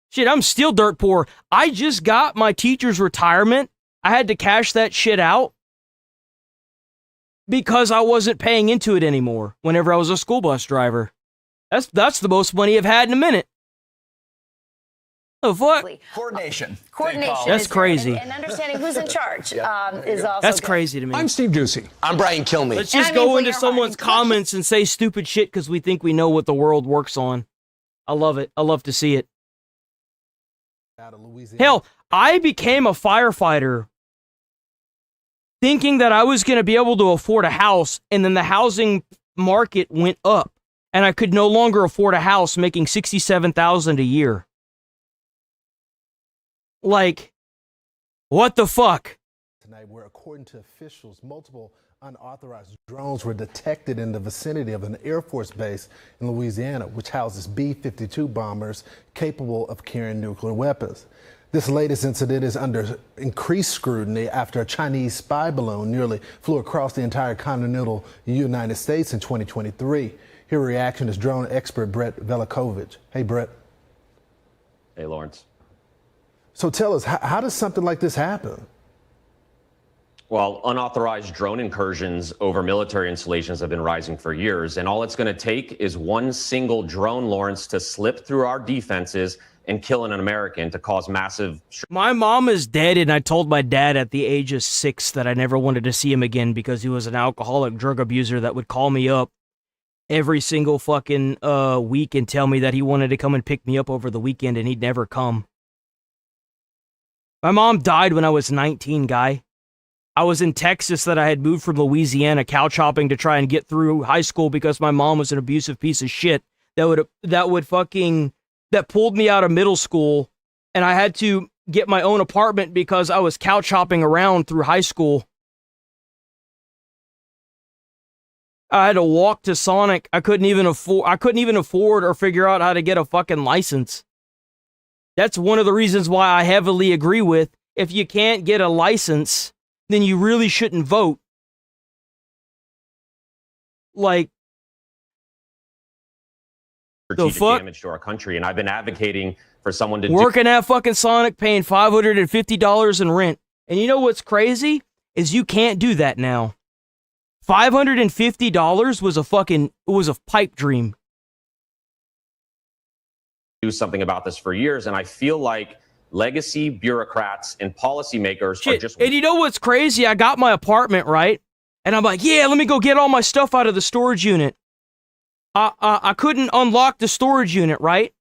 Shit, I'm still dirt poor. I just got my teacher's retirement. I had to cash that shit out because I wasn't paying into it anymore whenever I was a school bus driver. That's the most money I've had in a minute. Oh, fuck? Coordination. That's crazy. And understanding who's in charge is also That's good. crazy to me. I'm Steve Ducey. I'm Brian Kilmeade. Let's just go into someone's comments and say stupid shit because we think we know what the world works on. I love it. I love to see it. Hell, I became a firefighter thinking that I was going to be able to afford a house, and then the housing market went up, and I could no longer afford a house making $67,000 a year. Like, what the fuck? Tonight, where according to officials, multiple unauthorized drones were detected in the vicinity of an Air Force base in Louisiana, which houses B-52 bombers capable of carrying nuclear weapons. This latest incident is under increased scrutiny after a Chinese spy balloon nearly flew across the entire continental United States in 2023. Here reaction is drone expert Brett Velikovich. Hey, Brett. Hey, Lawrence. So tell us, how does something like this happen? Well, unauthorized drone incursions over military installations have been rising for years, and all it's going to take is one single drone, Lawrence, to slip through our defenses and kill an American to cause massive... My mom is dead, and I told my dad at the age of 6 that I never wanted to see him again because he was an alcoholic drug abuser that would call me up every single fucking week and tell me that he wanted to come and pick me up over the weekend, and he'd never come. My mom died when I was 19, guy. I was in Texas that I had moved from Louisiana cow chopping to try and get through high school because my mom was an abusive piece of shit that pulled me out of middle school, and I had to get my own apartment because I was cow chopping around through high school. I had to walk to Sonic. I couldn't even afford or figure out how to get a fucking license. That's one of the reasons why I heavily agree with, if you can't get a license, then you really shouldn't vote. Like, strategic damage to our country, and I've been advocating for someone to working at fucking Sonic, paying $550 in rent. And you know what's crazy? Is you can't do that now. $550 was a pipe dream. do something about this for years, and I feel like Legacy bureaucrats and policymakers are Shit. just. And you know what's crazy? I got my apartment, right? And I'm like, yeah, let me go get all my stuff out of the storage unit. I couldn't unlock the storage unit, right?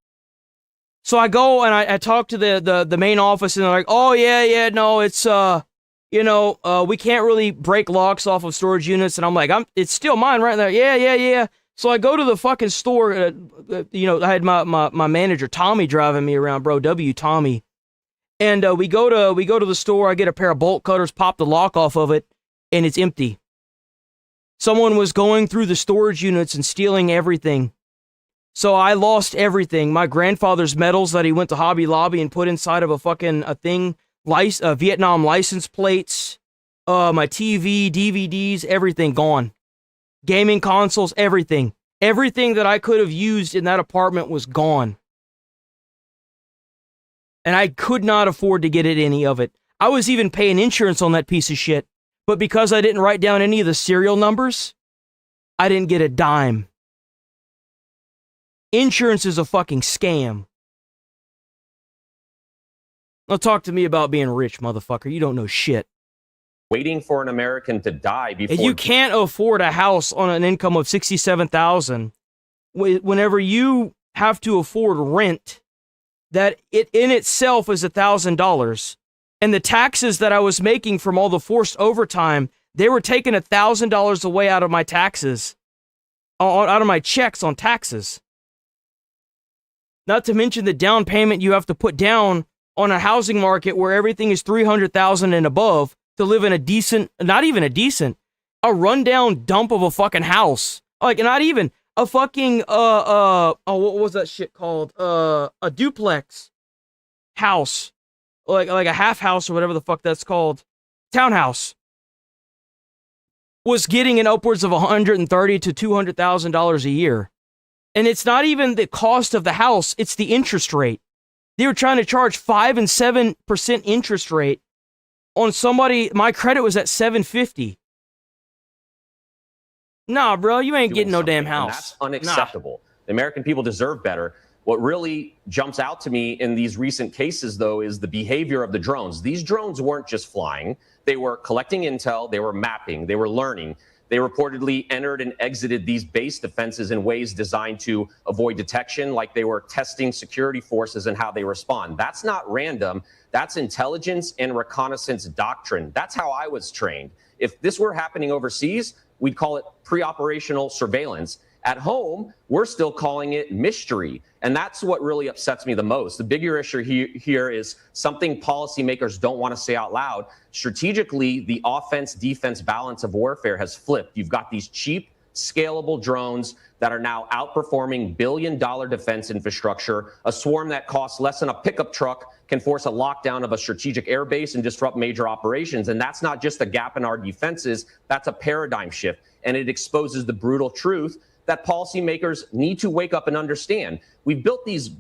So I go and I talk to the main office, and they're like, oh, yeah, no, it's, we can't really break locks off of storage units. And I'm like, it's still mine right there. Yeah. So I go to the fucking store, I had my manager, Tommy, driving me around, bro, Tommy. And we go to the store, I get a pair of bolt cutters, pop the lock off of it, and it's empty. Someone was going through the storage units and stealing everything. So I lost everything. My grandfather's medals that he went to Hobby Lobby and put inside of a thing, Vietnam license plates, my TV, DVDs, everything gone. Gaming consoles, everything. Everything that I could have used in that apartment was gone. And I could not afford to get any of it. I was even paying insurance on that piece of shit. But because I didn't write down any of the serial numbers, I didn't get a dime. Insurance is a fucking scam. Now talk to me about being rich, motherfucker. You don't know shit. Waiting for an American to die before. And you can't afford a house on an income of $67,000. Whenever you have to afford rent, that it in itself is $1,000. And the taxes that I was making from all the forced overtime, they were taking $1,000 away out of my taxes, out of my checks on taxes. Not to mention the down payment you have to put down on a housing market where everything is $300,000 and above to live in a decent, not even a decent, a rundown dump of a fucking house. Like, not even a fucking, what was that shit called? A duplex house. Like a half house or whatever the fuck that's called. Townhouse. Was getting in upwards of $130,000 to $200,000 a year. And it's not even the cost of the house, it's the interest rate. They were trying to charge 5 and 7% interest rate on somebody. My credit was at 750. Nah, bro, you ain't getting no damn house. And that's unacceptable. The American people deserve better. What really jumps out to me in these recent cases, though, is the behavior of the drones. These drones weren't just flying. They were collecting intel, they were mapping, they were learning. They reportedly entered and exited these base defenses in ways designed to avoid detection, like they were testing security forces and how they respond. That's not random. That's intelligence and reconnaissance doctrine. That's how I was trained. If this were happening overseas, we'd call it pre-operational surveillance. At home, we're still calling it mystery. And that's what really upsets me the most. The bigger issue here is something policymakers don't want to say out loud. Strategically, the offense-defense balance of warfare has flipped. You've got these cheap, scalable drones that are now outperforming billion-dollar defense infrastructure. A swarm that costs less than a pickup truck can force a lockdown of a strategic airbase and disrupt major operations. And that's not just a gap in our defenses, that's a paradigm shift. And it exposes the brutal truth that policymakers need to wake up and understand. We've built these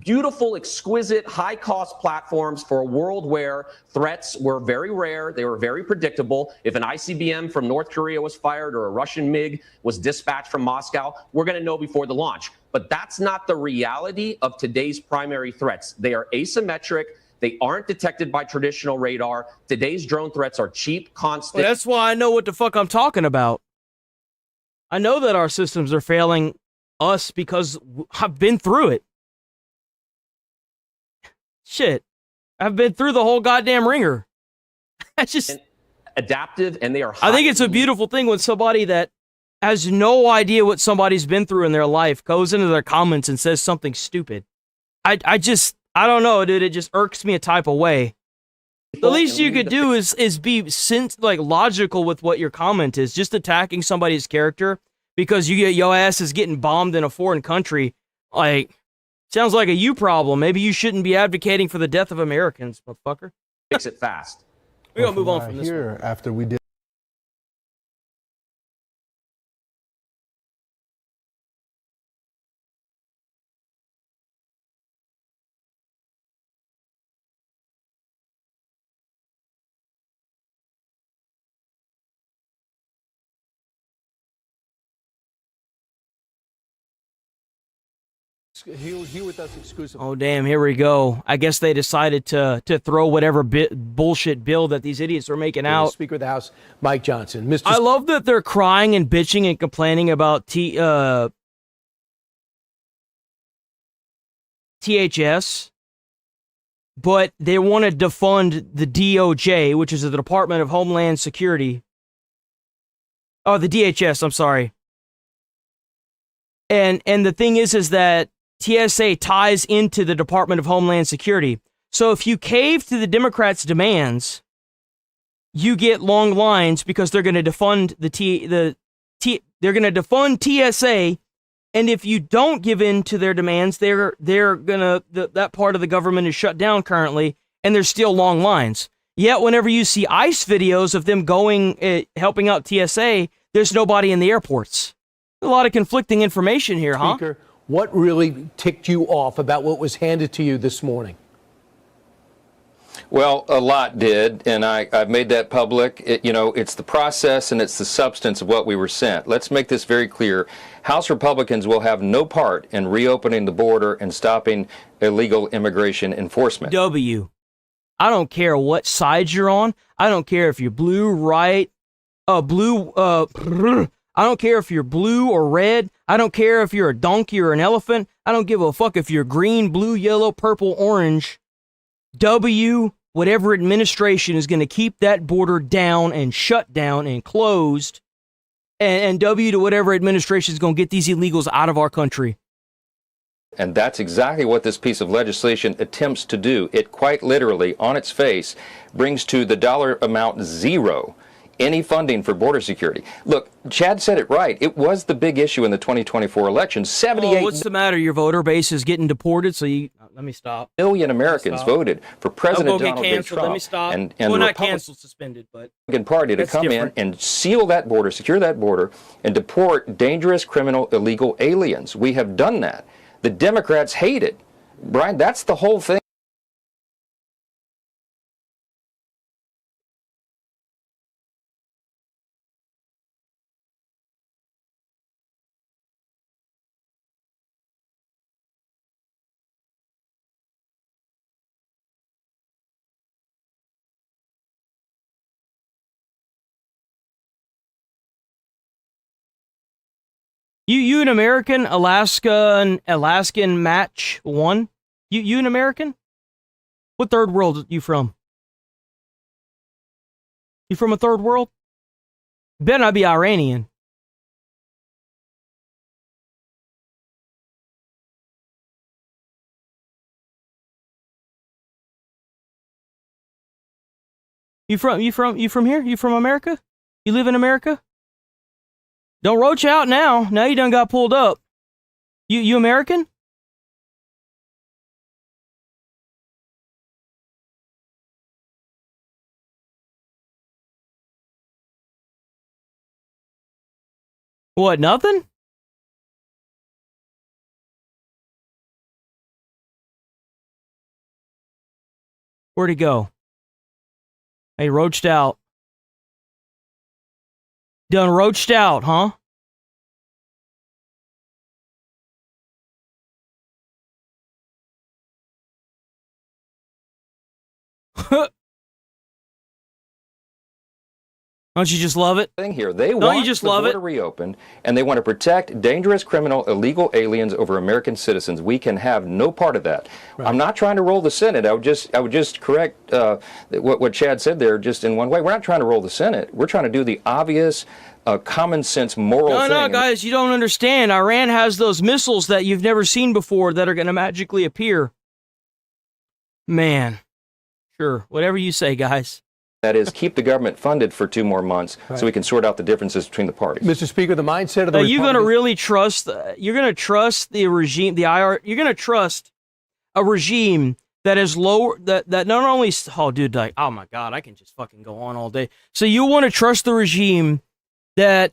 beautiful, exquisite, high-cost platforms for a world where threats were very rare, they were very predictable. If an ICBM from North Korea was fired or a Russian MiG was dispatched from Moscow, we're going to know before the launch. But that's not the reality of today's primary threats. They are asymmetric. They aren't detected by traditional radar. Today's drone threats are cheap, constant. Well, that's why I know what the fuck I'm talking about. I know that our systems are failing us because I've been through it. Shit. I've been through the whole goddamn ringer. That's just adaptive, and they are. I think it's a beautiful thing when somebody that has no idea what somebody's been through in their life goes into their comments and says something stupid. I don't know, dude. It just irks me a type of way. The least you could do is be logical with what your comment is. Just attacking somebody's character because your ass is getting bombed in a foreign country, sounds like a you problem. Maybe you shouldn't be advocating for the death of Americans, motherfucker. Fix it fast. We're gonna move on from this here one. After we did. here with us exclusively. Oh, damn, here we go. I guess they decided to throw whatever bullshit bill that these idiots are making out. Speaker of the House, Mike Johnson. I love that they're crying and bitching and complaining about THS, but they want to defund the DOJ, which is the Department of Homeland Security. Oh, the DHS, I'm sorry. And the thing is that TSA ties into the Department of Homeland Security. So if you cave to the Democrats' demands, you get long lines because they're going to defund they're going to defund TSA. And if you don't give in to their demands, they're gonna that part of the government is shut down currently, and there's still long lines. Yet whenever you see ICE videos of them going helping out TSA, there's nobody in the airports. A lot of conflicting information here, huh? Speaker, what really ticked you off about what was handed to you this morning? Well, a lot did, and I've made that public. It's the process and it's the substance of what we were sent. Let's make this very clear. House Republicans will have no part in reopening the border and stopping illegal immigration enforcement. I don't care what side you're on. I don't care if you're I don't care if you're blue or red. I don't care if you're a donkey or an elephant. I don't give a fuck if you're green, blue, yellow, purple, orange. Whatever administration is going to keep that border down and shut down and closed, and W to whatever administration is going to get these illegals out of our country. And that's exactly what this piece of legislation attempts to do. It quite literally, on its face, brings to the dollar amount zero any funding for border security. Look, Chad said it right. It was the big issue in the 2024 election. 78 what's the matter? Your voter base is getting deported, so let me stop. million Americans voted for President Donald J. Trump. Let me stop. And well, the not Republican canceled, suspended, but Party to that's come different. in and seal that border, secure that border, and deport dangerous, criminal, illegal aliens. We have done that. The Democrats hate it. Brian, that's the whole thing. You an American? Alaskan match one? You an American? What third world are you from? You from a third world? Better not be Iranian. You from here? You from America? You live in America? Don't roach out now. Now you done got pulled up. You American? What, nothing? Where'd he go? He roached out. Done roached out, huh? Don't you just love it? Thing here. They Don't want you just the love border it? reopened, and they want to protect dangerous, criminal, illegal aliens over American citizens. We can have no part of that. Right. I'm not trying to roll the Senate. I would just correct what Chad said there, just in one way. We're not trying to roll the Senate. We're trying to do the obvious, common sense, moral thing. No, guys, you don't understand. Iran has those missiles that you've never seen before that are going to magically appear. Man, sure, whatever you say, guys. That is, keep the government funded for 2 more months so we can sort out the differences between the parties. Mr. Speaker, the mindset of the Are you going to really trust? You're going to trust the regime, the IR. You're going to trust a regime that is lower. That not only. Oh, dude, like, oh my God, I can just fucking go on all day. So you want to trust the regime that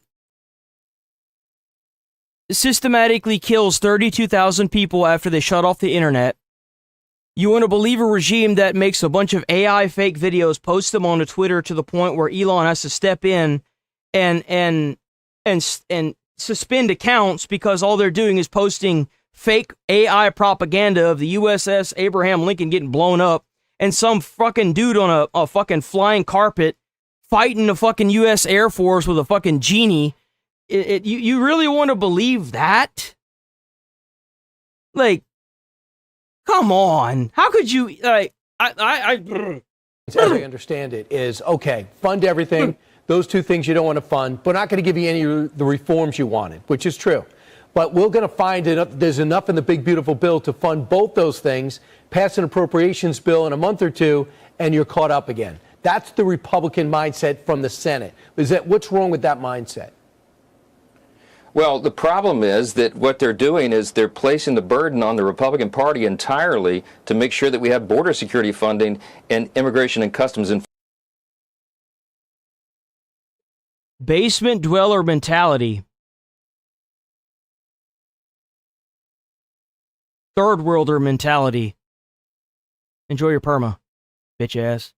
systematically kills 32,000 people after they shut off the internet. You want to believe a regime that makes a bunch of AI fake videos, posts them onto Twitter to the point where Elon has to step in and suspend accounts because all they're doing is posting fake AI propaganda of the USS Abraham Lincoln getting blown up and some fucking dude on a fucking flying carpet fighting the fucking U.S. Air Force with a fucking genie. You really want to believe that? Like, come on. How could you, like, As I understand it, is okay, fund everything. Those two things you don't want to fund. We're not going to give you any of the reforms you wanted, which is true. But we're going to find there's enough in the big, beautiful bill to fund both those things, pass an appropriations bill in a month or two, and you're caught up again. That's the Republican mindset from the Senate. What's wrong with that mindset? Well, the problem is that what they're doing is they're placing the burden on the Republican Party entirely to make sure that we have border security funding and immigration and customs enforcement. Basement dweller mentality. Third worlder mentality. Enjoy your perma, bitch ass.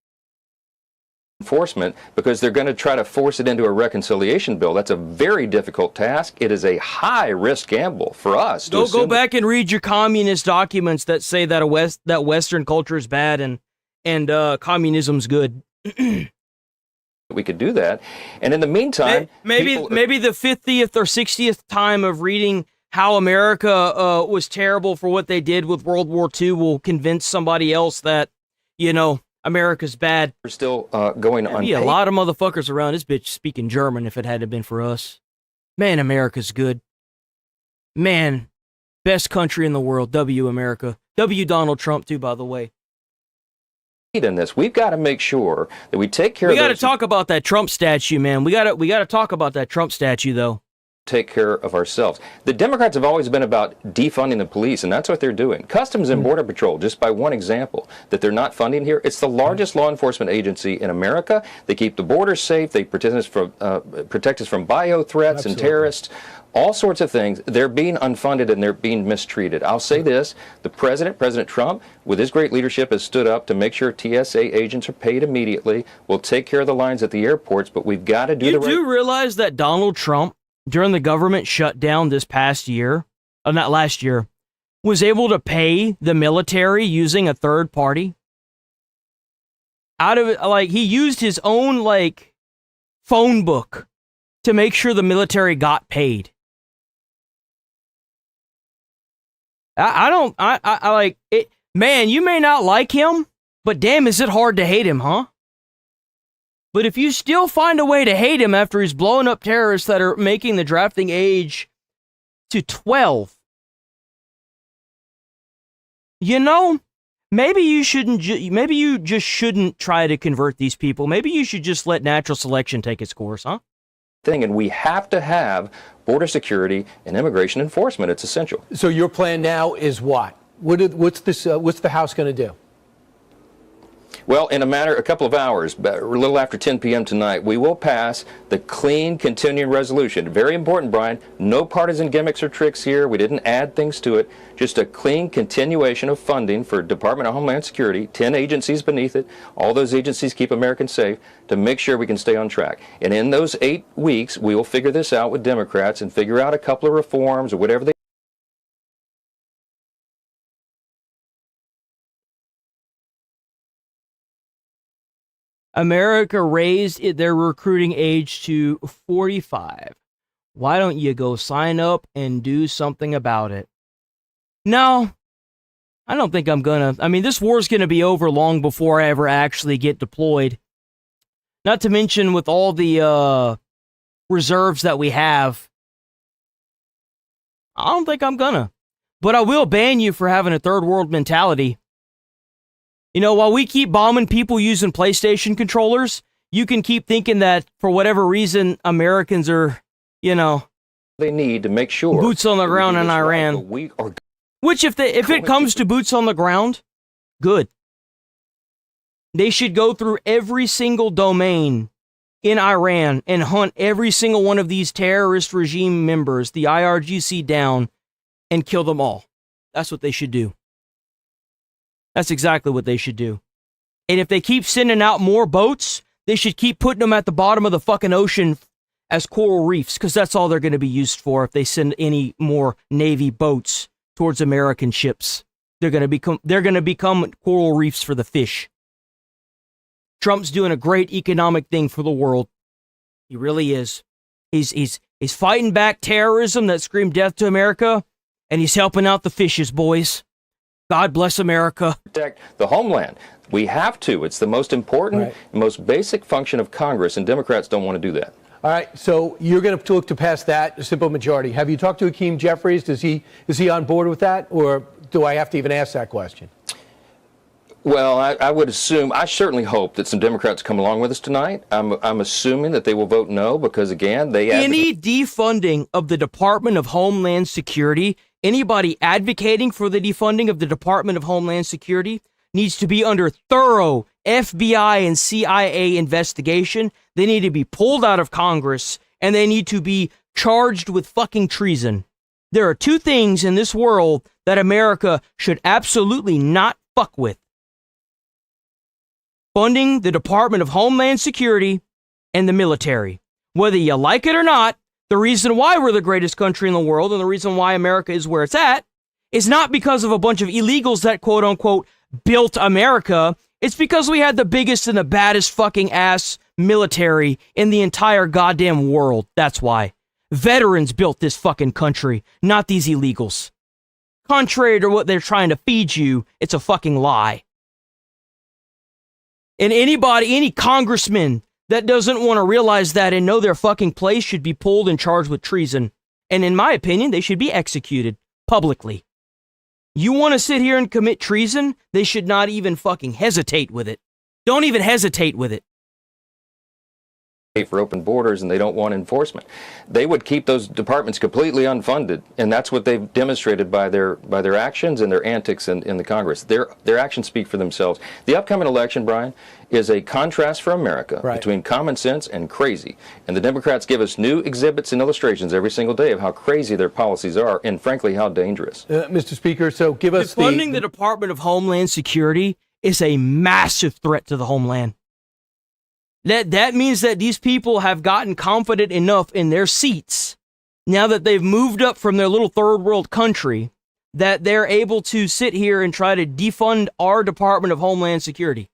Enforcement, because they're going to try to force it into a reconciliation bill. That's a very difficult task. It is a high-risk gamble for us. Go back and read your communist documents that say that that Western culture is bad and communism's good. We could do that, and in the meantime, maybe the 50th or 60th time of reading how America was terrible for what they did with World War II will convince somebody else that, you know, America's bad. We're still going on. Be a lot of motherfuckers around this bitch speaking German if it hadn't been for us. Man, America's good. Man, best country in the world. W America. W Donald Trump too, by the way. In this, we've got to make sure that we take care. We got to talk about that Trump statue, man. We got to talk about that Trump statue, though. Take care of ourselves. The Democrats have always been about defunding the police, and that's what they're doing. Customs and Border Patrol, just by one example, that they're not funding here. It's the largest law enforcement agency in America. They keep the borders safe. They protect us from bio threats and terrorists. All sorts of things. They're being unfunded and they're being mistreated. I'll say this, the President Trump, with his great leadership, has stood up to make sure TSA agents are paid immediately. We'll take care of the lines at the airports, but we've got to do the right... You do realize that Donald Trump, during the government shutdown this past year, not last year, was able to pay the military using a third party? Out of it, like, he used his own, like, phone book to make sure the military got paid. I like it. Man, you may not like him, but damn, is it hard to hate him, huh? But if you still find a way to hate him after he's blowing up terrorists that are making the drafting age to 12, you know, maybe you shouldn't. Maybe you just shouldn't try to convert these people. Maybe you should just let natural selection take its course, huh? And we have to have border security and immigration enforcement. It's essential. So your plan now is what? What's the House going to do? Well, in a couple of hours, a little after 10 p.m. tonight, we will pass the clean continuing resolution. Very important, Brian. No partisan gimmicks or tricks here. We didn't add things to it. Just a clean continuation of funding for Department of Homeland Security, 10 agencies beneath it. All those agencies keep Americans safe to make sure we can stay on track. And in those 8 weeks, we will figure this out with Democrats and figure out a couple of reforms or whatever they America raised their recruiting age to 45. Why don't you go sign up and do something about it? No, I don't think I'm gonna. I mean, this war's gonna be over long before I ever actually get deployed. Not to mention with all the reserves that we have. I don't think I'm gonna. But I will ban you for having a third world mentality. You know, while we keep bombing people using PlayStation controllers, you can keep thinking that for whatever reason, Americans are, you know, they need to make sure boots on the ground in Iran. Which, if it comes to boots on the ground, good. They should go through every single domain in Iran and hunt every single one of these terrorist regime members, the IRGC, down and kill them all. That's what they should do. That's exactly what they should do. And if they keep sending out more boats, they should keep putting them at the bottom of the fucking ocean as coral reefs, because that's all they're going to be used for if they send any more Navy boats towards American ships. They're going to become coral reefs for the fish. Trump's doing a great economic thing for the world. He really is. He's fighting back terrorism that screamed death to America, and he's helping out the fishes, boys. God bless America. Protect the homeland. We have to. It's the most important, most basic function of Congress, and Democrats don't want to do that. All right, so you're going to look to pass that, a simple majority. Have you talked to Hakeem Jeffries? Is he on board with that, or do I have to even ask that question? Well, I would assume, I certainly hope that some Democrats come along with us tonight. I'm assuming that they will vote no because, again, they... Any defunding of the Department of Homeland Security, anybody advocating for the defunding of the Department of Homeland Security needs to be under thorough FBI and CIA investigation. They need to be pulled out of Congress, and they need to be charged with fucking treason. There are two things in this world that America should absolutely not fuck with. Funding the Department of Homeland Security and the military. Whether you like it or not, the reason why we're the greatest country in the world and the reason why America is where it's at is not because of a bunch of illegals that quote unquote built America. It's because we had the biggest and the baddest fucking ass military in the entire goddamn world. That's why. Veterans built this fucking country, not these illegals. Contrary to what they're trying to feed you, it's a fucking lie. And any congressman that doesn't want to realize that and know their fucking place should be pulled and charged with treason. And in my opinion, they should be executed publicly. You want to sit here and commit treason? They should not even fucking hesitate with it. Don't even hesitate with it. For open borders, and they don't want enforcement. They would keep those departments completely unfunded, and that's what they've demonstrated by their actions and their antics in the Congress. Their actions speak for themselves. The upcoming election, Brian, is a contrast for America between common sense and crazy. And the Democrats give us new exhibits and illustrations every single day of how crazy their policies are, and frankly, how dangerous. Mr. Speaker, so give us funding the Department of Homeland Security is a massive threat to the homeland. That means that these people have gotten confident enough in their seats, now that they've moved up from their little third world country, that they're able to sit here and try to defund our Department of Homeland Security.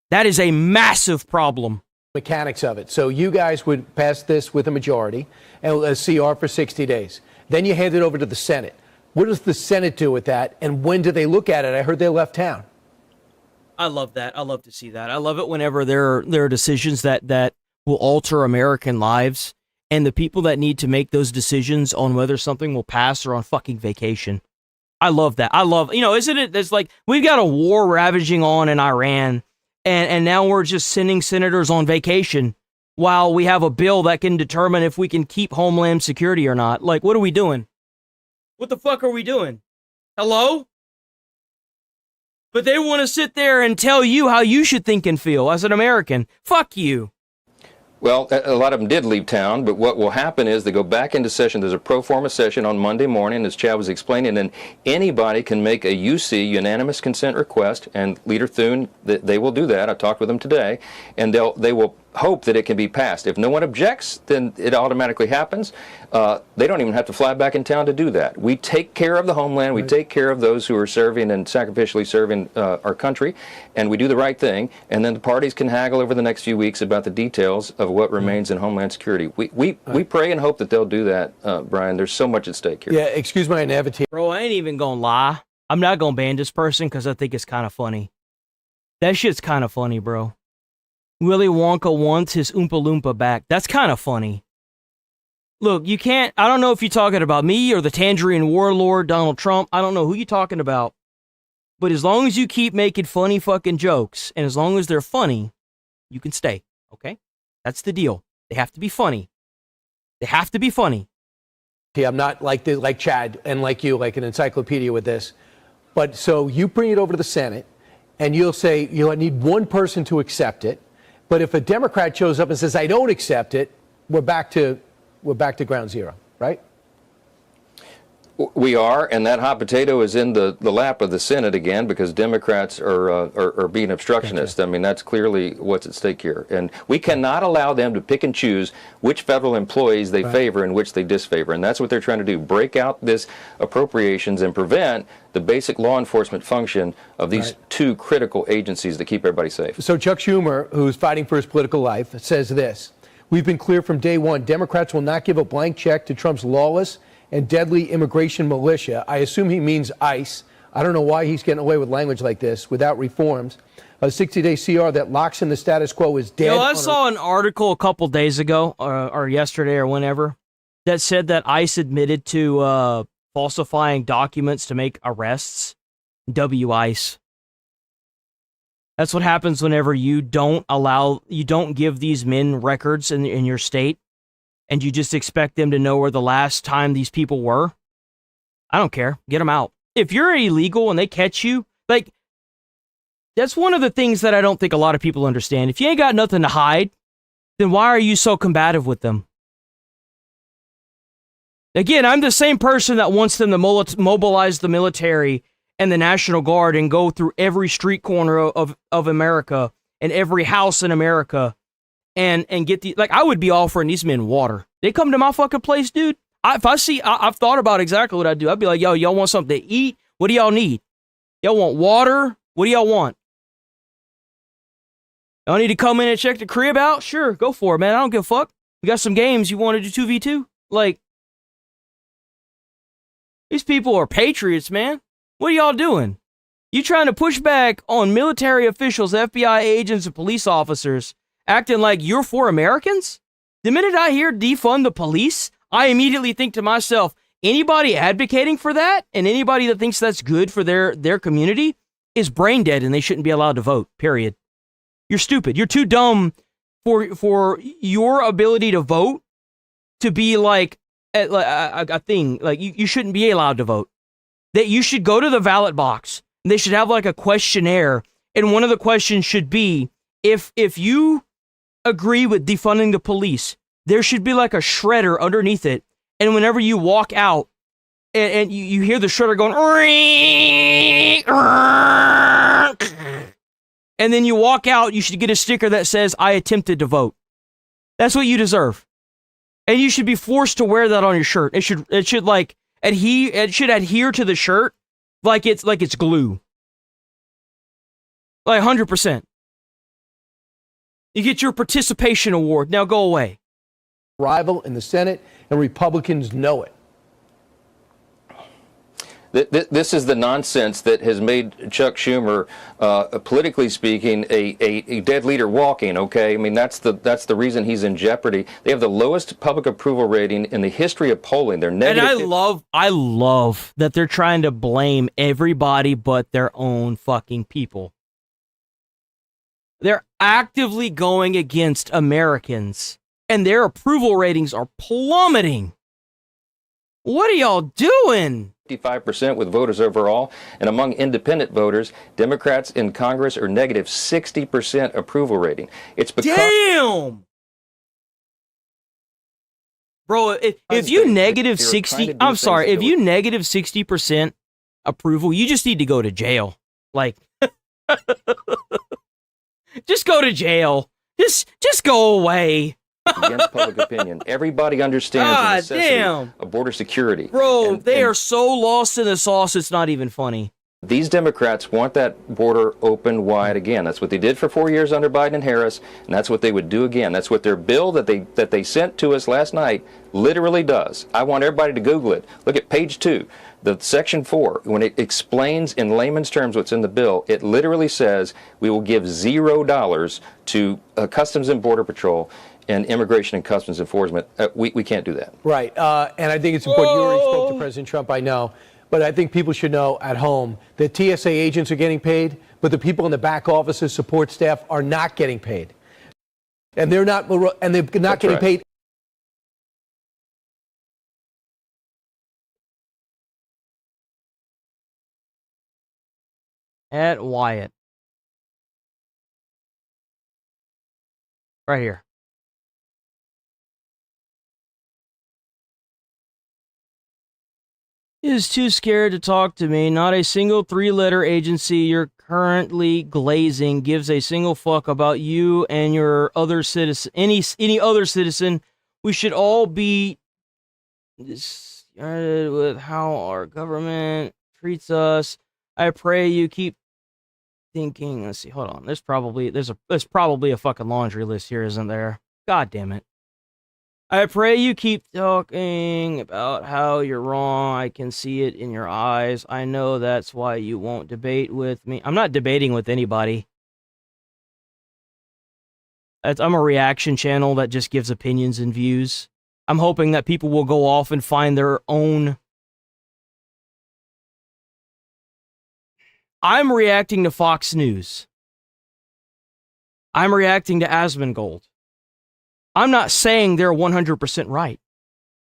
That is a massive problem. Mechanics of it. So you guys would pass this with a majority and a CR for 60 days. Then you hand it over to the Senate. What does the Senate do with that, and when do they look at it? I heard they left town. I love that. I love to see that. I love it whenever there are decisions that will alter American lives, and the people that need to make those decisions on whether something will pass are on fucking vacation. I love that. I love, isn't it? It's like we've got a war ravaging on in Iran, and now we're just sending senators on vacation while we have a bill that can determine if we can keep Homeland Security or not. Like, what are we doing? What the fuck are we doing? Hello? But they want to sit there and tell you how you should think and feel as an American. Fuck you. Well, a lot of them did leave town, but what will happen is they go back into session. There's a pro forma session on Monday morning, as Chad was explaining, and anybody can make a UC, unanimous consent request, and Leader Thune, they will do that. I talked with them today, and they will hope that it can be passed. If no one objects, then it automatically happens. They don't even have to fly back in town to do that. We take care of the homeland. We take care of those who are serving and sacrificially serving our country, and we do the right thing. And then the parties can haggle over the next few weeks about the details of what remains in Homeland Security. We pray and hope that they'll do that, Brian. There's so much at stake here. Yeah, excuse my naivety. Bro, I ain't even gonna lie. I'm not gonna ban this person because I think it's kind of funny. That shit's kind of funny, bro. Willy Wonka wants his Oompa Loompa back. That's kind of funny. Look, you can't... I don't know if you're talking about me or the Tangerine Warlord, Donald Trump. I don't know who you're talking about. But as long as you keep making funny fucking jokes, and as long as they're funny, you can stay, okay? That's the deal. They have to be funny. They have to be funny. Yeah, I'm not like Chad and like you, like an encyclopedia with this. But so you bring it over to the Senate, and you'll say, I need one person to accept it. But if a Democrat shows up and says, I don't accept it, we're back to ground zero, right? We are, and that hot potato is in the lap of the Senate again because Democrats are being obstructionists. I mean, that's clearly what's at stake here. And we cannot allow them to pick and choose which federal employees they favor and which they disfavor. And that's what they're trying to do, break out this appropriations and prevent the basic law enforcement function of these two critical agencies that keep everybody safe. So Chuck Schumer, who's fighting for his political life, says this: "We've been clear from day one, Democrats will not give a blank check to Trump's lawless and deadly immigration militia." I assume he means ICE. I don't know why he's getting away with language like this without reforms. A 60-day CR that locks in the status quo is dead. I saw an article a couple days ago, or yesterday or whenever, that said that ICE admitted to falsifying documents to make arrests. ICE. That's what happens whenever you don't give these men records in your state, and you just expect them to know where the last time these people were. I don't care. Get them out. If you're illegal and they catch you, like, that's one of the things that I don't think a lot of people understand. If you ain't got nothing to hide, then why are you so combative with them? Again, I'm the same person that wants them to mobilize the military and the National Guard and go through every street corner of America and every house in America and get the, like, I would be offering these men water. They come to my fucking place, dude. I've thought about exactly what I'd do. I'd be like, yo, y'all want something to eat? What do y'all need? Y'all want water? What do y'all want? Y'all need to come in and check the crib out? Sure, go for it, man. I don't give a fuck. We got some games. You want to do 2v2? Like, these people are patriots, man. What are y'all doing? You trying to push back on military officials, FBI agents, and police officers acting like you're for Americans? The minute I hear defund the police, I immediately think to myself, anybody advocating for that and anybody that thinks that's good for their community is brain dead and they shouldn't be allowed to vote, period. You're stupid. You're too dumb for your ability to vote to be like a thing. Like, you shouldn't be allowed to vote. That you should go to the ballot box and they should have like a questionnaire, and one of the questions should be, if you agree with defunding the police, there should be like a shredder underneath it, and whenever you walk out and you hear the shredder going and then you walk out, you should get a sticker that says, "I attempted to vote." That's what you deserve. And you should be forced to wear that on your shirt. It should adhere to the shirt like it's glue. Like 100%. You get your participation award. Now go away. Rival in the Senate, and Republicans know it. This is the nonsense that has made Chuck Schumer, politically speaking, a dead leader walking. Okay, I mean that's the reason he's in jeopardy. They have the lowest public approval rating in the history of polling. They're negative. And I love that they're trying to blame everybody but their own fucking people. They're actively going against Americans, and their approval ratings are plummeting. What are y'all doing? 55% with voters overall, and among independent voters, Democrats in Congress are negative 60% approval rating. It's because damn, bro. If you negative 60, I'm sorry, if you negative 60% approval, you just need to go to jail. Like, just go to jail. Just go away. Against public opinion. Everybody understands the necessity of border security. Bro, they are so lost in the sauce, it's not even funny. These Democrats want that border open wide again. That's what they did for 4 years under Biden and Harris, and that's what they would do again. That's what their bill that they sent to us last night literally does. I want everybody to Google it. Look at page 2. The section 4, when it explains in layman's terms what's in the bill, it literally says we will give $0 to Customs and Border Patrol and Immigration and Customs Enforcement. We can't do that. Right. And I think it's important. You already spoke to President Trump, I know. But I think people should know at home that TSA agents are getting paid, but the people in the back offices, support staff, are not getting paid. And they're not getting paid. At Wyatt. Right here. is too scared to talk to me. Not a single 3-letter agency you're currently glazing gives a single fuck about you and your other citizen, any other citizen. We should all be disgusted with how our government treats us. I pray you keep thinking. Let's see. Hold on. There's probably a fucking laundry list here, isn't there? God damn it. I pray you keep talking about how you're wrong. I can see it in your eyes. I know that's why you won't debate with me. I'm not debating with anybody. I'm a reaction channel that just gives opinions and views. I'm hoping that people will go off and find their own. I'm reacting to Fox News. I'm reacting to Asmongold. I'm not saying they're 100% right.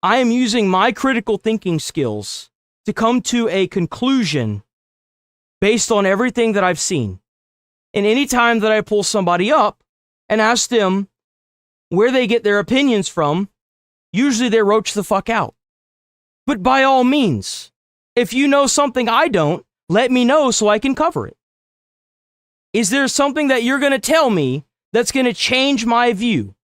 I am using my critical thinking skills to come to a conclusion based on everything that I've seen. And anytime that I pull somebody up and ask them where they get their opinions from, usually they roach the fuck out. But by all means, if you know something I don't, let me know so I can cover it. Is there something that you're going to tell me that's going to change my view?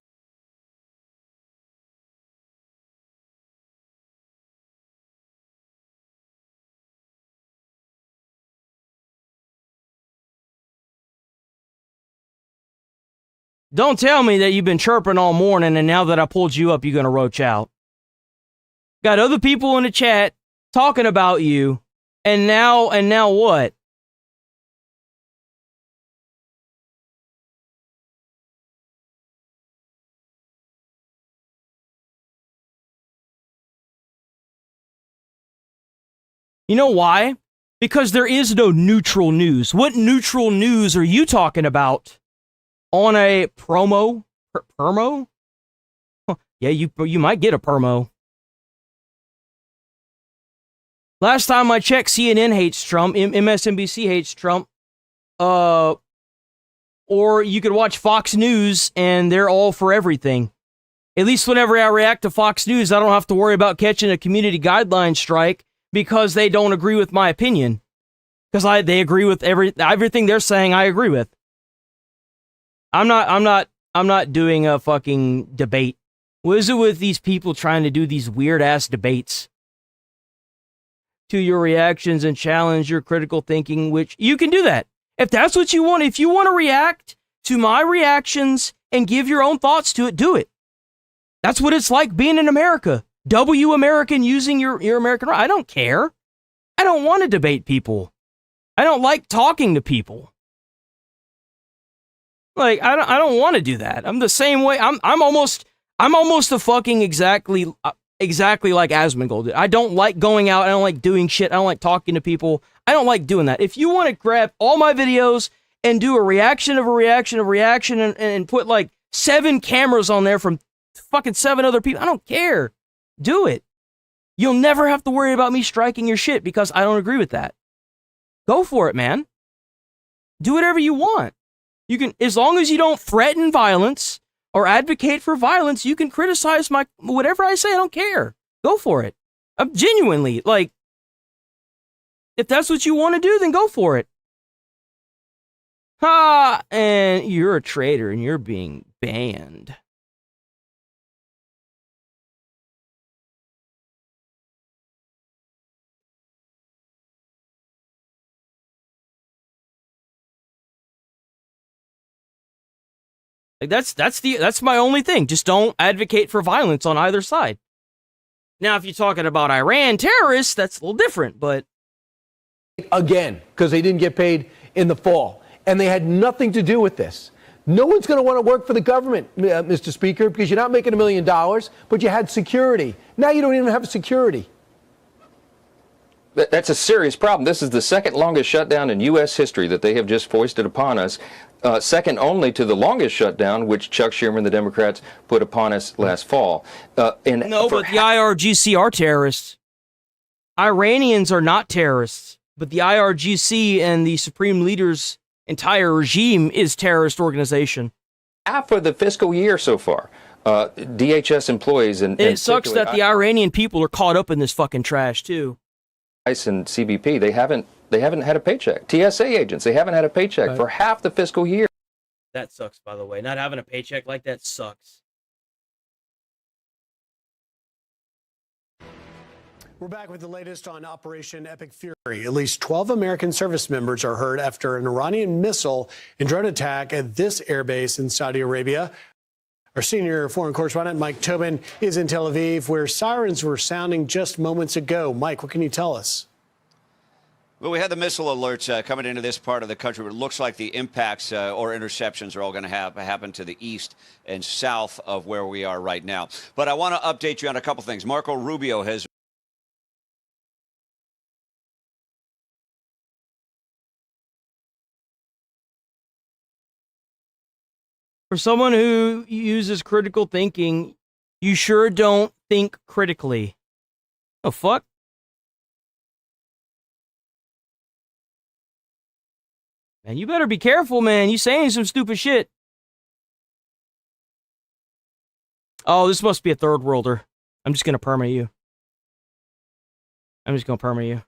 Don't tell me that you've been chirping all morning and now that I pulled you up, you're going to roach out. Got other people in the chat talking about you, and now what? You know why? Because there is no neutral news. What neutral news are you talking about? On a promo? Permo? Huh, yeah, you might get a permo. Last time I checked, CNN hates Trump, MSNBC hates Trump. Or you could watch Fox News and they're all for everything. At least whenever I react to Fox News, I don't have to worry about catching a community guideline strike because they don't agree with my opinion. Because they agree with everything they're saying I agree with. I'm not doing a fucking debate. What is it with these people trying to do these weird ass debates? To your reactions and challenge your critical thinking, which you can do that. If that's what you want, if you want to react to my reactions and give your own thoughts to it, do it. That's what it's like being in America. W American using your American right. I don't care. I don't want to debate people. I don't like talking to people. Like, I don't want to do that. I'm the same way. I'm almost a fucking exactly like Asmongold did. I don't like going out. I don't like doing shit. I don't like talking to people. I don't like doing that. If you want to grab all my videos and do a reaction of a reaction of reaction and put like 7 cameras on there from fucking 7 other people, I don't care. Do it. You'll never have to worry about me striking your shit because I don't agree with that. Go for it, man. Do whatever you want. You can, as long as you don't threaten violence or advocate for violence, you can criticize my whatever I say. I don't care. Go for it. I'm genuinely like, if that's what you want to do, then go for it. Ha! And you're a traitor and you're being banned. Like that's my only thing. Just don't advocate for violence on either side. Now, if you're talking about Iran terrorists, that's a little different, but again, because they didn't get paid in the fall, and they had nothing to do with this. No one's going to want to work for the government, Mr. Speaker, because you're not making $1 million, but you had security. Now you don't even have security. That's a serious problem. This is the second longest shutdown in U.S. history that they have just foisted upon us. Second only to the longest shutdown, which Chuck Schumer and the Democrats put upon us last fall. No, but the IRGC are terrorists. Iranians are not terrorists, but the IRGC and the Supreme Leader's entire regime is terrorist organization. Half of the fiscal year so far, DHS employees and it sucks that the Iranian people are caught up in this fucking trash too. ICE and CBP, they haven't had a paycheck. TSA agents, they haven't had a paycheck for half the fiscal year. That sucks, by the way. Not having a paycheck like that sucks. We're back with the latest on Operation Epic Fury. At least 12 American service members are hurt after an Iranian missile and drone attack at this airbase in Saudi Arabia. Our senior foreign correspondent, Mike Tobin, is in Tel Aviv, where sirens were sounding just moments ago. Mike, what can you tell us? Well, we had the missile alerts coming into this part of the country, but it looks like the impacts or interceptions are all going to happen to the east and south of where we are right now. But I want to update you on a couple things. Marco Rubio has For someone who uses critical thinking, you sure don't think critically. Oh, fuck? Man, you better be careful, man. You saying some stupid shit. Oh, this must be a third worlder. I'm just going to perma you. I'm just going to perma you.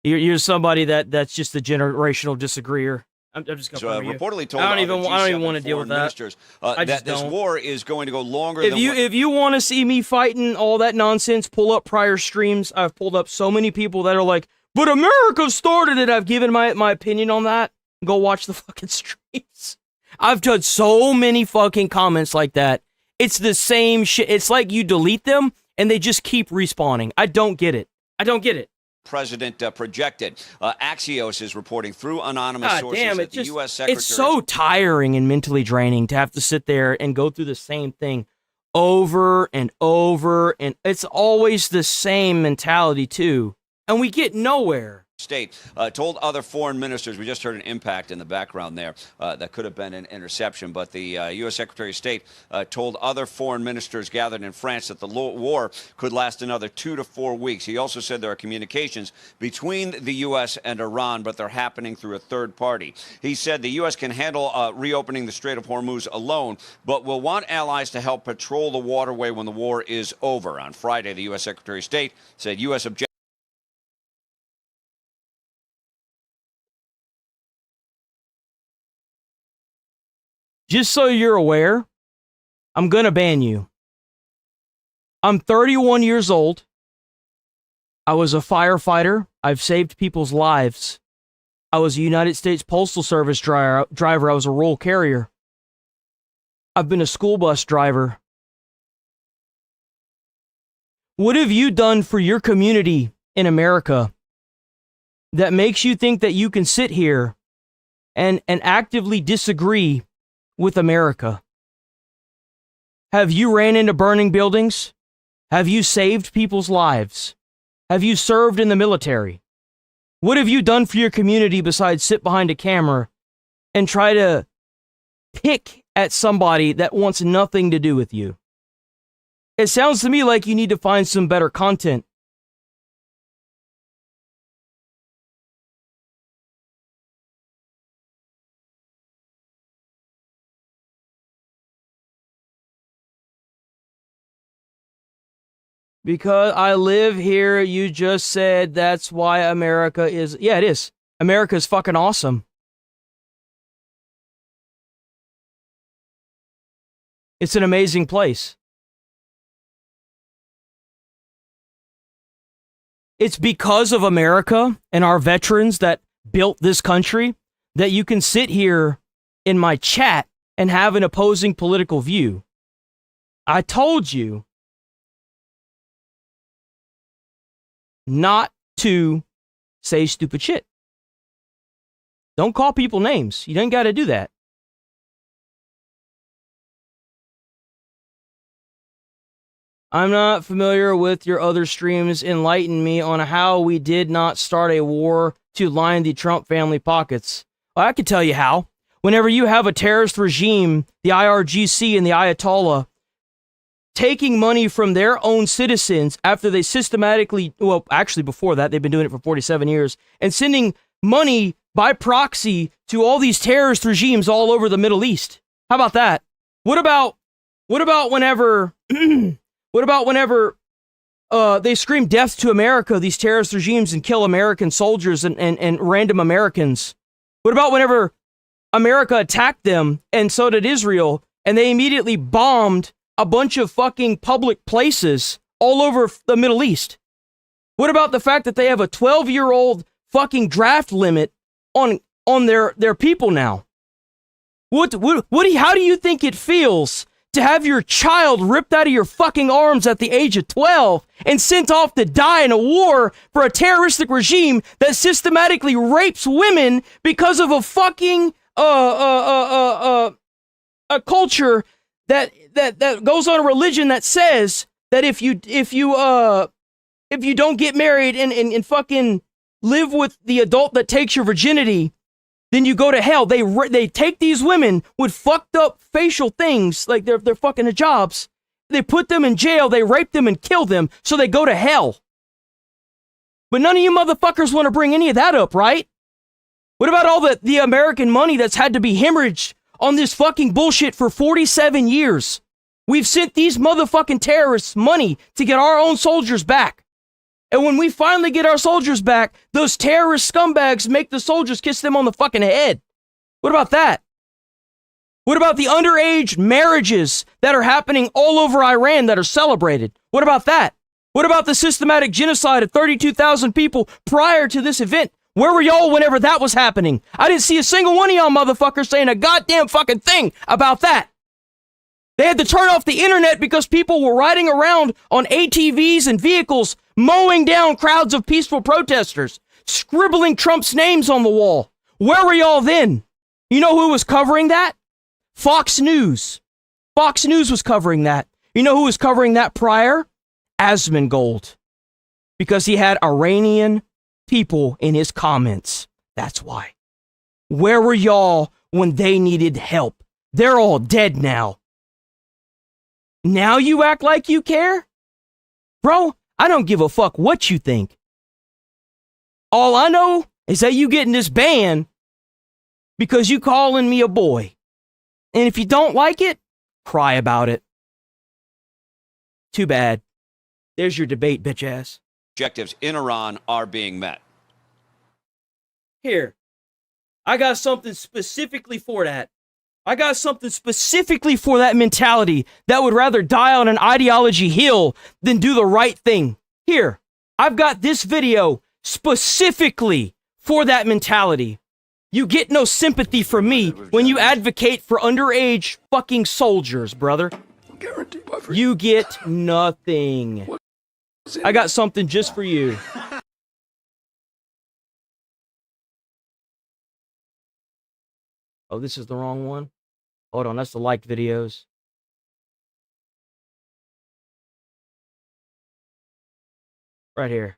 You're somebody that's just a generational disagreeer. I'm just going to reportedly told I don't even want to deal with that. Ministers, that this war is going to go longer than if you want to see me fighting all that nonsense, pull up prior streams. I've pulled up so many people that are like, but America started it. I've given my opinion on that. Go watch the fucking streams. I've done so many fucking comments like that. It's the same shit. It's like you delete them and they just keep respawning. I don't get it. President projected. Axios is reporting through anonymous sources that the U.S. Secretary... It's so tiring and mentally draining to have to sit there and go through the same thing over and over, and it's always the same mentality, too. And we get nowhere. State told other foreign ministers, we just heard an impact in the background there, that could have been an interception, but the U.S. Secretary of State told other foreign ministers gathered in France that the war could last another 2 to 4 weeks. He also said there are communications between the U.S. and Iran, but they're happening through a third party. He said the U.S. can handle reopening the Strait of Hormuz alone, but will want allies to help patrol the waterway when the war is over. On Friday, the U.S. Secretary of State said U.S. objectives. Just so you're aware, I'm going to ban you. I'm 31 years old. I was a firefighter. I've saved people's lives. I was a United States Postal Service driver. I was a rural carrier. I've been a school bus driver. What have you done for your community in America that makes you think that you can sit here and actively disagree with America? Have you ran into burning buildings? Have you saved people's lives? Have you served in the military? What have you done for your community besides sit behind a camera and try to pick at somebody that wants nothing to do with you? It sounds to me like you need to find some better content. Because I live here, you just said that's why America is... Yeah, it is. America is fucking awesome. It's an amazing place. It's because of America and our veterans that built this country that you can sit here in my chat and have an opposing political view. I told you not to say stupid shit. Don't call people names. You ain't got to do that. I'm not familiar with your other streams. Enlighten me on how we did not start a war to line the Trump family pockets. Well, I can tell you how. Whenever you have a terrorist regime, the IRGC and the Ayatollah, taking money from their own citizens after they systematically, well, actually before that, they've been doing it for 47 years, and sending money by proxy to all these terrorist regimes all over the Middle East. How about that? What about whenever they scream death to America, these terrorist regimes, and kill American soldiers and random Americans? What about whenever America attacked them, and so did Israel, and they immediately bombed a bunch of fucking public places all over the Middle East? What about the fact that they have a 12-year-old fucking draft limit on their people now? How do you think it feels to have your child ripped out of your fucking arms at the age of 12 and sent off to die in a war for a terroristic regime that systematically rapes women because of a fucking a culture that goes on a religion that says that if you don't get married and fucking live with the adult that takes your virginity, then you go to hell. They take these women with fucked up facial things, like they're fucking hijabs. They put them in jail, they rape them and kill them, so they go to hell. But none of you motherfuckers want to bring any of that up, right? What about all the American money that's had to be hemorrhaged on this fucking bullshit for 47 years? We've sent these motherfucking terrorists money to get our own soldiers back. And when we finally get our soldiers back, those terrorist scumbags make the soldiers kiss them on the fucking head. What about that? What about the underage marriages that are happening all over Iran that are celebrated? What about that? What about the systematic genocide of 32,000 people prior to this event? Where were y'all whenever that was happening? I didn't see a single one of y'all motherfuckers saying a goddamn fucking thing about that. They had to turn off the internet because people were riding around on ATVs and vehicles, mowing down crowds of peaceful protesters, scribbling Trump's names on the wall. Where were y'all then? You know who was covering that? Fox News. Fox News was covering that. You know who was covering that prior? Asmongold. Because he had Iranian people in his comments. That's why. Where were y'all when they needed help? They're all dead now. Now you act like you care? Bro, I don't give a fuck what you think. All I know is that you getting this ban because you calling me a boy. And if you don't like it, cry about it. Too bad. There's your debate, bitch ass. Objectives in Iran are being met. Here, I got something specifically for that. I got something specifically for that mentality that would rather die on an ideology hill than do the right thing. Here, I've got this video specifically for that mentality. You get no sympathy from me when you advocate for underage fucking soldiers, brother. You get nothing. I got something just for you. Oh, this is the wrong one? Hold on, that's the liked videos. Right here.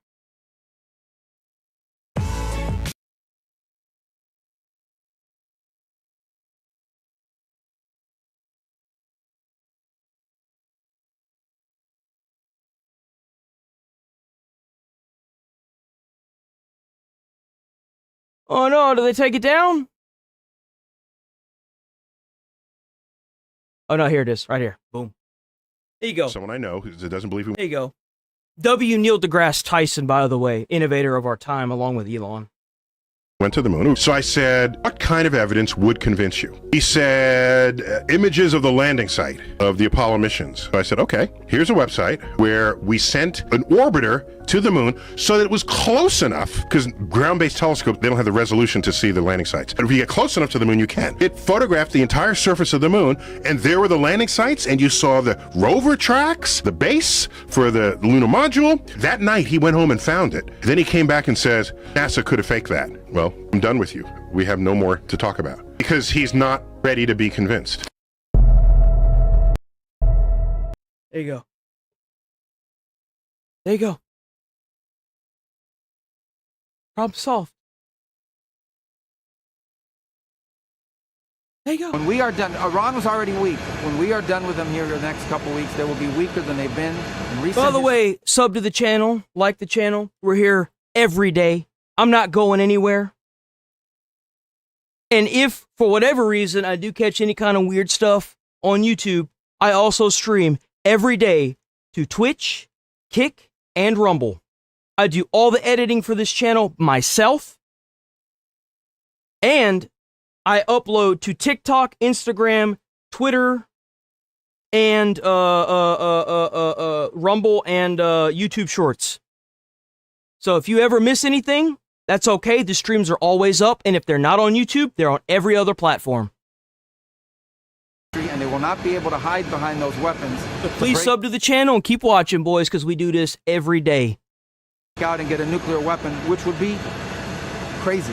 Oh no, do they take it down? Oh no, here it is, right here. Boom. There you go. Someone I know who doesn't believe him. There you go. W. Neil deGrasse Tyson, by the way, innovator of our time, along with Elon. Went to the moon. So I said, what kind of evidence would convince you? He said, images of the landing site of the Apollo missions. So I said, okay, here's a website where we sent an orbiter to the moon so that it was close enough, because ground-based telescopes, they don't have the resolution to see the landing sites. But if you get close enough to the moon, you can. It photographed the entire surface of the moon, and there were the landing sites, and you saw the rover tracks, the base for the lunar module. That night, he went home and found it. Then he came back and says, NASA could have faked that. Well, I'm done with you. We have no more to talk about. Because he's not ready to be convinced. There you go. There you go. Problem solved. There you go. When we are done, Iran was already weak. When we are done with them here in the next couple weeks, they will be weaker than they've been in recent. By the way, sub to the channel, like the channel. We're here every day. I'm not going anywhere. And if, for whatever reason, I do catch any kind of weird stuff on YouTube, I also stream every day to Twitch, Kick, and Rumble. I do all the editing for this channel myself. And I upload to TikTok, Instagram, Twitter, and Rumble and YouTube Shorts. So if you ever miss anything, that's okay. The streams are always up, and if they're not on YouTube, they're on every other platform. And they will not be able to hide behind those weapons. So please sub to the channel and keep watching, boys, because we do this every day. Out and get a nuclear weapon, which would be crazy.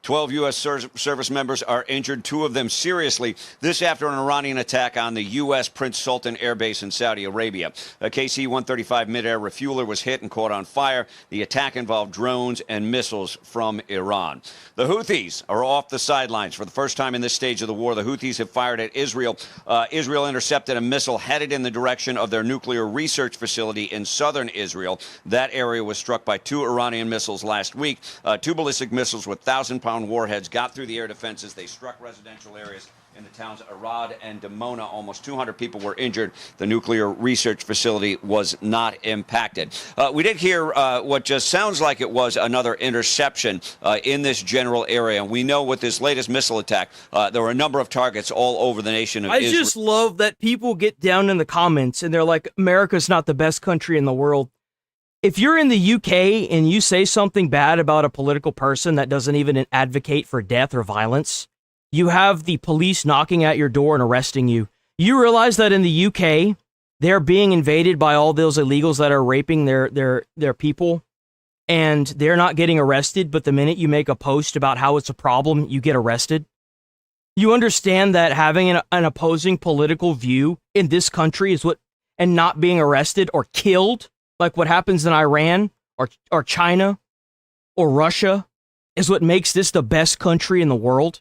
12 U.S. service members are injured, 2 of them seriously. This after an Iranian attack on the U.S. Prince Sultan Air Base in Saudi Arabia. A KC-135 mid-air refueler was hit and caught on fire. The attack involved drones and missiles from Iran. The Houthis are off the sidelines. For the first time in this stage of the war, the Houthis have fired at Israel. Israel intercepted a missile headed in the direction of their nuclear research facility in southern Israel. That area was struck by 2 Iranian missiles last week. 2 ballistic missiles with 1,000-pound warheads got through the air defenses. They struck residential areas in the towns Arad and Dimona. Almost 200 people were injured. The nuclear research facility was not impacted. We did hear what just sounds like it was another interception in this general area. And we know with this latest missile attack, there were a number of targets all over the nation of Israel. I just love that people get down in the comments and they're like, America's not the best country in the world. If you're in the UK and you say something bad about a political person that doesn't even advocate for death or violence, you have the police knocking at your door and arresting you. You realize that in the UK, they're being invaded by all those illegals that are raping their people, and they're not getting arrested, but the minute you make a post about how it's a problem, you get arrested. You understand that having an opposing political view in this country is what, and not being arrested or killed, like what happens in Iran or China or Russia, is what makes this the best country in the world.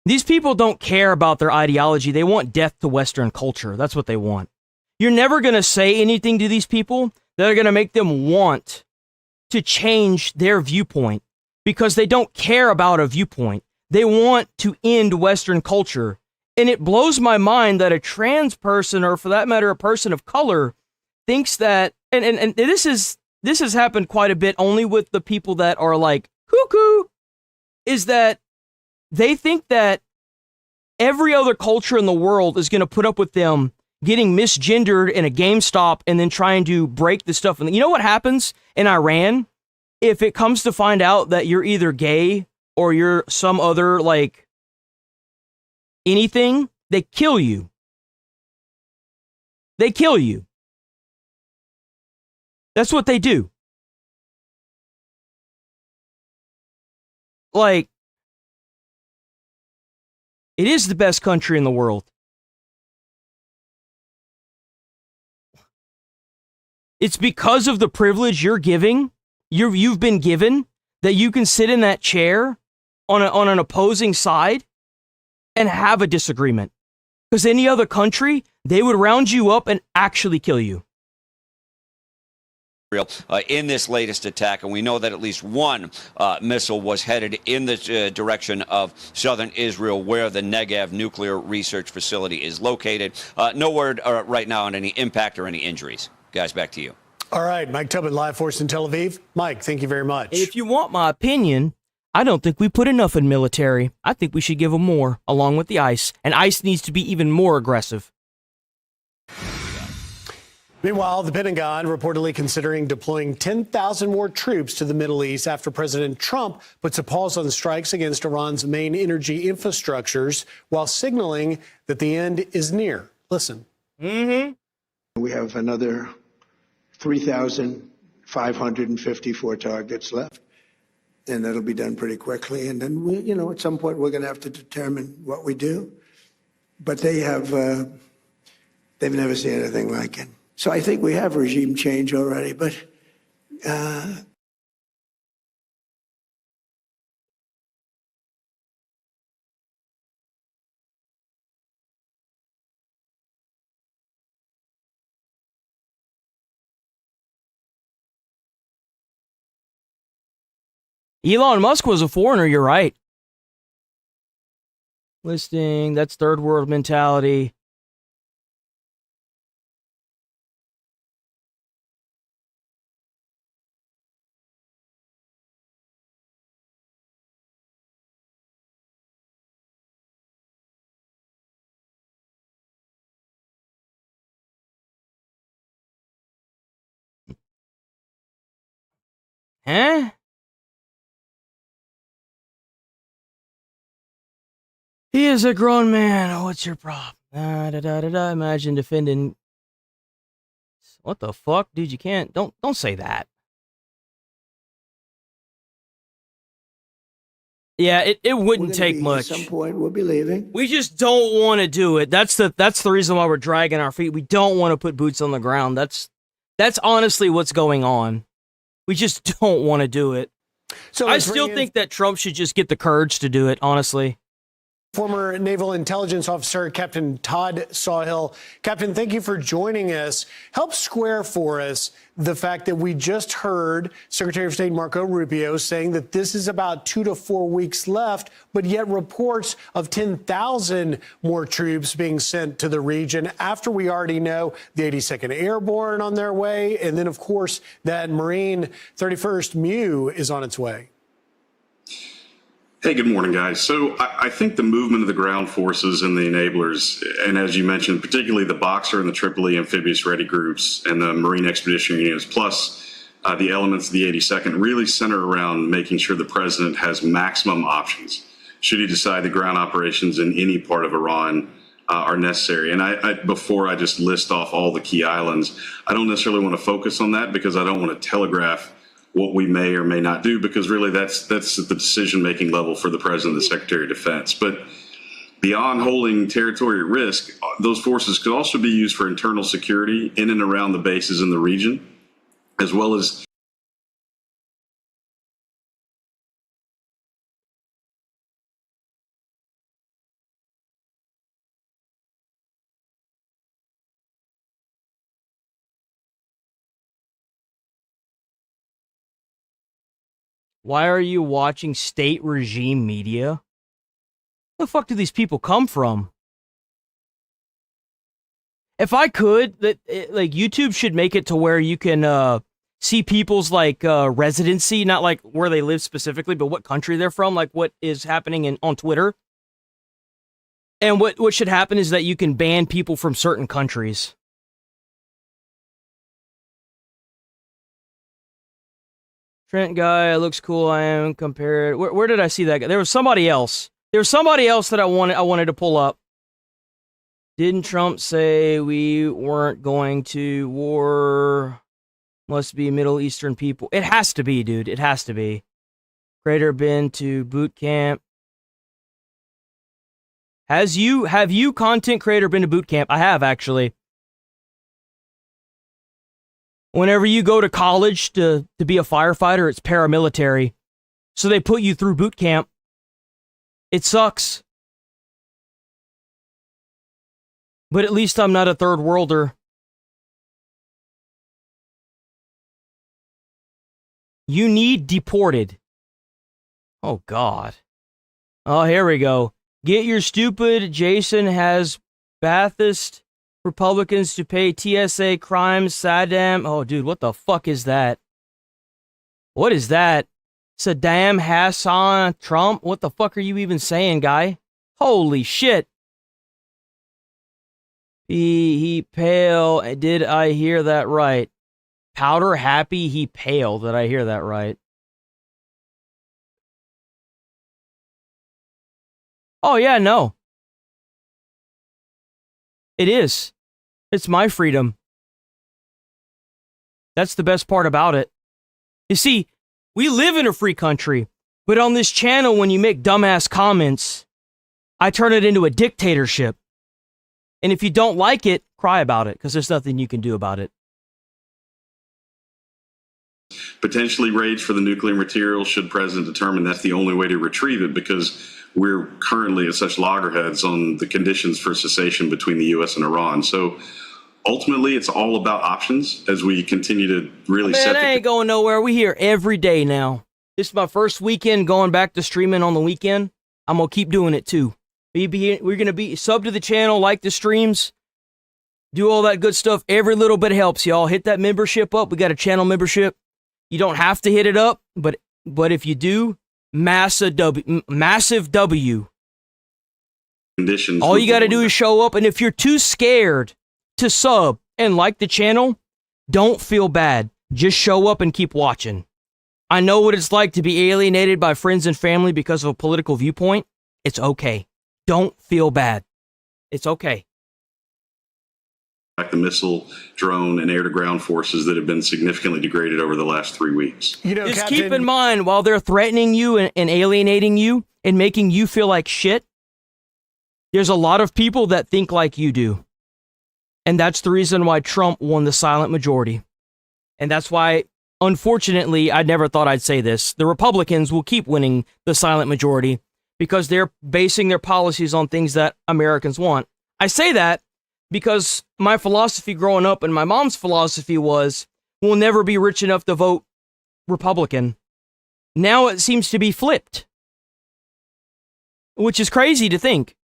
These people don't care about their ideology. They want death to Western culture. That's what they want. You're never going to say anything to these people that are going to make them want to change their viewpoint, because they don't care about a viewpoint. They want to end Western culture. And it blows my mind that a trans person, or for that matter, a person of color, thinks that, and this has happened quite a bit only with the people that are like cuckoo, is that they think that every other culture in the world is going to put up with them getting misgendered in a GameStop and then trying to break the stuff. And you know what happens in Iran? If it comes to find out that you're either gay or you're some other, like, anything, they kill you. They kill you. That's what they do. Like, it is the best country in the world. It's because of the privilege you've been given, that you can sit in that chair on an opposing side and have a disagreement. Because any other country, they would round you up and actually kill you. In this latest attack, and we know that at least one missile was headed in the direction of southern Israel, where the Negev nuclear research facility is located. No word right now on any impact or any injuries. Guys, back to you. All right, Mike Tubman, live for us in Tel Aviv. Mike, thank you very much. And if you want my opinion, I don't think we put enough in military. I think we should give them more, along with the ICE. And ICE needs to be even more aggressive. Meanwhile, the Pentagon reportedly considering deploying 10,000 more troops to the Middle East after President Trump puts a pause on the strikes against Iran's main energy infrastructures while signaling that the end is near. Listen. We have another 3,554 targets left, and that'll be done pretty quickly. And then, at some point, we're going to have to determine what we do. But they've never seen anything like it. So I think we have regime change already, but Elon Musk was a foreigner, you're right. Listing, that's third world mentality. Huh? He is a grown man. Oh, what's your problem? Imagine defending. What the fuck, dude? You can't. Don't say that. Yeah, it wouldn't take much. At some point, we'll be leaving. We just don't want to do it. That's the reason why we're dragging our feet. We don't want to put boots on the ground. That's honestly what's going on. We just don't want to do it. So I still think that Trump should just get the courage to do it, honestly. Former Naval Intelligence Officer Captain Todd Sawhill. Captain, thank you for joining us. Help square for us the fact that we just heard Secretary of State Marco Rubio saying that this is about 2 to 4 weeks left, but yet reports of 10,000 more troops being sent to the region after we already know the 82nd Airborne on their way. And then, of course, that Marine 31st MEU is on its way. Hey, good morning, guys. So I think the movement of the ground forces and the enablers, and as you mentioned, particularly the Boxer and the Tripoli Amphibious Ready Groups and the Marine Expeditionary Units, plus the elements of the 82nd, really center around making sure the president has maximum options should he decide the ground operations in any part of Iran are necessary. And before I just list off all the key islands, I don't necessarily want to focus on that because I don't want to telegraph what we may or may not do, because really that's at the decision-making level for the President and the Secretary of Defense. But beyond holding territory at risk, those forces could also be used for internal security in and around the bases in the region, as well as Why are you watching state regime media? Where the fuck do these people come from? If I could, like YouTube should make it to where you can see people's like residency, not like where they live specifically, but what country they're from, like what is happening on Twitter. And what should happen is that you can ban people from certain countries. Trent guy looks cool. I am compared. Where did I see that guy? There was somebody else. There was somebody else that I wanted to pull up. Didn't Trump say we weren't going to war? Must be Middle Eastern people. It has to be, dude. It has to be. Crater been to boot camp. Have you, content creator, been to boot camp? I have, actually. Whenever you go to college to be a firefighter, it's paramilitary. So they put you through boot camp. It sucks. But at least I'm not a third worlder. You need deported. Oh, God. Oh, here we go. Get your stupid Jason has Baathist Republicans to pay TSA crimes, Saddam. Oh, dude, what the fuck is that? What is that? Saddam Hassan Trump? What the fuck are you even saying, guy? Holy shit. He pale. Did I hear that right? Powder happy, he pale. Did I hear that right? Oh, yeah, no. It is. It's my freedom. That's the best part about it. You see, we live in a free country, but on this channel, when you make dumbass comments, I turn it into a dictatorship. And if you don't like it, cry about it, because there's nothing you can do about it. potentially rage for the nuclear material should President determine that's the only way to retrieve it, because we're currently at such loggerheads on the conditions for cessation between the U.S. and Iran. So ultimately, it's all about options as we continue to really set I ain't going nowhere. We here every day now. This is my first weekend going back to streaming on the weekend. I'm going to keep doing it too. We're going to be sub to the channel, like the streams, do all that good stuff. Every little bit helps, y'all. Hit that membership up. We got a channel membership. You don't have to hit it up, but if you do, massive W. Conditions. All you got to do is show up, and if you're too scared to sub and like the channel, don't feel bad. Just show up and keep watching. I know what it's like to be alienated by friends and family because of a political viewpoint. It's okay. Don't feel bad. It's okay. The missile, drone, and air-to-ground forces that have been significantly degraded over the last 3 weeks. Just Captain, keep in mind, while they're threatening you and alienating you and making you feel like shit, there's a lot of people that think like you do. And that's the reason why Trump won the silent majority. And that's why, unfortunately, I never thought I'd say this, the Republicans will keep winning the silent majority because they're basing their policies on things that Americans want. I say that because my philosophy growing up and my mom's philosophy was, we'll never be rich enough to vote Republican. Now it seems to be flipped, which is crazy to think.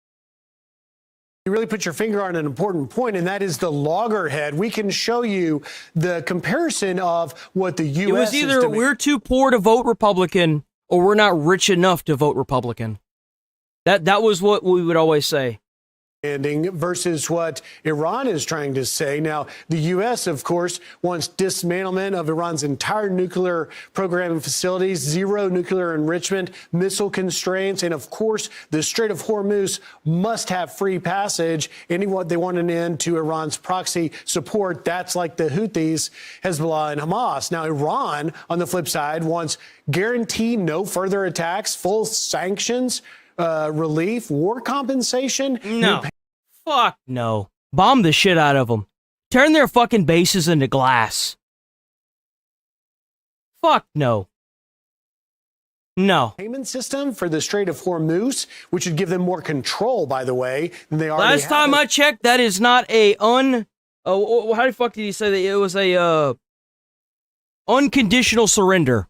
You really put your finger on an important point, and that is the loggerhead. We can show you the comparison of what the U.S. It was either we're too poor to vote Republican or we're not rich enough to vote Republican. That was what we would always say. Versus what Iran is trying to say. Now, the U.S., of course, wants dismantlement of Iran's entire nuclear program and facilities, zero nuclear enrichment, missile constraints, and, of course, the Strait of Hormuz must have free passage. They want an end to Iran's proxy support. That's like the Houthis, Hezbollah, and Hamas. Now, Iran, on the flip side, wants guaranteed no further attacks, full sanctions, relief, war compensation. No. Fuck no. Bomb the shit out of them. Turn their fucking bases into glass. Fuck no. No. Payment system for the Strait of Hormuz, which would give them more control, by the way, than they already have. Last time I checked, that is not a how the fuck did he say that? It was a unconditional surrender.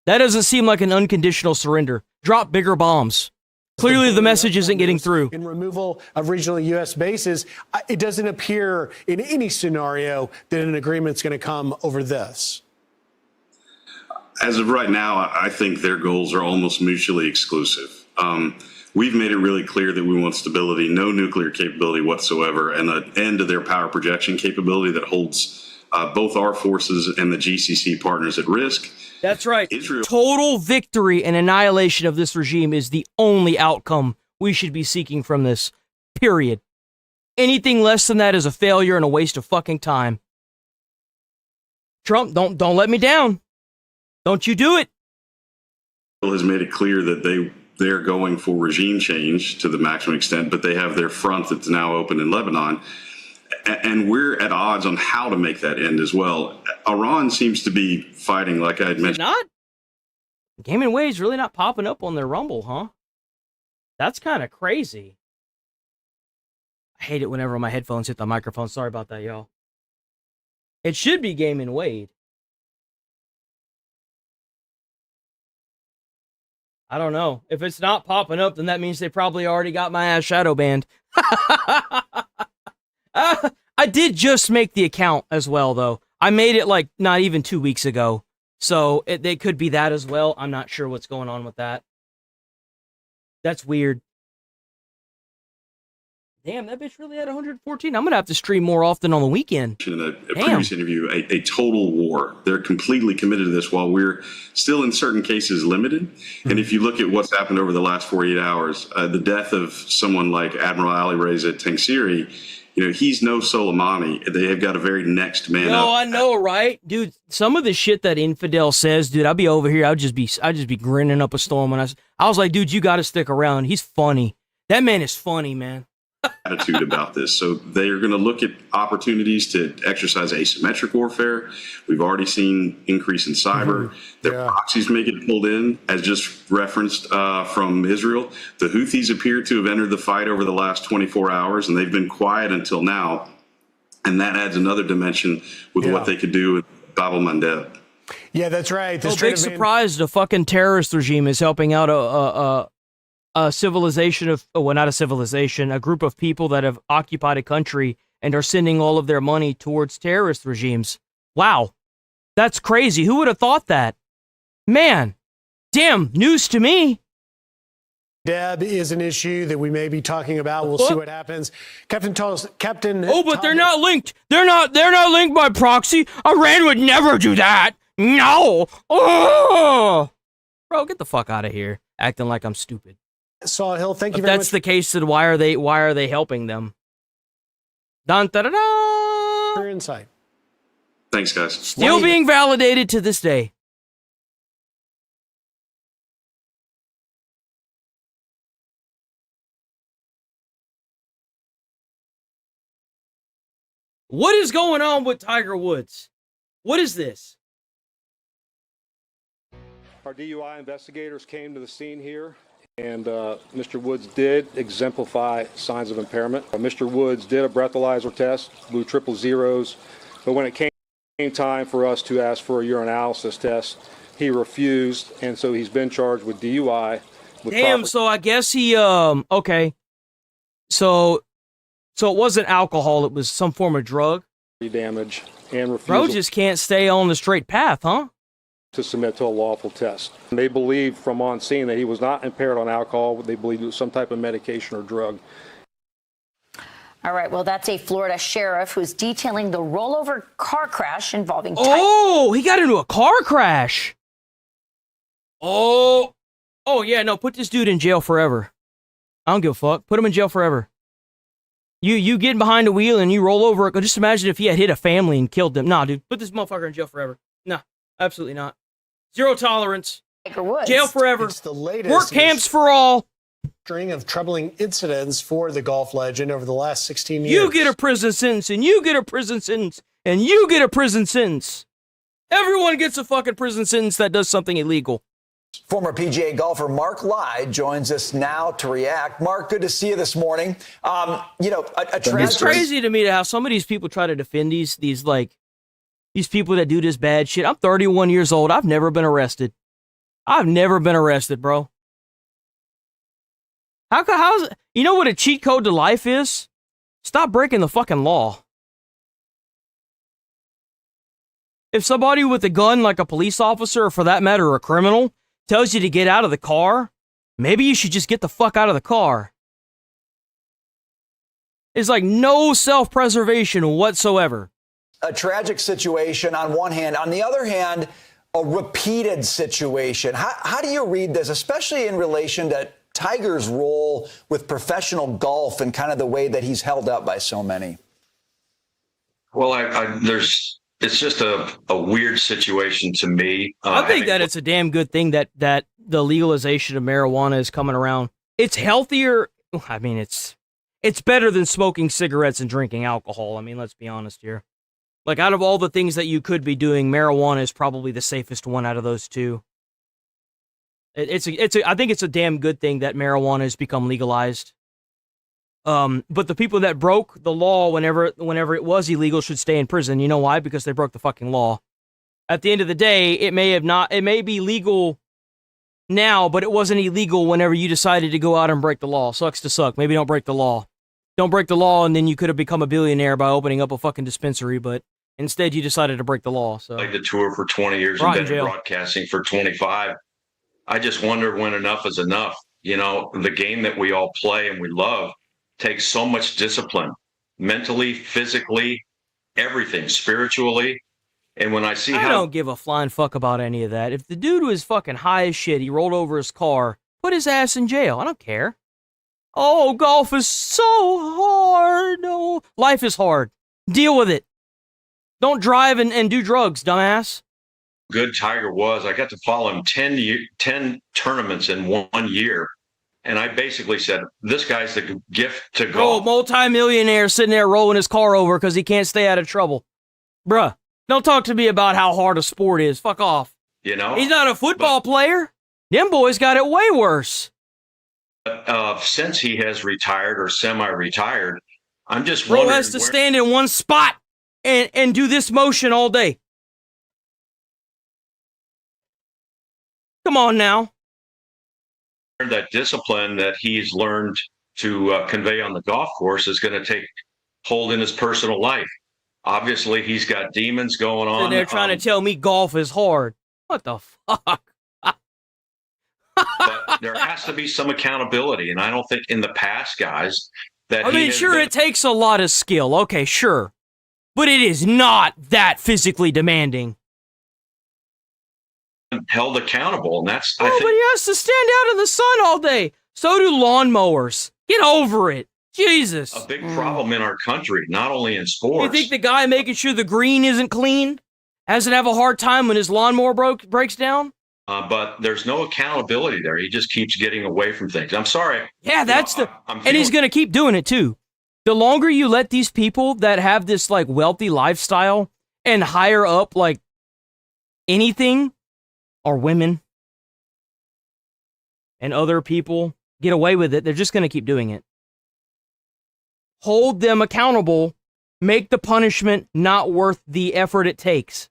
That doesn't seem like an unconditional surrender. Drop bigger bombs. Clearly, the message isn't getting through. In removal of regional U.S. bases, it doesn't appear in any scenario that an agreement's going to come over this. As of right now, I think their goals are almost mutually exclusive. We've made it really clear that we want stability, no nuclear capability whatsoever, and an end to their power projection capability that holds both our forces and the GCC partners at risk. That's right. Total victory and annihilation of this regime is the only outcome we should be seeking from this. Period. Anything less than that is a failure and a waste of fucking time. Trump, don't let me down. Don't you do it. Has made it clear that they're going for regime change to the maximum extent, but they have their front that's now open in Lebanon. And we're at odds on how to make that end as well. Iran seems to be fighting, like I had mentioned. Not? Game and Wave's really not popping up on their Rumble, huh? That's kind of crazy. I hate it whenever my headphones hit the microphone. Sorry about that, y'all. It should be Game and Wade. I don't know. If it's not popping up, then that means they probably already got my ass shadow banned. I did just make the account as well, though. I made it like not even 2 weeks ago. So it could be that as well. I'm not sure what's going on with that. That's weird. Damn, that bitch really had 114. I'm going to have to stream more often on the weekend. In a previous interview, a total war. They're completely committed to this while we're still in certain cases limited. And if you look at what's happened over the last 48 hours, the death of someone like Admiral Ali Reza Tangsiri, he's no Soleimani. They have got a very next man up. I know, right? Dude, some of the shit that Infidel says, dude, I'd be over here. I'd just be grinning up a storm when I was like, dude, you got to stick around. He's funny. That man is funny, man. Attitude about this. So they are going to look at opportunities to exercise asymmetric warfare. We've already seen increase in cyber. Their proxies may get pulled in, as just referenced from Israel. The Houthis appear to have entered the fight over the last 24 hours, and they've been quiet until now. And that adds another dimension with what they could do with Bab el-Mandeb. Yeah, that's right. Big surprise, the fucking terrorist regime is helping out a civilization of, not a civilization, a group of people that have occupied a country and are sending all of their money towards terrorist regimes. Wow. That's crazy. Who would have thought that? Man, damn, news to me. Deb is an issue that we may be talking about. We'll see what happens. Captain. Oh, but they're not linked. They're not linked by proxy. Iran would never do that. No! Oh! Bro, get the fuck out of here. Acting like I'm stupid. Sawhill, thank you If very that's much. the case, then why are they helping them? Dun, da, da, da. For your insight. Thanks, guys. Still being validated to this day. What is going on with Tiger Woods? What is this? Our DUI investigators came to the scene here, and Mr. Woods did exemplify signs of impairment. Mr. Woods did a breathalyzer test, blew triple zeros, but when it came time for us to ask for a urinalysis test, he refused, and so he's been charged with DUI. With Damn, so I guess he, okay. So it wasn't alcohol, it was some form of drug? Damage and refusal. Bro just can't stay on the straight path, huh? To submit to a lawful test. They believed from on scene that he was not impaired on alcohol. They believed it was some type of medication or drug. All right, well, that's a Florida sheriff who's detailing the rollover car crash involving Oh, he got into a car crash. Oh, yeah, no, put this dude in jail forever. I don't give a fuck. Put him in jail forever. You get behind the wheel and you roll over. Just imagine if he had hit a family and killed them. Nah, dude, put this motherfucker in jail forever. Nah, absolutely not. Zero tolerance. Jail forever. It's the latest. Work camps for all. String of troubling incidents for the golf legend over the last 16 years. You get a prison sentence, and you get a prison sentence, and you get a prison sentence. Everyone gets a fucking prison sentence that does something illegal. Former PGA golfer Mark Lyde joins us now to react. Mark, good to see you this morning. It's crazy to me how some of these people try to defend these people that do this bad shit. I'm 31 years old. I've never been arrested. Bro. How's it? You know what a cheat code to life is? Stop breaking the fucking law. If somebody with a gun, like a police officer, or for that matter, a criminal, tells you to get out of the car, maybe you should just get the fuck out of the car. It's like no self-preservation whatsoever. A tragic situation on one hand. On the other hand, a repeated situation. How do you read this, especially in relation to Tiger's role with professional golf and kind of the way that he's held up by so many? Well, it's just a weird situation to me. I think that it's a damn good thing that the legalization of marijuana is coming around. It's healthier. I mean, it's better than smoking cigarettes and drinking alcohol. I mean, let's be honest here. Like, out of all the things that you could be doing, marijuana is probably the safest one out of those two. I think it's a damn good thing that marijuana has become legalized. But the people that broke the law whenever it was illegal should stay in prison. You know why? Because they broke the fucking law. At the end of the day, it may be legal now, but it wasn't illegal whenever you decided to go out and break the law. Sucks to suck. Maybe don't break the law. Don't break the law, and then you could have become a billionaire by opening up a fucking dispensary, but instead you decided to break the law. So, like the tour for 20 years and been broadcasting for 25. I just wonder when enough is enough. You know, the game that we all play and we love takes so much discipline, mentally, physically, everything, spiritually. And when I see I how don't give a flying fuck about any of that. If the dude was fucking high as shit, he rolled over his car, put his ass in jail. I don't care. Oh, golf is so hard. No, life is hard. Deal with it. Don't drive and do drugs, dumbass. good Tiger was, I got to follow him 10 tournaments in 1 year. And I basically said, this guy's the gift to golf. Multi-millionaire sitting there rolling his car over because he can't stay out of trouble. Bruh, don't talk to me about how hard a sport is. Fuck off. You know? He's not a football player. Them boys got it way worse. Since he has retired or semi-retired, I'm just Bro wondering. has to stand in one spot and do this motion all day. Come on now. That discipline that he's learned to convey on the golf course is going to take hold in his personal life. Obviously, he's got demons going on. And they're trying to tell me golf is hard. What the fuck? But there has to be some accountability. And I don't think in the past, guys, that I mean, sure, it takes a lot of skill. Okay, sure. But it is not that physically demanding. held accountable. And that's, But he has to stand out in the sun all day. So do lawnmowers. Get over it. Jesus. a big problem in our country, not only in sports. You think the guy making sure the green isn't clean hasn't have a hard time when his lawnmower breaks down? But there's no accountability there. He just keeps getting away from things. I'm sorry. Yeah, that's and he's going to keep doing it too. The longer you let these people that have this like wealthy lifestyle and higher up like anything or women and other people get away with it, they're just going to keep doing it. Hold them accountable, make the punishment not worth the effort it takes.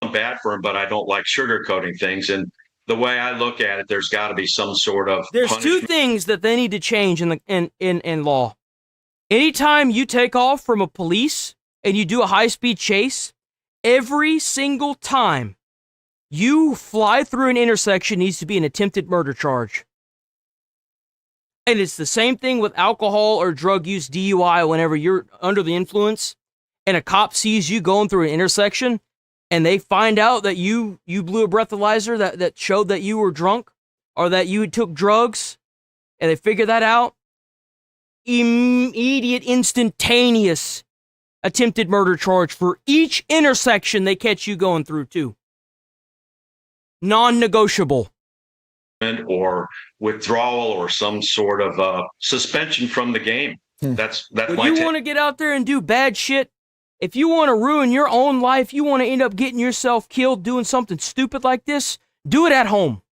I'm bad for him, but I don't like sugarcoating things. And the way I look at it, there's got to be some sort of There's punishment. two things that they need to change in law. Anytime you take off from a police and you do a high-speed chase, every single time you fly through an intersection needs to be an attempted murder charge. And it's the same thing with alcohol or drug use, DUI, whenever you're under the influence and a cop sees you going through an intersection and they find out that you blew a breathalyzer that showed that you were drunk or that you took drugs and they figure that out, immediate, instantaneous attempted murder charge for each intersection they catch you going through too. Non-negotiable. Or withdrawal or some sort of suspension from the game. That's If my you take. want to get out there and do bad shit, if you want to ruin your own life, you want to end up getting yourself killed doing something stupid like this, do it at home.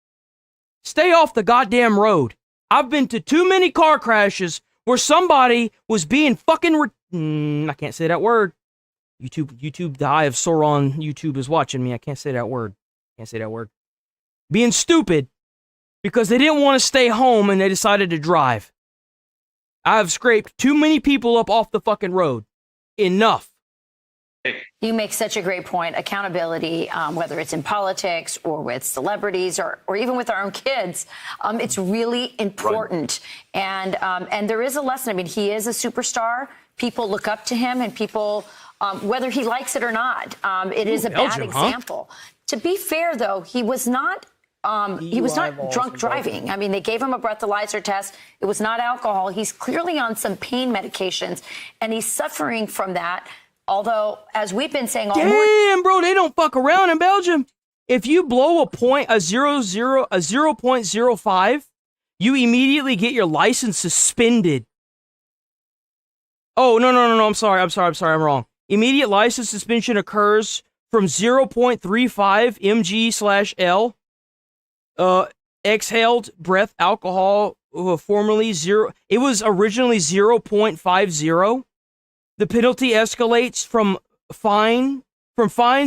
Stay off the goddamn road. I've been to too many car crashes where somebody was being fucking I can't say that word. YouTube, the eye of Sauron YouTube is watching me. I can't say that word. Being stupid because they didn't want to stay home and they decided to drive. I've scraped too many people up off the fucking road. Enough. You make such a great point. Accountability, whether it's in politics or with celebrities or even with our own kids, it's really important. Right. And there is a lesson. I mean, he is a superstar. People look up to him, and people, whether he likes it or not, it is a bad example. To be fair, though, he was not. He was not drunk driving. I mean, they gave him a breathalyzer test. It was not alcohol. He's clearly on some pain medications, and he's suffering from that. Although, as we've been saying all morning, bro, they don't fuck around in Belgium. If you blow a 0.05, you immediately get your license suspended. Oh, no. I'm sorry. I'm wrong. Immediate license suspension occurs from 0.35 mg/L. Exhaled breath alcohol, formerly zero. It was originally 0.50. The penalty escalates from fines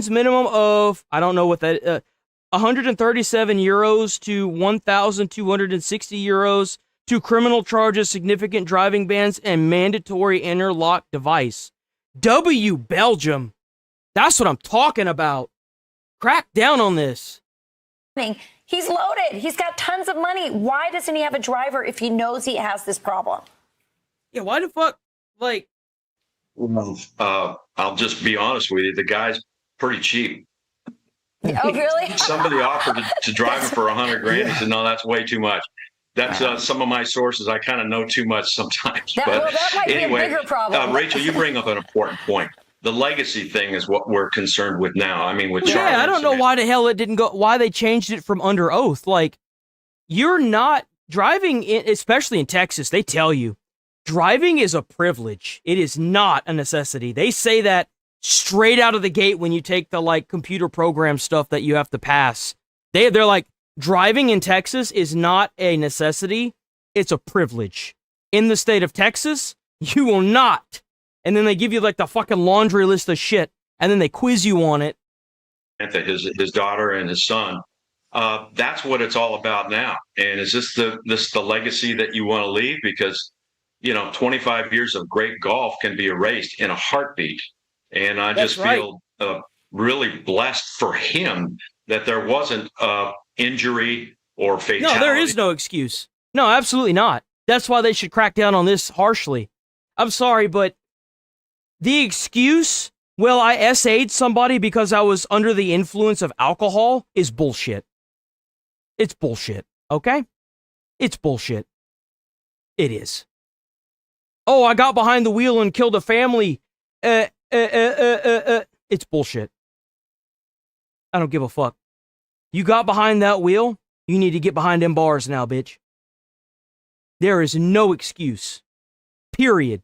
minimum of, I don't know what that, 137 euros to 1,260 euros to criminal charges, significant driving bans, and mandatory interlock device. Belgium. That's what I'm talking about. Crack down on this. he's loaded. He's got tons of money. Why doesn't he have a driver if he knows he has this problem? Yeah, why the fuck, like... Well, I'll just be honest with you. The guy's pretty cheap. Oh, really? Somebody offered to drive him for $100,000. He said, no, that's way too much. That's some of my sources. I kind of know too much sometimes. That might anyway, be a bigger problem. Rachel, you bring up an important point. The legacy thing is what we're concerned with now. I mean, with Charlie. Yeah, I don't know why the hell it didn't go, why they changed it from under oath. Like, you're not driving, especially in Texas, they tell you, driving is a privilege. It is not a necessity. They say that straight out of the gate when you take the, like, computer program stuff that you have to pass. They're like, driving in Texas is not a necessity. It's a privilege. In the state of Texas, you will not. And then they give you, like, the fucking laundry list of shit, and then they quiz you on it. His daughter and his son. That's what it's all about now. And is this the legacy that you want to leave? Because, 25 years of great golf can be erased in a heartbeat. And I just feel really blessed for him that there wasn't injury or fatality. No, there is no excuse. No, absolutely not. That's why they should crack down on this harshly. I'm sorry, but the excuse well, I SA'd somebody because I was under the influence of alcohol is bullshit. It's bullshit, okay? It's bullshit. It is. Oh, I got behind the wheel and killed a family. It's bullshit. I don't give a fuck. You got behind that wheel, you need to get behind them bars now, bitch. There is no excuse. Period.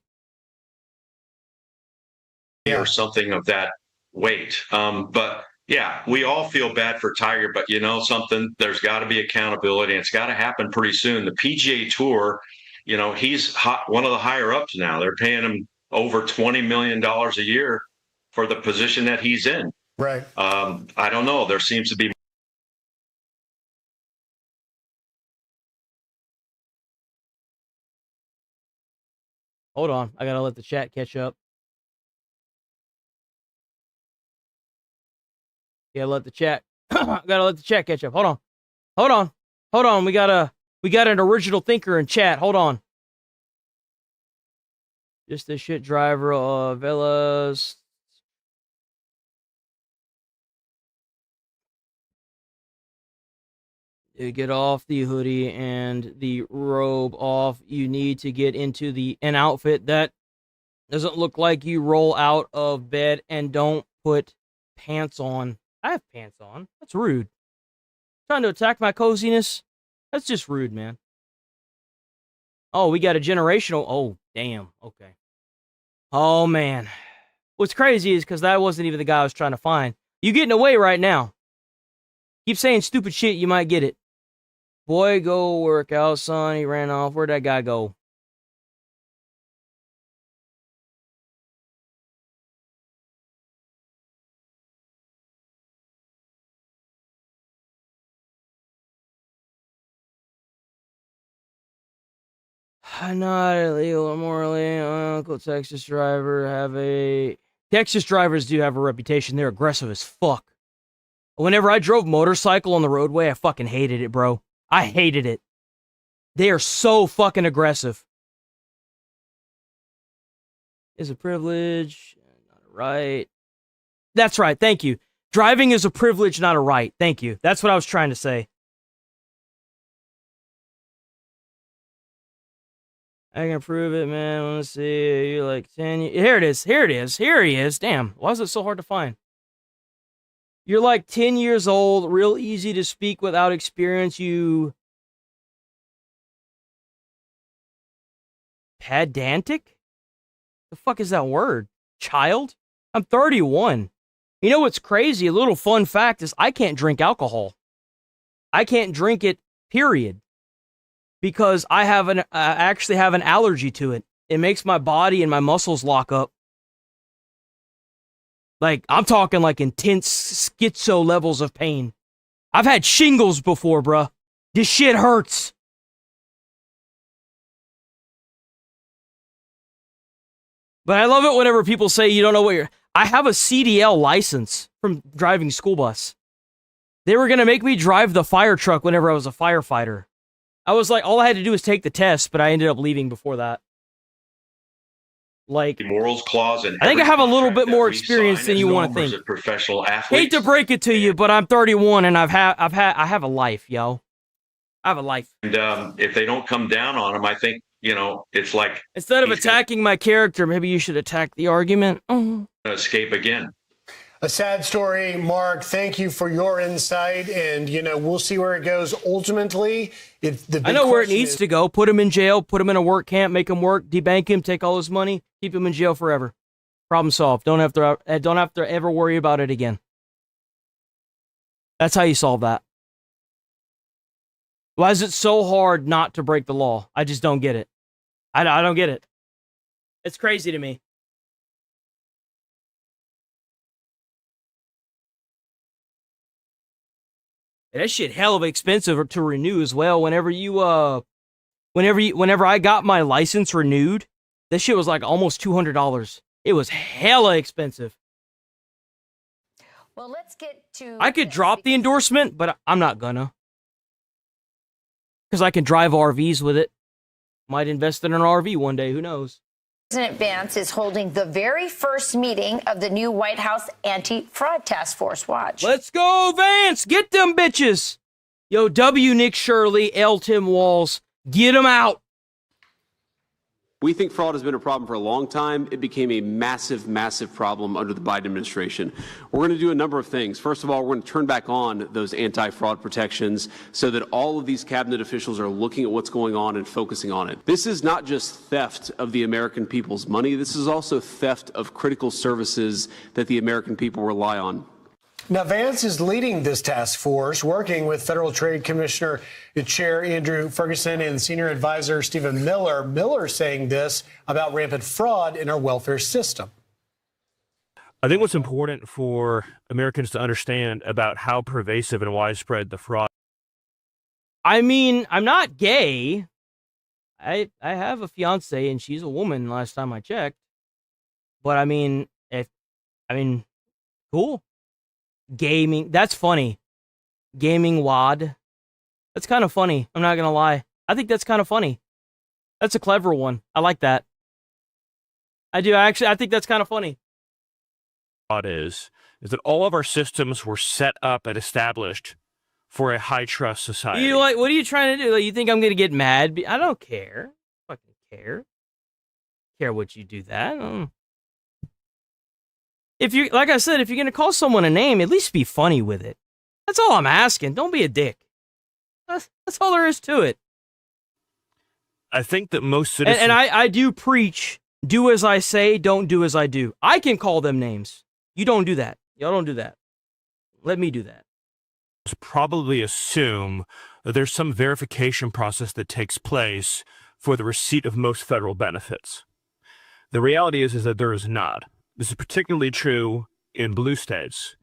Or something of that weight. But yeah, we all feel bad for Tiger, but you know something, there's got to be accountability, and it's got to happen pretty soon. The PGA Tour, you know, he's one of the higher ups now. They're paying him over $20 million a year for the position that he's in. Right. I don't know. There seems to be. Hold on. I gotta let the chat catch up. Yeah, let the chat. Gotta let the chat catch up. Hold on. Hold on. Hold on. We got an original thinker in chat. Hold on. Just a shit driver of Villas. To get off the hoodie and the robe off, you need to get into an outfit that doesn't look like you roll out of bed, and don't put pants on. I have pants on. That's rude. Trying to attack my coziness? That's just rude, man. Oh, we got a generational. Oh, damn. Okay. Oh, man. What's crazy is because that wasn't even the guy I was trying to find. You getting away right now. Keep saying stupid shit, you might get it. Boy, go work out, son. He ran off. Where'd that guy go? Not illegal or morally. Uncle Texas driver Texas drivers do have a reputation. They're aggressive as fuck. Whenever I drove motorcycle on the roadway, I fucking hated it, bro. I hated it. They are so fucking aggressive. Is a privilege, not a right. That's right, thank you. Driving is a privilege, not a right. Thank you. That's what I was trying to say. I can prove it, man. Let's see. You're like 10 years. Here it is. Here it is. Here he is. Damn. Why is it so hard to find? You're like 10 years old, real easy to speak without experience. You pedantic? The fuck is that word? Child? I'm 31. You know what's crazy? A little fun fact is I can't drink alcohol. I can't drink it, period. Because I actually have an allergy to it. It makes my body and my muscles lock up. Like, I'm talking like intense schizo levels of pain. I've had shingles before, bruh. This shit hurts. But I love it whenever people say you don't know what you're... I have a CDL license from driving school bus. They were going to make me drive the fire truck whenever I was a firefighter. I was like, all I had to do was take the test, but I ended up leaving before that. Like, The morals clause and I think I have a little bit more experience than you want to think. Professional athletes. Hate to break it to you, but I'm 31 and I have a life, yo. I have a life. And if they don't come down on him, I think, you know, it's like Instead of attacking my character, maybe you should attack the argument. gonna escape again. A sad story, Mark. Thank you for your insight, and we'll see where it goes. Ultimately, I know where it needs to go. Put him in jail. Put him in a work camp. Make him work. Debank him. Take all his money. Keep him in jail forever. Problem solved. Don't have to ever worry about it again. That's how you solve that. Why is it so hard not to break the law? I just don't get it. I don't get it. It's crazy to me. That shit hell of expensive to renew as well. Whenever I got my license renewed, that shit was like almost $200. It was hella expensive. Well, let's get to... I could drop the endorsement, but I'm not gonna. Because I can drive RVs with it. Might invest in an RV one day, who knows? President Vance is holding the very first meeting of the new White House Anti-Fraud Task Force. Watch. Let's go, Vance. Get them bitches. Yo, W. Nick Shirley, L. Tim Walz. Get them out. We think fraud has been a problem for a long time. It became a massive, massive problem under the Biden administration. We're going to do a number of things. First of all, we're going to turn back on those anti-fraud protections so that all of these cabinet officials are looking at what's going on and focusing on it. This is not just theft of the American people's money. This is also theft of critical services that the American people rely on. Now, Vance is leading this task force, working with Federal Trade Commissioner Chair Andrew Ferguson and Senior Advisor Stephen Miller. Miller saying this about rampant fraud in our welfare system. I think what's important for Americans to understand about how pervasive and widespread the fraud. I mean, I'm not gay. I have a fiance and she's a woman last time I checked. But I mean, cool. Gaming, that's funny. Gaming wad. That's kind of funny. I'm not going to lie. I think that's kind of funny. That's a clever one. I like that. I do. I think that's kind of funny. Is that all of our systems were set up and established for a high trust society. You like, what are you trying to do? Like, you think I'm going to get mad? I don't care. I fucking care. Care what you do that. If you, like I said, if you're going to call someone a name, at least be funny with it. That's all I'm asking. Don't be a dick. That's all there is to it. I think that most citizens... And I do preach, do as I say, don't do as I do. I can call them names. You don't do that. Y'all don't do that. Let me do that. Probably assume that there's some verification process that takes place for the receipt of most federal benefits. The reality is that there is not. This is particularly true in blue states.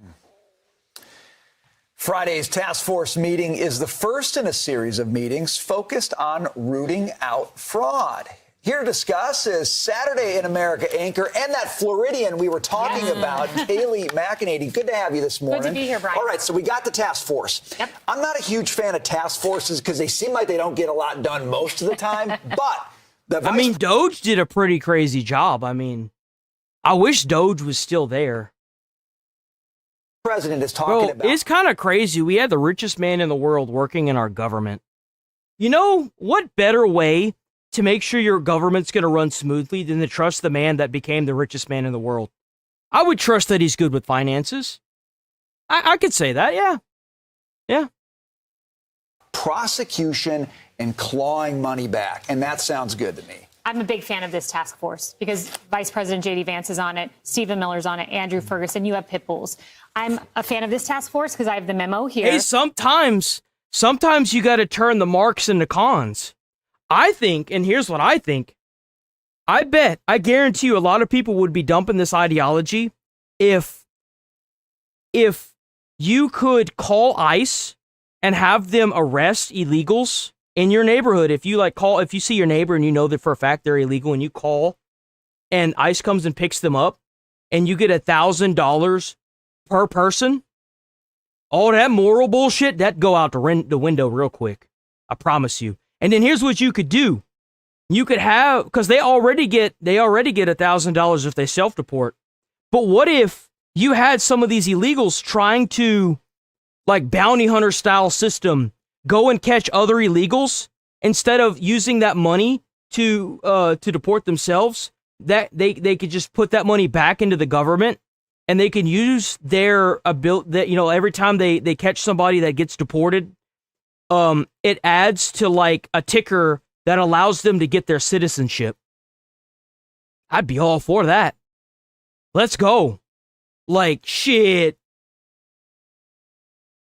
Friday's task force meeting is the first in a series of meetings focused on rooting out fraud. Here to discuss is Saturday in America anchor and that Floridian we were talking about, Kaylee McEnany. Good to have you this morning. Good to be here, Brian. All right, so we got the task force. Yep. I'm not a huge fan of task forces because they seem like they don't get a lot done most of the time, but I mean, Doge did a pretty crazy job. I mean, I wish Doge was still there. President is talking about. It's kind of crazy. We had the richest man in the world working in our government. You know, what better way to make sure your government's going to run smoothly than to trust the man that became the richest man in the world? I would trust that he's good with finances. I could say that, yeah. Yeah. Prosecution and clawing money back, and that sounds good to me. I'm a big fan of this task force because Vice President J.D. Vance is on it, Stephen Miller's on it, Andrew Ferguson, you have pit bulls. I'm a fan of this task force because I have the memo here. Hey, sometimes you got to turn the marks into cons. I think, and here's what I think, I guarantee you a lot of people would be dumping this ideology if you could call ICE and have them arrest illegals in your neighborhood. If you see your neighbor and you know that for a fact they're illegal and you call and ICE comes and picks them up and you get $1,000 per person, all that moral bullshit, that go out the window real quick. I promise you. And then here's what you could do. You could have, because they already get $1,000 if they self-deport. But what if you had some of these illegals trying to, like bounty hunter style system, go and catch other illegals instead of using that money to deport themselves? That they could just put that money back into the government, and they can use their ability. That, you know, every time they catch somebody that gets deported, it adds to like a ticker that allows them to get their citizenship. I'd be all for that. Let's go. Like, shit.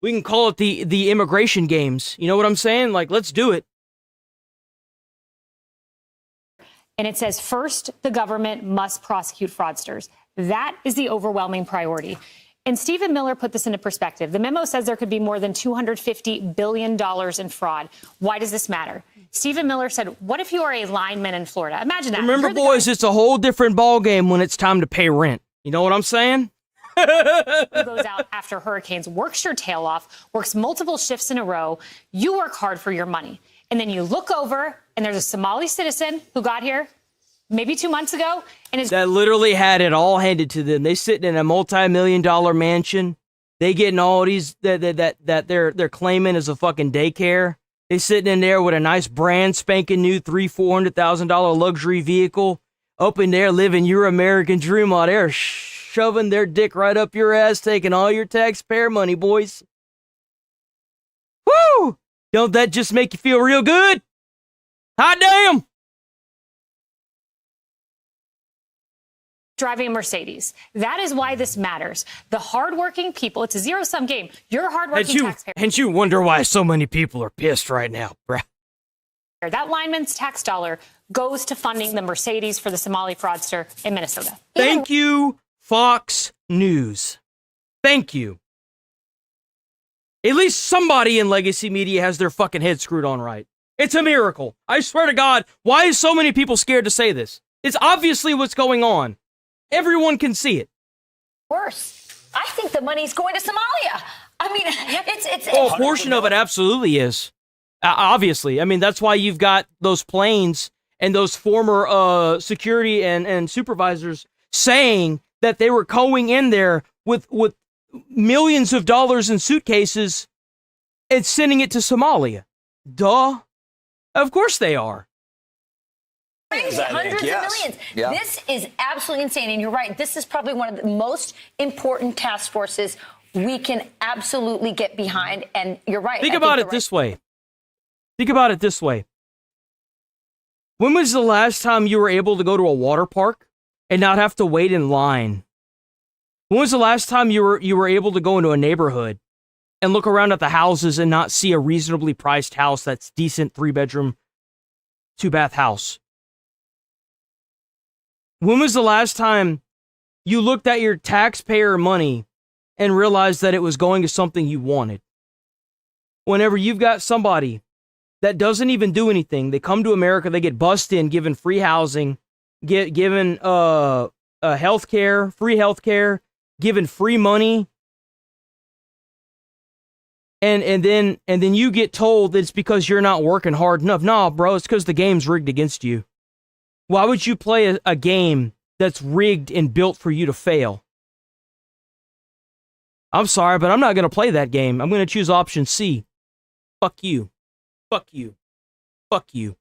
We can call it the immigration games. You know what I'm saying? Like, let's do it. And it says, first, the government must prosecute fraudsters. That is the overwhelming priority. And Stephen Miller put this into perspective. The memo says there could be more than $250 billion in fraud. Why does this matter? Stephen Miller said, what if you are a lineman in Florida? Imagine that. Remember, boys, it's a whole different ballgame when it's time to pay rent. You know what I'm saying? Who goes out after hurricanes, works your tail off, works multiple shifts in a row. You work hard for your money. And then you look over and there's a Somali citizen who got here maybe 2 months ago, and is that literally had it all handed to them. They sitting in a multi-million-dollar mansion. They getting all these that they're claiming as a fucking daycare. They sitting in there with a nice brand spanking new $300,000-$400,000 luxury vehicle. Up in there living your American dream out there, shoving their dick right up your ass, taking all your taxpayer money, boys. Woo! Don't that just make you feel real good? Hot damn! driving a Mercedes. That is why this matters. The hardworking people, it's a zero-sum game. You're a hardworking taxpayer. And you wonder why so many people are pissed right now, bruh. That lineman's tax dollar goes to funding the Mercedes for the Somali fraudster in Minnesota. Thank you, Fox News. Thank you. At least somebody in legacy media has their fucking head screwed on right. It's a miracle. I swear to God, why is so many people scared to say this? It's obviously what's going on. Everyone can see it. Worse, I think the money's going to Somalia. I mean, it's a portion of it absolutely is. Obviously. I mean, that's why you've got those planes and those former security and supervisors saying that they were going in there with millions of dollars in suitcases and sending it to Somalia. Duh. Of course they are. Crazy. Hundreds of millions. Yeah. This is absolutely insane. And you're right. This is probably one of the most important task forces we can absolutely get behind. And you're right. Think about it this way. Think about it this way. When was the last time you were able to go to a water park and not have to wait in line? When was the last time you were able to go into a neighborhood and look around at the houses and not see a reasonably priced house that's decent 3-bedroom, 2-bath house? When was the last time you looked at your taxpayer money and realized that it was going to something you wanted? Whenever you've got somebody that doesn't even do anything, they come to America, they get bussed in, given free housing, given healthcare, free healthcare, given free money, and then you get told that it's because you're not working hard enough. No, bro, it's because the game's rigged against you. Why would you play a game that's rigged and built for you to fail? I'm sorry, but I'm not going to play that game. I'm going to choose option C. Fuck you. Fuck you. Fuck you.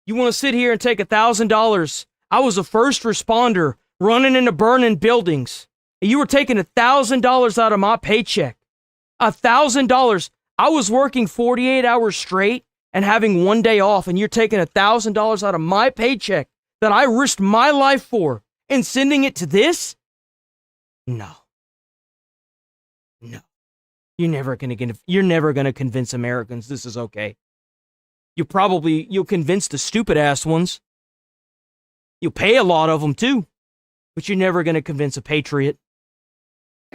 You want to sit here and take $1,000? I was a first responder running into burning buildings. And you were taking $1,000 out of my paycheck. $1,000. I was working 48 hours straight and having one day off, and you're taking $1,000 out of my paycheck that I risked my life for and sending it to this? No. No. You're never gonna convince Americans this is okay. You'll convince the stupid ass ones. You'll pay a lot of them too, but you're never gonna convince a patriot.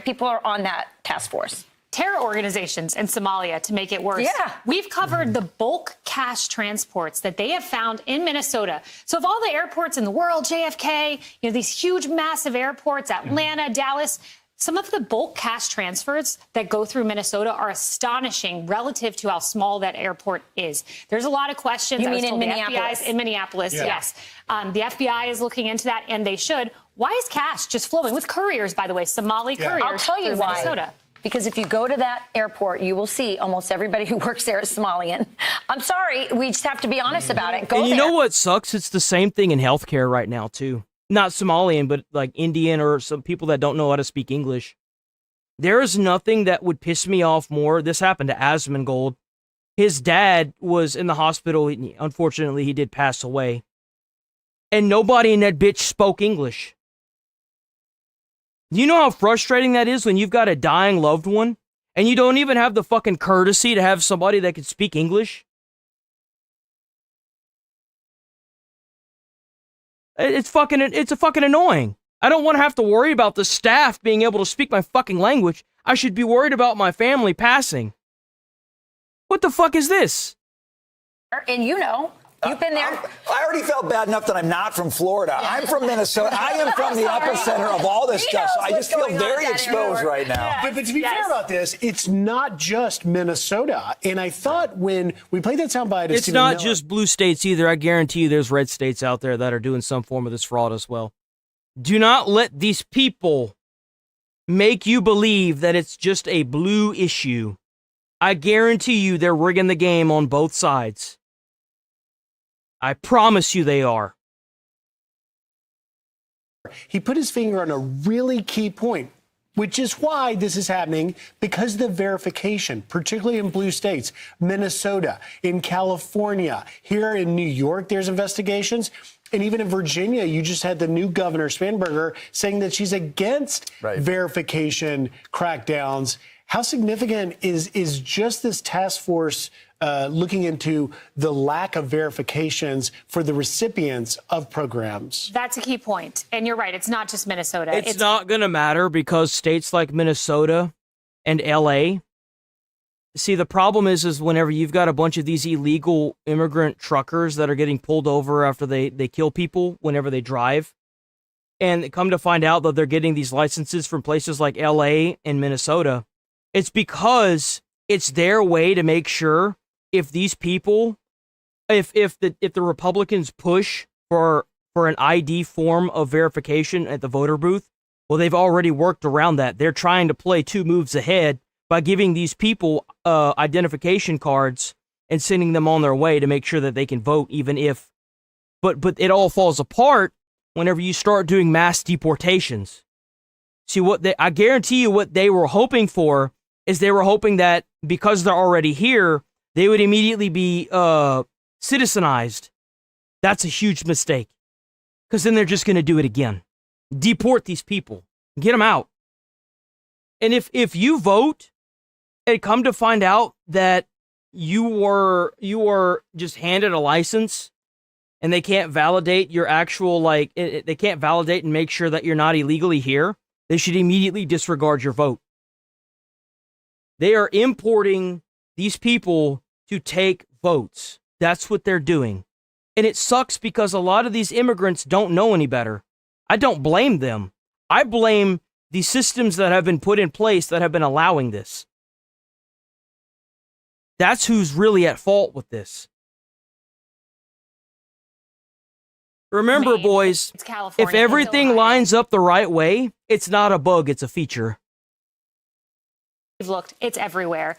People are on that task force. Terror organizations in Somalia, to make it worse. Yeah. We've covered the bulk cash transports that they have found in Minnesota. So of all the airports in the world, JFK, these huge, massive airports, Atlanta, Dallas, some of the bulk cash transfers that go through Minnesota are astonishing relative to how small that airport is. There's a lot of questions. You mean in Minneapolis? In Minneapolis, Yeah. yes. The FBI is looking into that, and they should. Why is cash just flowing with couriers, by the way, Somali couriers? I'll tell you through why. Minnesota? Because if you go to that airport, you will see almost everybody who works there is Somalian. I'm sorry. We just have to be honest about it. Go And you there. know what sucks? It's the same thing in healthcare right now, too. Not Somalian, but like Indian or some people that don't know how to speak English. There is nothing that would piss me off more. This happened to Asmongold. His dad was in the hospital. Unfortunately, he did pass away. And nobody in that bitch spoke English. Do you know how frustrating that is when you've got a dying loved one and you don't even have the fucking courtesy to have somebody that can speak English? It's fucking annoying. I don't want to have to worry about the staff being able to speak my fucking language. I should be worried about my family passing. What the fuck is this? And You've been there. I already felt bad enough that I'm not from Florida. I'm from Minnesota. I am from the epicenter of all this stuff. So I just feel very exposed right now. But to be fair about this, it's not just Minnesota. And I thought when we played that soundbite, it's not just blue states either. I guarantee you there's red states out there that are doing some form of this fraud as well. Do not let these people make you believe that it's just a blue issue. I guarantee you they're rigging the game on both sides. I promise you they are. He put his finger on a really key point, which is why this is happening, because of the verification, particularly in blue states, Minnesota, in California, here in New York, there's investigations. And even in Virginia, you just had the new governor, Spanberger, saying that she's against verification crackdowns. How significant is just this task force looking into the lack of verifications for the recipients of programs? That's a key point. And you're right. It's not just Minnesota. It's not going to matter because states like Minnesota and LA. See, the problem is whenever you've got a bunch of these illegal immigrant truckers that are getting pulled over after they kill people whenever they drive, and come to find out that they're getting these licenses from places like LA and Minnesota, it's because it's their way to make sure if these people, if the Republicans push for an ID form of verification at the voter booth, well, they've already worked around that. They're trying to play two moves ahead by giving these people identification cards and sending them on their way to make sure that they can vote, even if. But it all falls apart whenever you start doing mass deportations. See, I guarantee you what they were hoping for is they were hoping that because they're already here, they would immediately be citizenized. That's a huge mistake. Because then they're just going to do it again. Deport these people. Get them out. And if you vote and come to find out that you were just handed a license and they can't validate your actual, they can't validate and make sure that you're not illegally here, they should immediately disregard your vote. They are importing these people to take votes. That's what they're doing. And it sucks because a lot of these immigrants don't know any better. I don't blame them. I blame the systems that have been put in place that have been allowing this. That's who's really at fault with this. Remember, boys, if everything lines up the right way, it's not a bug, it's a feature. We've looked, it's everywhere.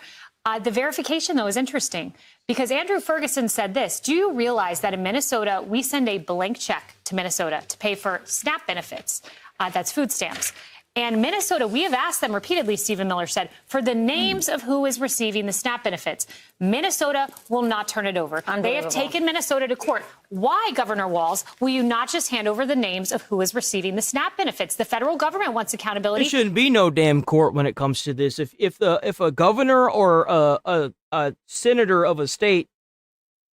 The verification, though, is interesting because Andrew Ferguson said this. Do you realize that in Minnesota, we send a blank check to Minnesota to pay for SNAP benefits? That's food stamps. And Minnesota, we have asked them repeatedly, Stephen Miller said, for the names of who is receiving the SNAP benefits. Minnesota will not turn it over. They have taken Minnesota to court. Why, Governor Walz, will you not just hand over the names of who is receiving the SNAP benefits? The federal government wants accountability. There shouldn't be no damn court when it comes to this. If a governor or a senator of a state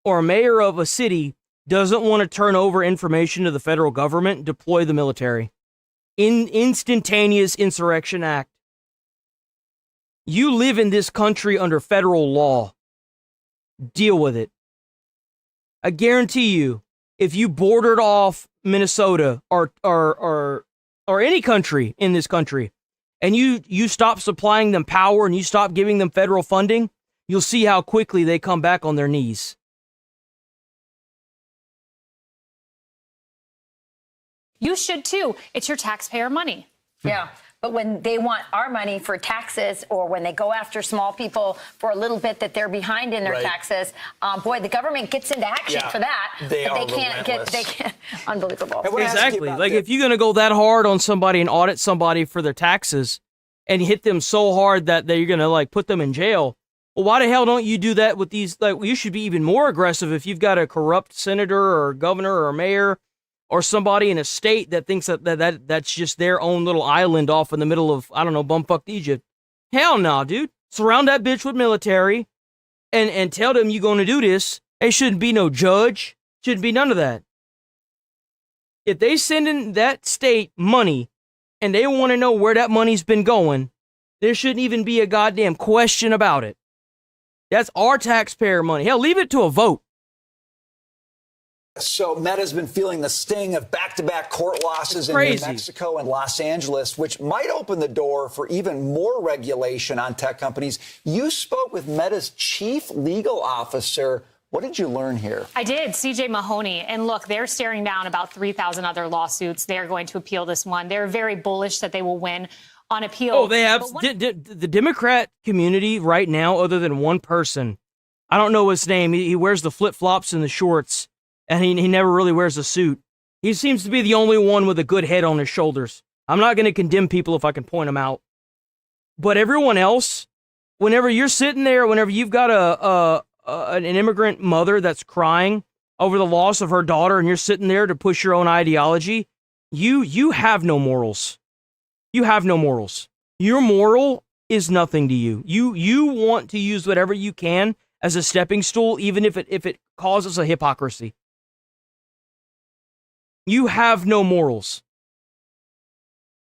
or a mayor of a city doesn't want to turn over information to the federal government, deploy the military. Instantaneous Insurrection Act. You live in this country under federal law. Deal with it. I guarantee you, if you bordered off Minnesota or any country in this country, and you stop supplying them power and you stop giving them federal funding, you'll see how quickly they come back on their knees. You should, too. It's your taxpayer money. Yeah. But when they want our money for taxes or when they go after small people for a little bit that they're behind in their taxes, boy, the government gets into action for that. They can't unbelievable. Exactly. Like if you're going to go that hard on somebody and audit somebody for their taxes and hit them so hard that you're going to put them in jail. Well, why the hell don't you do that with these? You should be even more aggressive if you've got a corrupt senator or governor or mayor or somebody in a state that thinks that's just their own little island off in the middle of, I don't know, bumfucked Egypt. Hell no, dude. Surround that bitch with military and tell them you're going to do this. There shouldn't be no judge. Shouldn't be none of that. If they send in that state money and they want to know where that money's been going, there shouldn't even be a goddamn question about it. That's our taxpayer money. Hell, leave it to a vote. So Meta's been feeling the sting of back-to-back court losses in New Mexico and Los Angeles, which might open the door for even more regulation on tech companies. You spoke with Meta's chief legal officer. What did you learn here? I did, CJ Mahoney. And look, they're staring down about 3,000 other lawsuits. They're going to appeal this one. They're very bullish that they will win on appeal. Oh, they have the Democrat community right now, other than one person. I don't know his name. He wears the flip-flops and the shorts. And he never really wears a suit. He seems to be the only one with a good head on his shoulders. I'm not going to condemn people if I can point them out. But everyone else, whenever you're sitting there, whenever you've got an immigrant mother that's crying over the loss of her daughter and you're sitting there to push your own ideology, you have no morals. You have no morals. Your moral is nothing to you. You want to use whatever you can as a stepping stool, even if it causes a hypocrisy. You have no morals.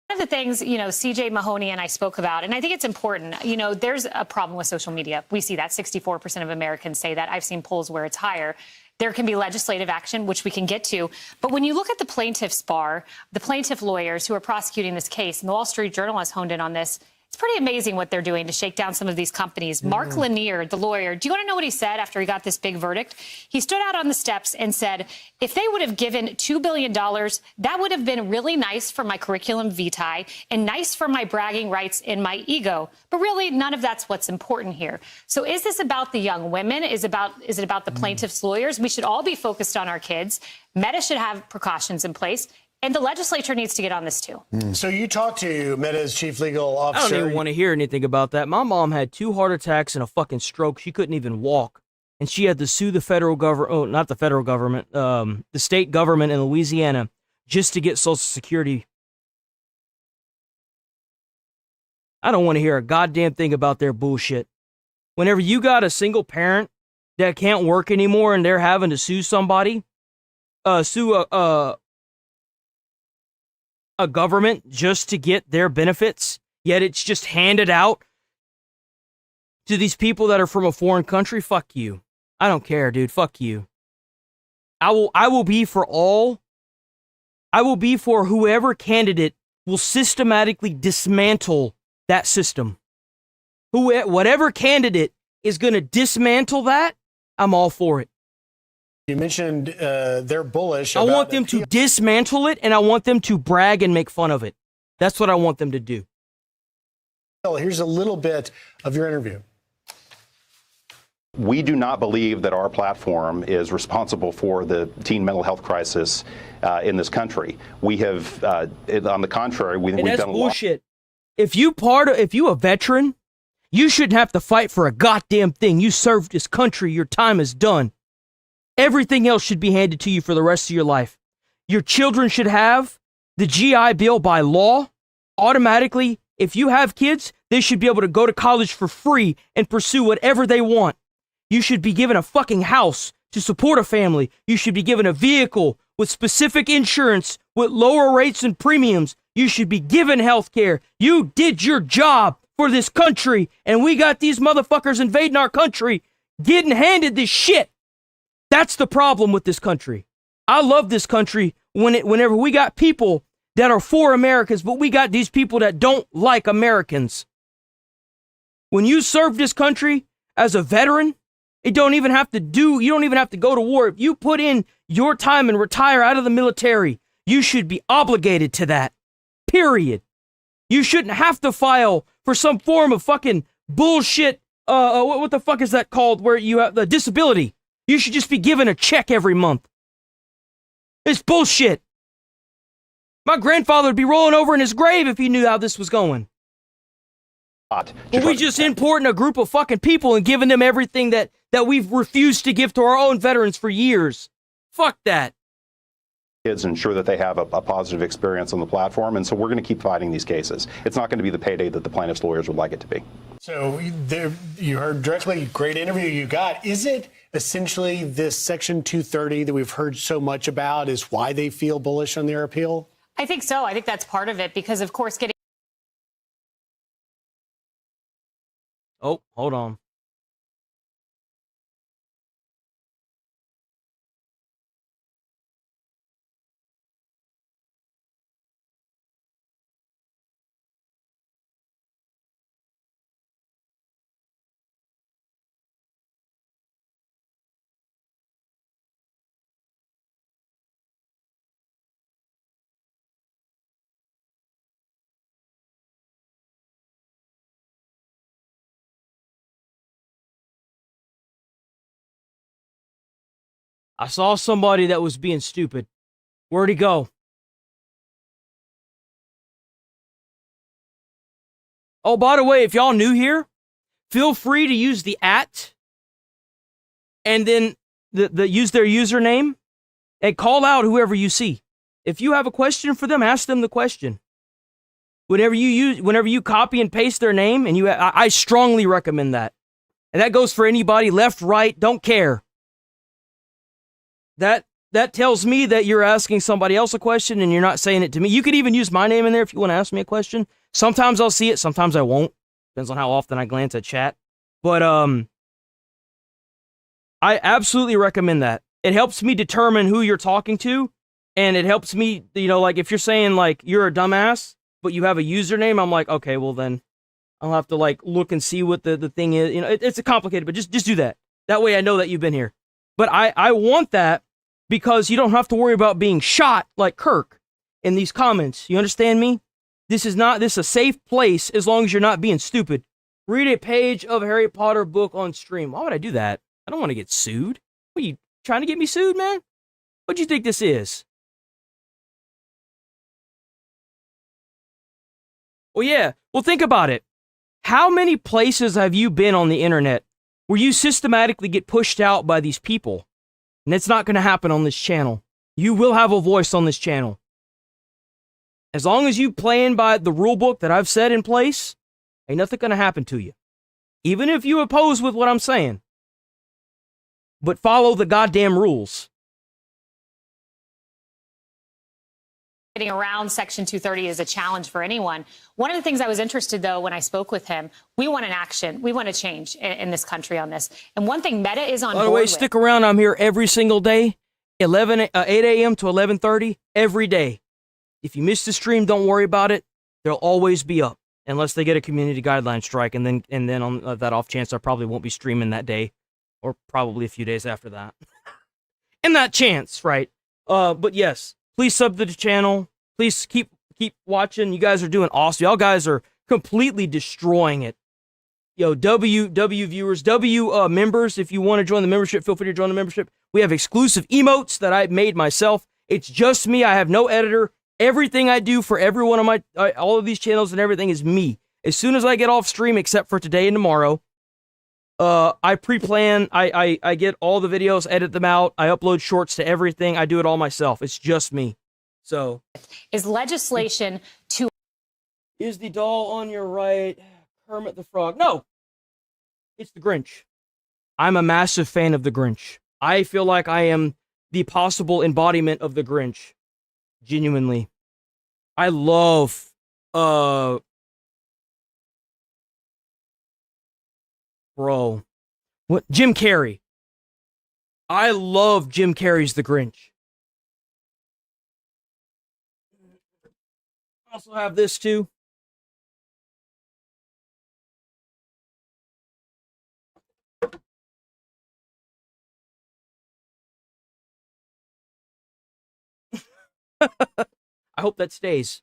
One of the things, CJ Mahoney and I spoke about, and I think it's important, there's a problem with social media. We see that 64% of Americans say that. I've seen polls where it's higher. There can be legislative action, which we can get to. But when you look at the plaintiff's bar, the plaintiff lawyers who are prosecuting this case, and the Wall Street Journal has honed in on this, it's pretty amazing what they're doing to shake down some of these companies. Mark Lanier, the lawyer, do you want to know what he said after he got this big verdict? He stood out on the steps and said, if they would have given $2 billion, that would have been really nice for my curriculum vitae and nice for my bragging rights and my ego. But really, none of that's what's important here. So is this about the young women? Is it about the plaintiff's lawyers? We should all be focused on our kids. Meta should have precautions in place. And the legislature needs to get on this, too. So you talked to Meta's chief legal officer. I don't even want to hear anything about that. My mom had 2 heart attacks and a fucking stroke. She couldn't even walk. And she had to sue the federal government, not the federal government, the state government in Louisiana just to get Social Security. I don't want to hear a goddamn thing about their bullshit. Whenever you got a single parent that can't work anymore and they're having to sue somebody, sue a government just to get their benefits, yet it's just handed out to these people that are from a foreign country, fuck you. I don't care, dude. Fuck you. I will be for whoever candidate will systematically dismantle that system. Whatever candidate is going to dismantle that, I'm all for it. You mentioned they're bullish. I want them to dismantle it, and I want them to brag and make fun of it. That's what I want them to do. Here's a little bit of your interview. We do not believe that our platform is responsible for the teen mental health crisis in this country. We have, on the contrary, we've done a lot. That's bullshit. If you a veteran, you shouldn't have to fight for a goddamn thing. You served this country. Your time is done. Everything else should be handed to you for the rest of your life. Your children should have the GI Bill by law. Automatically, if you have kids, they should be able to go to college for free and pursue whatever they want. You should be given a fucking house to support a family. You should be given a vehicle with specific insurance with lower rates and premiums. You should be given health care. You did your job for this country, and we got these motherfuckers invading our country, getting handed this shit. That's the problem with this country. I love this country whenever we got people that are for Americans, but we got these people that don't like Americans. When you serve this country as a veteran, you don't even have to go to war. If you put in your time and retire out of the military, you should be obligated to that. Period. You shouldn't have to file for some form of fucking bullshit. What the fuck is that called? Where you have the disability. You should just be given a check every month. It's bullshit. My grandfather would be rolling over in his grave if he knew how this was going. But we just importing a group of fucking people and giving them everything that we've refused to give to our own veterans for years. Fuck that. Kids ensure that they have a positive experience on the platform, and so we're going to keep fighting these cases. It's not going to be the payday that the plaintiffs' lawyers would like it to be. So you heard directly, great interview you got. Is it essentially this Section 230 that we've heard so much about is why they feel bullish on their appeal? I think so. I think that's part of it because, of course, getting... Oh, hold on. I saw somebody that was being stupid. Where'd he go? Oh, by the way, if y'all new here, feel free to use the @ and then use their username and call out whoever you see. If you have a question for them, ask them the question. Whenever you copy and paste their name, and I strongly recommend that. And that goes for anybody, left, right, don't care. That tells me that you're asking somebody else a question and you're not saying it to me. You could even use my name in there if you want to ask me a question. Sometimes I'll see it, sometimes I won't. Depends on how often I glance at chat. But I absolutely recommend that. It helps me determine who you're talking to, and it helps me, like if you're saying like you're a dumbass, but you have a username, I'm like, okay, well then I'll have to like look and see what the thing is. It's complicated, but just do that. That way I know that you've been here. But I want that because you don't have to worry about being shot like Kirk in these comments. You understand me? This is a safe place as long as you're not being stupid. Read a page of Harry Potter book on stream. Why would I do that? I don't want to get sued. What, are you trying to get me sued, man? What do you think this is? Well, yeah. Well, think about it. How many places have you been on the internet where you systematically get pushed out by these people? And it's not going to happen on this channel. You will have a voice on this channel. As long as you playing by the rule book that I've set in place, ain't nothing going to happen to you. Even if you oppose with what I'm saying. But follow the goddamn rules. Getting around Section 230 is a challenge for anyone. One of the things I was interested, though, when I spoke with him, we want an action. We want a change in this country on this. And one thing Meta is on board with. By the way, stick around. I'm here every single day, 8 a.m. to 11:30 every day. If you miss the stream, don't worry about it. They'll always be up, unless they get a community guideline strike. And then on that off chance, I probably won't be streaming that day, or probably a few days after that. And that chance, right? But yes. Please sub to the channel. Please keep watching. You guys are doing awesome. Y'all guys are completely destroying it. Yo, W viewers, members, if you want to join the membership, feel free to join the membership. We have exclusive emotes that I made myself. It's just me. I have no editor. Everything I do for every one of my, all of these channels and everything is me. As soon as I get off stream, except for today and tomorrow, I pre-plan, I get all the videos, edit them out, I upload shorts to everything, I do it all myself. It's just me. So. Is legislation to... Is the doll on your right Kermit the Frog? No! It's the Grinch. I'm a massive fan of the Grinch. I feel like I am the possible embodiment of the Grinch. Genuinely. I love, bro. What? Jim Carrey. I love Jim Carrey's The Grinch. I also have this too. I hope that stays.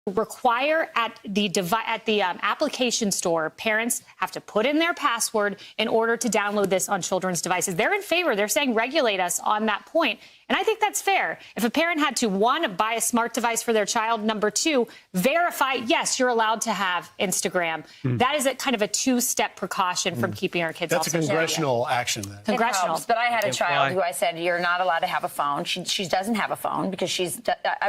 Require at the application store, parents have to put in their password in order to download this on children's devices. They're in favor. They're saying regulate us on that point. And I think that's fair. If a parent had to, 1, buy a smart device for their child, number 2, verify, yes, you're allowed to have Instagram. That is a kind of a 2-step precaution from keeping our kids off social media. That's a congressional action then. Congressional. Helps, but I had a child who I said, you're not allowed to have a phone. She doesn't have a phone because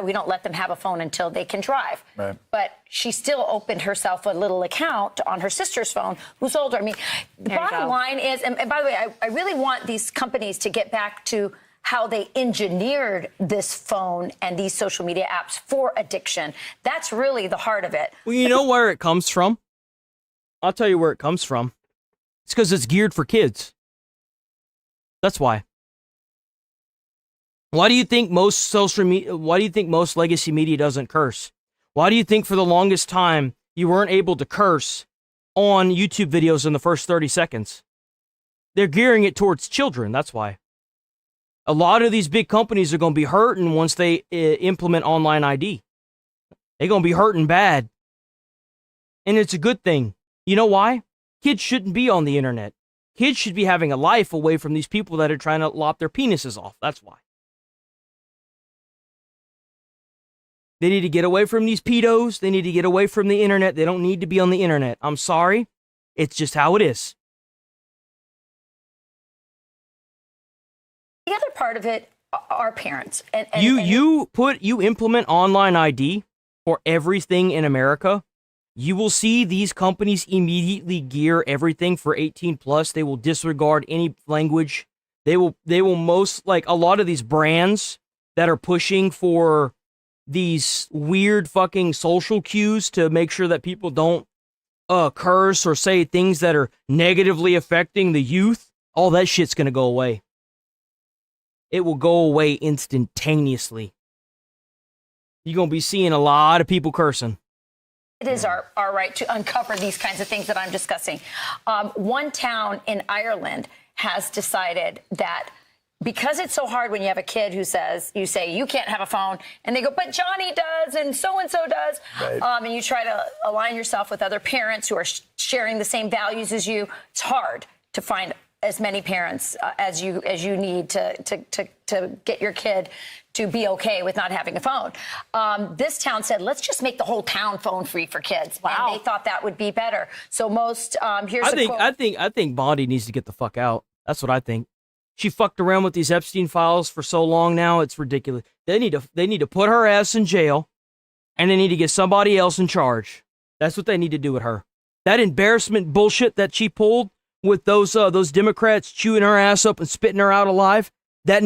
we don't let them have a phone until they can drive. Right. But she still opened herself a little account on her sister's phone, who's older. I mean, the bottom line is, and by the way, I really want these companies to get back to how they engineered this phone and these social media apps for addiction. That's really the heart of it. Well, you know where it comes from? I'll tell you where it comes from. It's because it's geared for kids. That's why. Why do you think most social media, why do you think most legacy media doesn't curse? Why do you think for the longest time you weren't able to curse on YouTube videos in the first 30 seconds? They're gearing it towards children. That's why. A lot of these big companies are going to be hurting once they implement online ID. They're going to be hurting bad. And it's a good thing. You know why? Kids shouldn't be on the internet. Kids should be having a life away from these people that are trying to lop their penises off. That's why. They need to get away from these pedos. They need to get away from the internet. They don't need to be on the internet. I'm sorry. It's just how it is. The other part of it are parents. And you implement online ID for everything in America. You will see these companies immediately gear everything for 18 plus. They will disregard any language. They will most, like a lot of these brands that are pushing for these weird fucking social cues to make sure that people don't curse or say things that are negatively affecting the youth. All that shit's gonna go away. It will go away instantaneously. You're gonna be seeing a lot of people cursing. It is our right to uncover these kinds of things that I'm discussing. One town in Ireland has decided that because it's so hard when you have a kid who says, you say, you can't have a phone, and they go, but Johnny does, and so does. Right. And you try to align yourself with other parents who are sharing the same values as you. It's hard to find as many parents as you need to get your kid to be okay with not having a phone. This town said, let's just make the whole town phone free for kids. Wow. And they thought that would be better. So most, here's a quote. I think Bondi needs to get the fuck out. That's what I think. She fucked around with these Epstein files for so long now, it's ridiculous. They need to put her ass in jail, and they need to get somebody else in charge. That's what they need to do with her. That embarrassment bullshit that she pulled with those Democrats chewing her ass up and spitting her out alive, that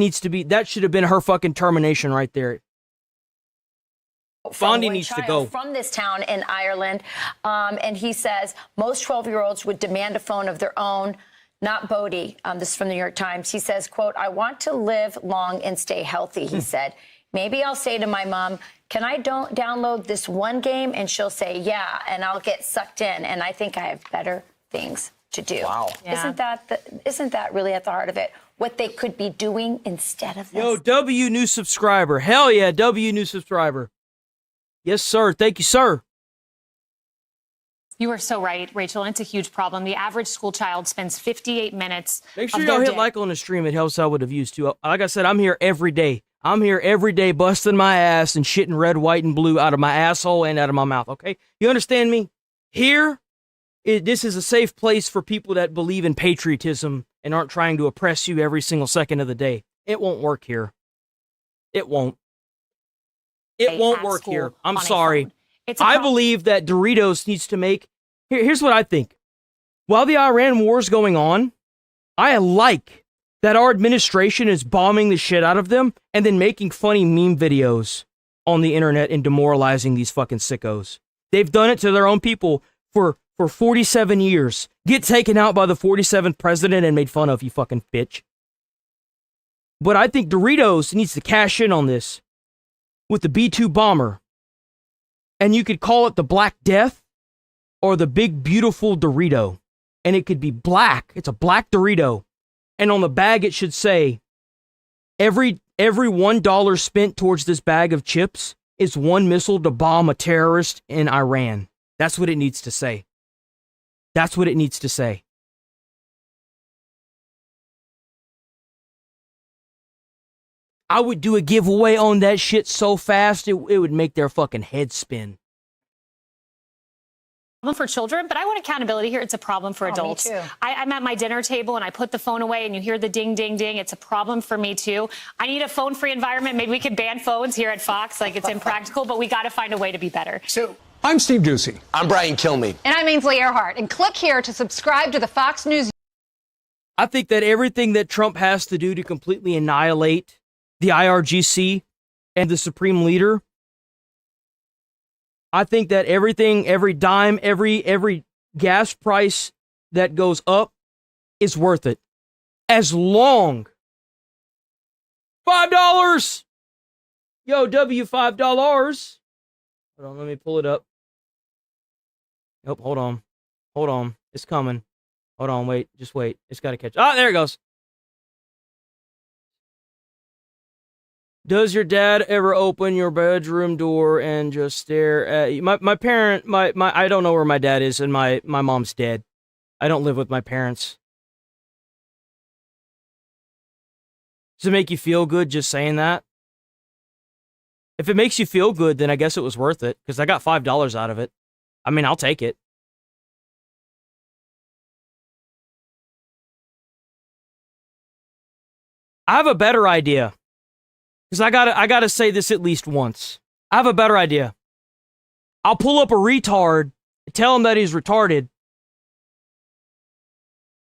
should have been her fucking termination right there. Bondi needs to go. From this town in Ireland, and he says most 12-year-olds would demand a phone of their own. Not Bodie. This is from the New York Times. He says, quote, I want to live long and stay healthy, he said. Maybe I'll say to my mom, can I don't download this one game? And she'll say, yeah, and I'll get sucked in. And I think I have better things to do. Wow. Yeah. Isn't that really at the heart of it? What they could be doing instead of this? Yo, W new subscriber. Hell yeah, W new subscriber. Yes, sir. Thank you, sir. You are so right, Rachel. And it's a huge problem. The average school child spends 58 minutes. Make sure y'all hit like on the stream. It helps out with the views, too. Like I said, I'm here every day. I'm here every day busting my ass and shitting red, white, and blue out of my asshole and out of my mouth, okay? You understand me? Here, this is a safe place for people that believe in patriotism and aren't trying to oppress you every single second of the day. It won't work here. It won't. It won't work here. I'm sorry. I believe that Doritos needs to make... Here's what I think. While the Iran war is going on, I like that our administration is bombing the shit out of them and then making funny meme videos on the internet and demoralizing these fucking sickos. They've done it to their own people for 47 years. Get taken out by the 47th president and made fun of, you fucking bitch. But I think Doritos needs to cash in on this with the B-2 bomber. And you could call it the Black Death or the Big Beautiful Dorito. And it could be black. It's a black Dorito. And on the bag it should say, every $1 spent towards this bag of chips is one missile to bomb a terrorist in Iran. That's what it needs to say. That's what it needs to say. I would do a giveaway on that shit so fast, it would make their fucking head spin. For children, but I want accountability here. It's a problem for adults. Me too. I'm at my dinner table and I put the phone away and you hear the ding, ding, ding. It's a problem for me too. I need a phone-free environment. Maybe we could ban phones here at Fox. Like, it's impractical, but we got to find a way to be better. So I'm Steve Doocy. I'm Brian Kilmeade. And I'm Ainsley Earhart. And click here to subscribe to the Fox News. I think that everything that Trump has to do to completely annihilate the IRGC and the Supreme Leader, I think that everything, every dime, every gas price that goes up is worth it. As long $5. Yo, W, $5. Hold on, let me pull it up. Nope, hold on. It's coming. Hold on, wait, just wait. It's got to catch. Ah, there it goes. Does your dad ever open your bedroom door and just stare at you? My parent, I don't know where my dad is, and my mom's dead. I don't live with my parents. Does it make you feel good just saying that? If it makes you feel good, then I guess it was worth it, because I got $5 out of it. I mean, I'll take it. I have a better idea. Because I gotta say this at least once. I have a better idea. I'll pull up a retard, tell him that he's retarded,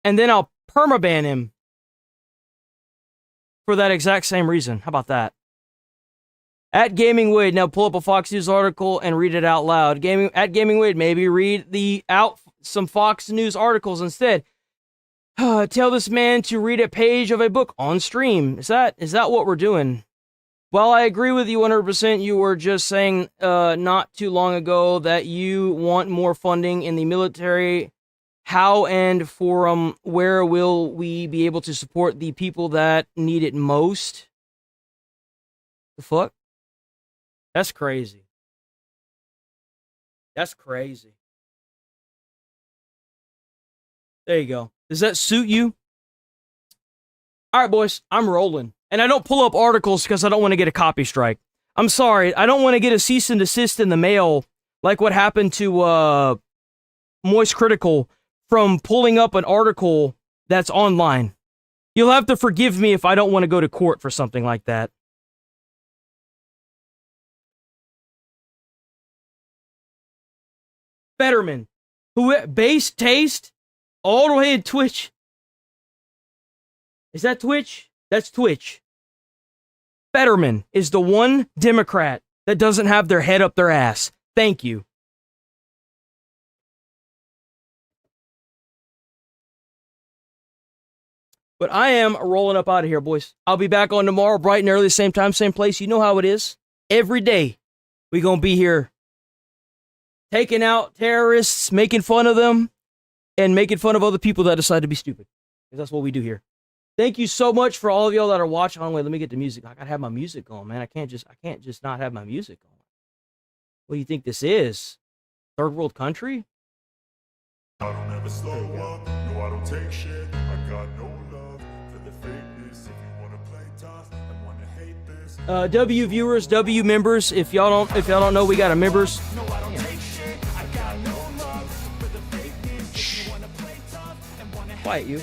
and then I'll permaban him for that exact same reason. How about that? At Gaming Wade, now pull up a Fox News article and read it out loud. At Gaming Wade, maybe read some Fox News articles instead. Tell this man to read a page of a book on stream. Is that what we're doing? While I agree with you 100%, you were just saying not too long ago that you want more funding in the military. How and where will we be able to support the people that need it most? The fuck? That's crazy. That's crazy. There you go. Does that suit you? All right, boys, I'm rolling. And I don't pull up articles because I don't want to get a copy strike. I'm sorry, I don't want to get a cease and desist in the mail like what happened to Moist Critical from pulling up an article that's online. You'll have to forgive me if I don't want to go to court for something like that. Fetterman, base taste, all the way to Twitch. Is that Twitch? That's Twitch. Fetterman is the one Democrat that doesn't have their head up their ass. Thank you. But I am rolling up out of here, boys. I'll be back on tomorrow, bright and early, same time, same place. You know how it is. Every day, we gonna be here taking out terrorists, making fun of them, and making fun of other people that decide to be stupid. Because that's what we do here. Thank you so much for all of y'all that are watching. Oh, wait, let me get the music. I gotta have my music going, man. I can't just not have my music going. What do you think this is? Third world country? I don't ever slow up. No, I don't take shit. I got no love for the fakeness. If you wanna play tough and wanna hate this. W viewers, W members. If y'all don't know, we got a members. No, I don't take shit. I got no love for the fakeness. If you wanna play tough and wanna hate Quiet you.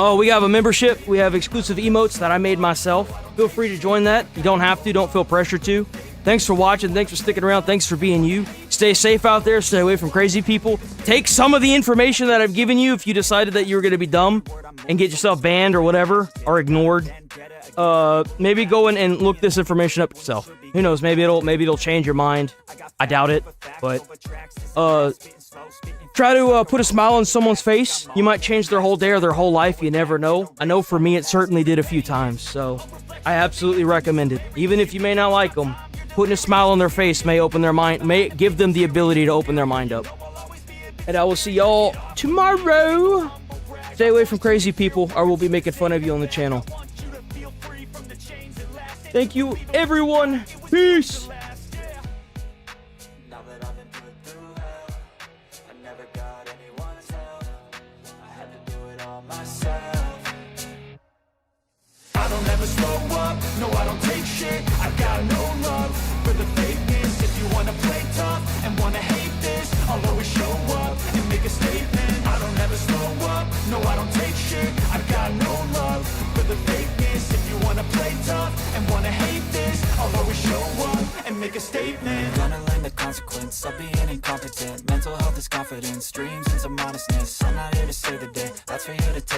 Oh, we have a membership. We have exclusive emotes that I made myself. Feel free to join that. You don't have to. Don't feel pressure to. Thanks for watching. Thanks for sticking around. Thanks for being you. Stay safe out there. Stay away from crazy people. Take some of the information that I've given you if you decided that you were going to be dumb and get yourself banned or whatever, or ignored. Maybe go in and look this information up yourself. Who knows? Maybe it'll change your mind. I doubt it, but try to put a smile on someone's face. You might change their whole day or their whole life. You never know. I know for me, it certainly did a few times. So I absolutely recommend it. Even if you may not like them, putting a smile on their face may open their mind, may give them the ability to open their mind up. And I will see y'all tomorrow. Stay away from crazy people, or we'll be making fun of you on the channel. Thank you, everyone. Peace. I don't ever slow up, no I don't take shit. I got no love for the fakeness. If you wanna play tough and wanna hate this, I'll always show up and make a statement. I don't ever slow up, no I don't take shit. I got no love for the fakeness. If you wanna play tough and wanna hate this, I'll always show up and make a statement. Gonna learn the consequence of being incompetent. Mental health is confidence, dreams and some honestness. I'm not here to save the day, that's for you to take.